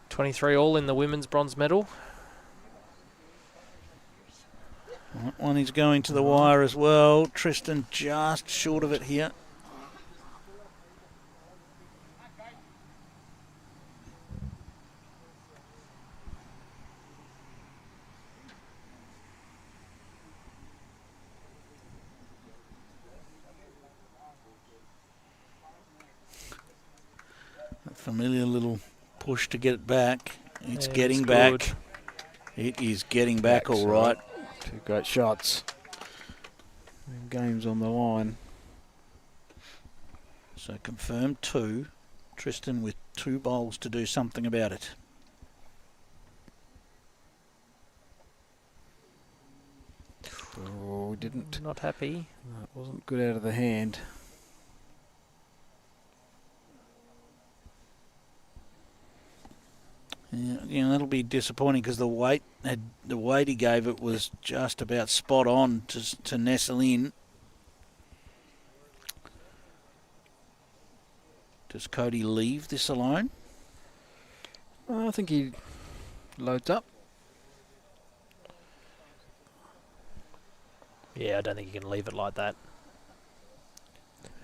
$23 all in the women's bronze medal. That one is going to the wire as well. Tristan just short of it here. A familiar little push to get it back. It's getting back. Good. It is getting back all right. 2 great shots. Game's on the line. So confirmed 2. Tristan with 2 bowls to do something about it. Oh, didn't. Not happy. No, it wasn't good out of the hand. Yeah, that'll be disappointing because the weight he gave it was just about spot on to nestle in. Does Cody leave this alone? I think he loads up. Yeah, I don't think you can leave it like that.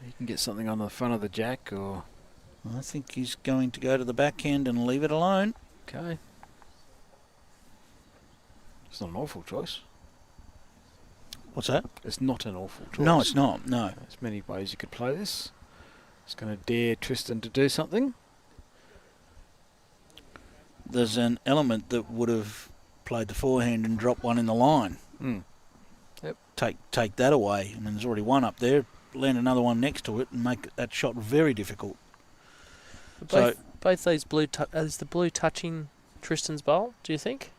He can get something on the front of the jack, or I think he's going to go to the backhand and leave it alone. okay. It's not an awful choice. What's that? It's not an awful choice. No, it's not. No. There's many ways you could play this. It's going to dare Tristan to do something. There's an element that would have played the forehand and dropped one in the line. Yep. Take that away. I mean, there's already one up there. Land another one next to it and make that shot very difficult. Both those blue... is the blue touching Tristan's bowl, do you think?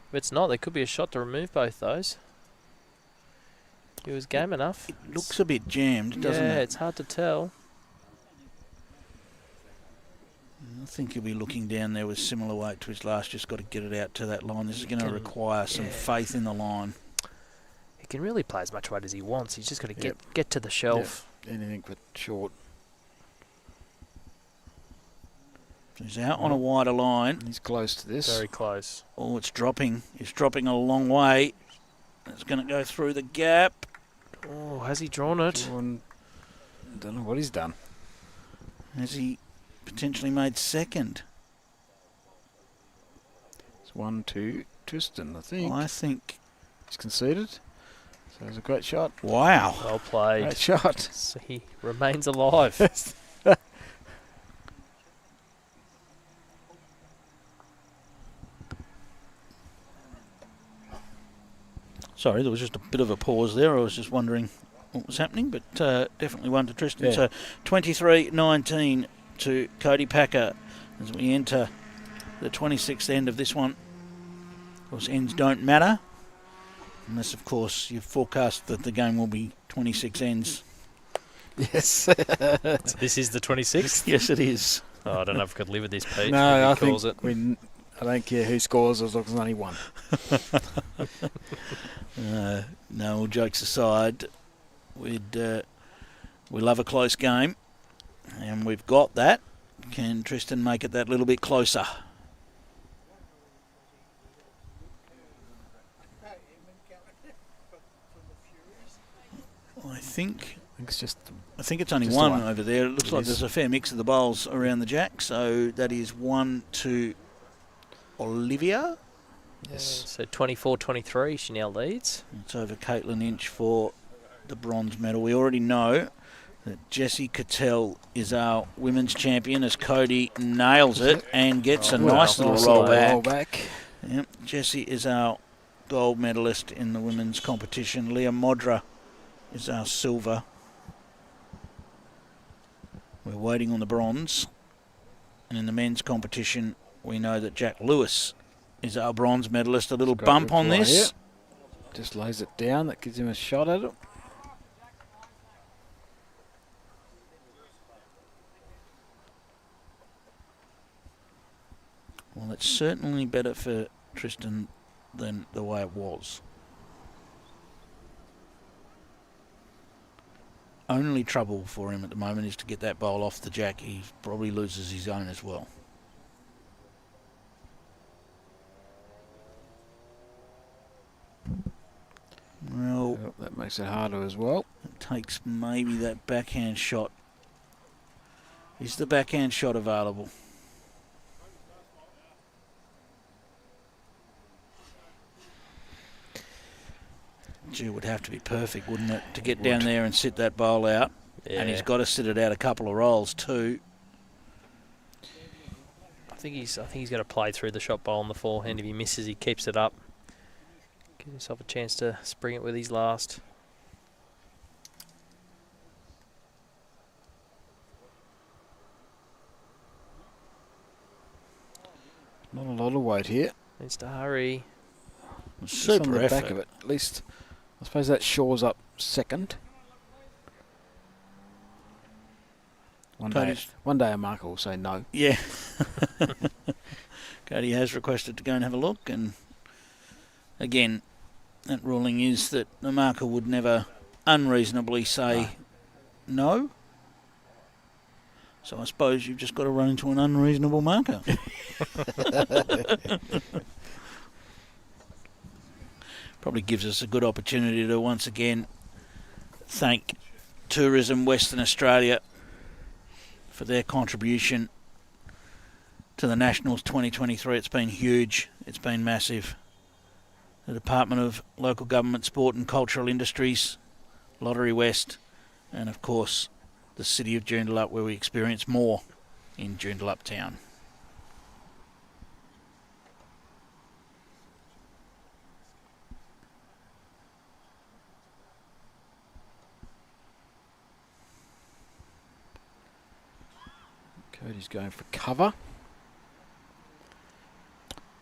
If it's not, there could be a shot to remove both those. It was game enough. It looks a bit jammed, doesn't it? Yeah, it's hard to tell. I think he'll be looking down there with similar weight to his last. Just got to get it out to that line. This is going to require some faith in the line. He can really play as much weight as he wants. He's just got to get to the shelf. Yep. Anything but short. He's out on a wider line. He's close to this. Very close. Oh, it's dropping. It's dropping a long way. It's going to go through the gap. Oh, has he drawn it? Don't know what he's done. Has he potentially made second? It's 1-2 Tristan, I think. I think. He's conceded. So it's a great shot. Wow. Well played. Great shot. So he remains alive. Sorry, there was just a bit of a pause there. I was just wondering what was happening, but definitely one to Tristan. Yeah. So 23-19 to Cody Packer as we enter the 26th end of this one. Of course, ends don't matter, unless, of course, you've forecast that the game will be 26 ends. Yes. So this is the 26th? Yes, it is. Oh, I don't know if I could live with this, Pete. No, I If he think calls it. I don't care who scores as long as there's only one. No, all jokes aside, we love a close game, and we've got that. Can Tristan make it that little bit closer? I think it's only just one one. over there. It looks like there's a fair mix of the bowls around the jack, so that is one to Olivia. Yes. So 24-23, she now leads. It's over Caitlin Inch for the bronze medal. We already know that Jessie Cattell is our women's champion as Cody nails it and gets a nice little roll back. Yep, Jessie is our gold medalist in the women's competition. Leah Modra is our silver. We're waiting on the bronze. And in the men's competition, we know that Jack Lewis is our bronze medalist. A little bump on this. Here. Just lays it down. That gives him a shot at it. Well, it's certainly better for Tristan than the way it was. Only trouble for him at the moment is to get that bowl off the jack. He probably loses his own as well. Well, That makes it harder as well. it takes maybe that backhand shot. Is the backhand shot available? Gee, it would have to be perfect, wouldn't it, to get down there and sit that bowl out. Yeah. And he's got to sit it out a couple of rolls too. I think he's got to play through the shot bowl on the forehand. If he misses, he keeps it up. Give himself a chance to spring it with his last. Not a lot of weight here. Needs to hurry. Just on Super the effort. back of it. At least, I suppose that shores up second. One day a marker will say no. Yeah. Cody has requested to go and have a look, and again, that ruling is that the marker would never unreasonably say no. So I suppose you've just got to run into an unreasonable marker. Probably gives us a good opportunity to once again thank Tourism Western Australia for their contribution to the Nationals 2023. It's been huge. It's been massive. The Department of Local Government, Sport and Cultural Industries, Lottery West, and of course the City of Joondalup, where we experience more in Joondalup town. Cody's going for cover.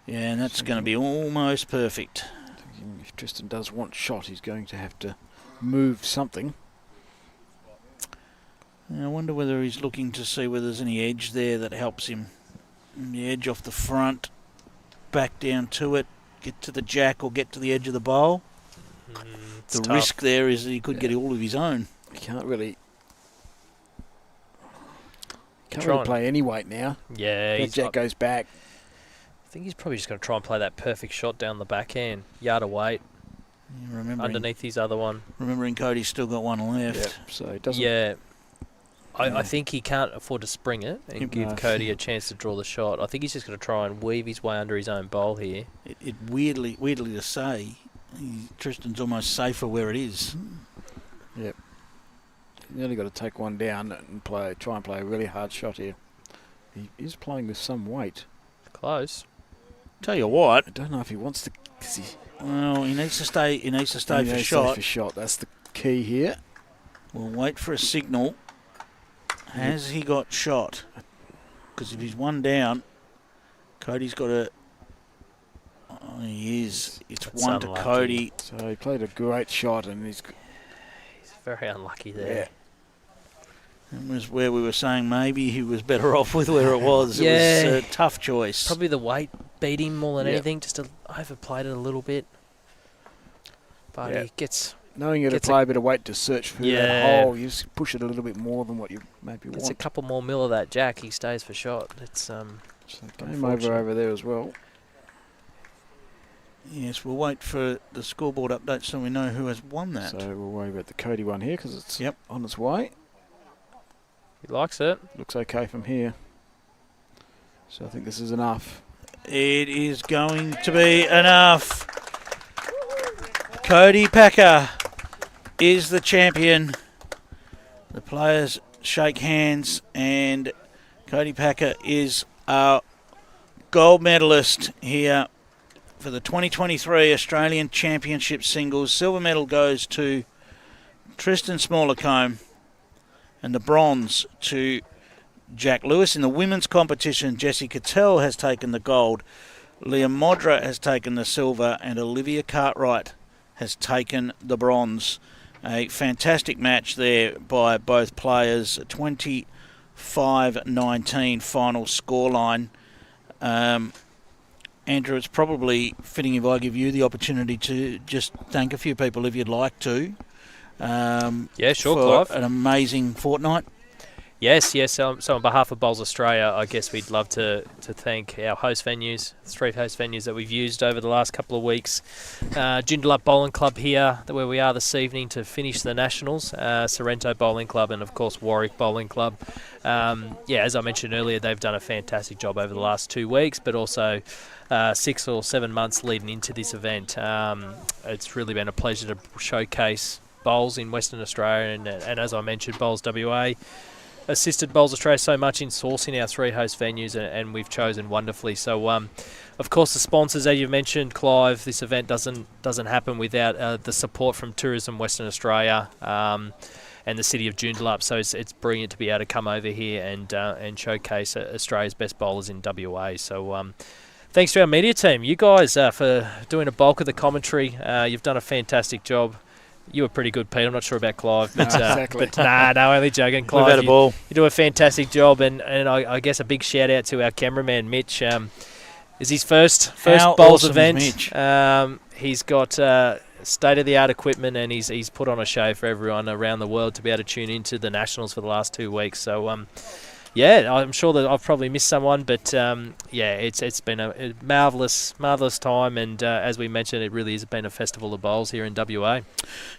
Yeah, and that's going to be almost perfect. Thinking if Tristan does want shot, he's going to have to move something. I wonder whether he's looking to see whether there's any edge there that helps him. The edge off the front, back down to it, get to the jack or get to the edge of the bowl. It's The tough. risk there is that he could get all of his own. He can't really Trying. play any weight now. Yeah, That jack goes back. I think he's probably just going to try and play that perfect shot down the backhand. Yard of weight Yeah, underneath his other one. remembering Cody's still got one left. So it doesn't. Yeah. I think he can't afford to spring it and give No. Cody a chance to draw the shot. I think he's just going to try and weave his way under his own bowl here. It weirdly to say, Tristan's almost safer where it is. Yep. You only got to take one down and try and play a really hard shot here. He is playing with some weight. Close. Tell you what, I don't know if he wants to, because Well, he needs to stay. He needs to stay He for needs to shot. stay for shot. That's the key here. We'll wait for a signal. Has he got shot? Because if he's one down, Cody's got a. Oh, he is. It's That's one unlucky. to Cody. So he played a great shot, and he's Very unlucky there. yeah. It was where we were saying maybe he was better off with where it was. Yeah. It was a tough choice. Probably the weight beat him more than Yep. anything. Just overplayed it a little bit. But Yeah. he gets Knowing you to Gets play a bit of weight to search for that Yeah. hole, you just push it a little bit more than what you maybe a want. couple more mil of that jack. He stays for shot. It's So game unfortunate. over there as well. Yes, we'll wait for the scoreboard update so we know who has won that. So we'll worry about the Cody one here because it's Yep. on its way. He likes it. Looks okay from here. So I think this is enough. It is going to be enough. Cody Packer is the champion. The players shake hands, and Cody Packer is our gold medalist here for the 2023 Australian Championship Singles. Silver medal goes to Tristan Smallcom, and the bronze to Jack Lewis. In the women's competition, Jessie Cattell has taken the gold, Leah Modra has taken the silver, and Olivia Cartwright has taken the bronze. A fantastic match there by both players. 25-19 final scoreline. Andrew, it's probably fitting if I give you the opportunity to just thank a few people if you'd like to. Yeah, sure, for Clive. an amazing fortnight. Yes. So on behalf of Bowls Australia, I guess we'd love to thank our host venues, 3 host venues that we've used over the last couple of weeks. Joondalup Bowling Club here, where we are this evening to finish the Nationals. Sorrento Bowling Club and, of course, Warwick Bowling Club. As I mentioned earlier, they've done a fantastic job over the last 2 weeks, but also 6 or 7 months leading into this event. It's really been a pleasure to showcase bowls in Western Australia, and as I mentioned, Bowls WA assisted Bowls Australia so much in sourcing our 3 host venues, and we've chosen wonderfully. So, of course, the sponsors, as you mentioned, Clive, this event doesn't happen without the support from Tourism Western Australia and the city of Joondalup. So it's brilliant to be able to come over here and showcase Australia's best bowlers in WA. So thanks to our media team, you guys, for doing a bulk of the commentary. You've done a fantastic job. You were pretty good, Pete. I'm not sure about Clive, but Exactly. no, only joking. Clive, We've had a ball. you do a fantastic job, and I guess a big shout out to our cameraman Mitch. Is his first How bowls awesome event. is Mitch? He's got state of the art equipment, and he's put on a show for everyone around the world to be able to tune into the Nationals for the last 2 weeks. So I'm sure that I've probably missed someone, but it's been a marvellous time, and as we mentioned, it really has been a festival of bowls here in WA.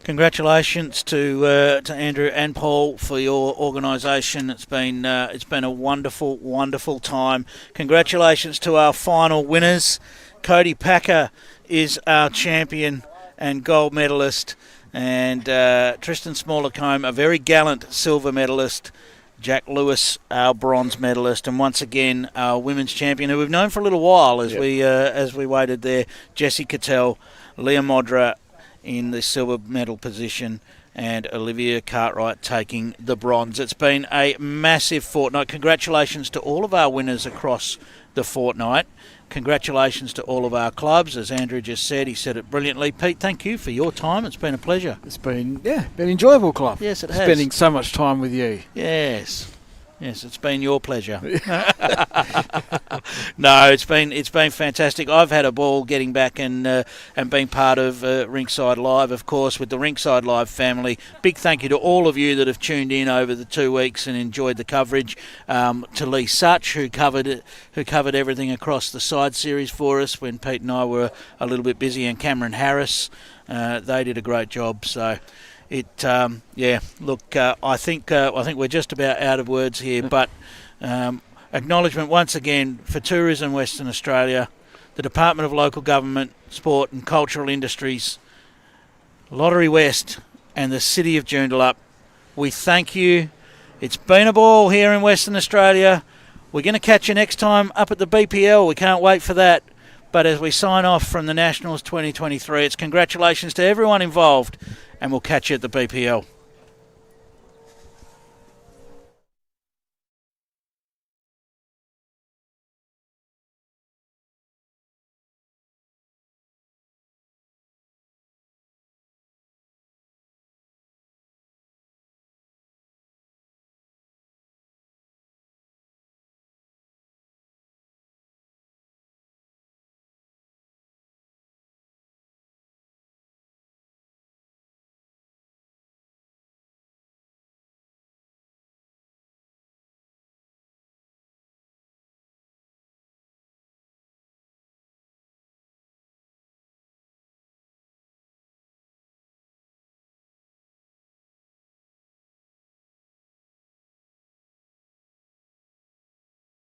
Congratulations to Andrew and Paul for your organisation. It's been a wonderful time. Congratulations to our final winners. Cody Packer is our champion and gold medalist, and Tristan Smallcom, a very gallant silver medalist. Jack Lewis, our bronze medalist, and once again our women's champion, who we've known for a little while as we waited there, Jessie Cattell, Leah Modra in the silver medal position, and Olivia Cartwright taking the bronze. It's been a massive fortnight. Congratulations to all of our winners across the fortnight. Congratulations to all of our clubs. As Andrew just said, he said it brilliantly. Pete, thank you for your time. It's been a pleasure. It's been enjoyable, Clive. Yes, it has. Spending so much time with you. Yes, it's been your pleasure. No, it's been fantastic. I've had a ball getting back and being part of Rinkside Live, of course, with the Rinkside Live family. Big thank you to all of you that have tuned in over the 2 weeks and enjoyed the coverage. To Lee Such, who covered everything across the side series for us when Pete and I were a little bit busy, and Cameron Harris, they did a great job. So. I think we're just about out of words here, but acknowledgement once again for Tourism Western Australia, the Department of Local Government, Sport and Cultural Industries, Lottery West and the City of Joondalup. We thank you. It's been a ball here in Western Australia. We're going to catch you next time up at the BPL. We can't wait for that. But as we sign off from the Nationals 2023, it's congratulations to everyone involved, and we'll catch you at the BPL.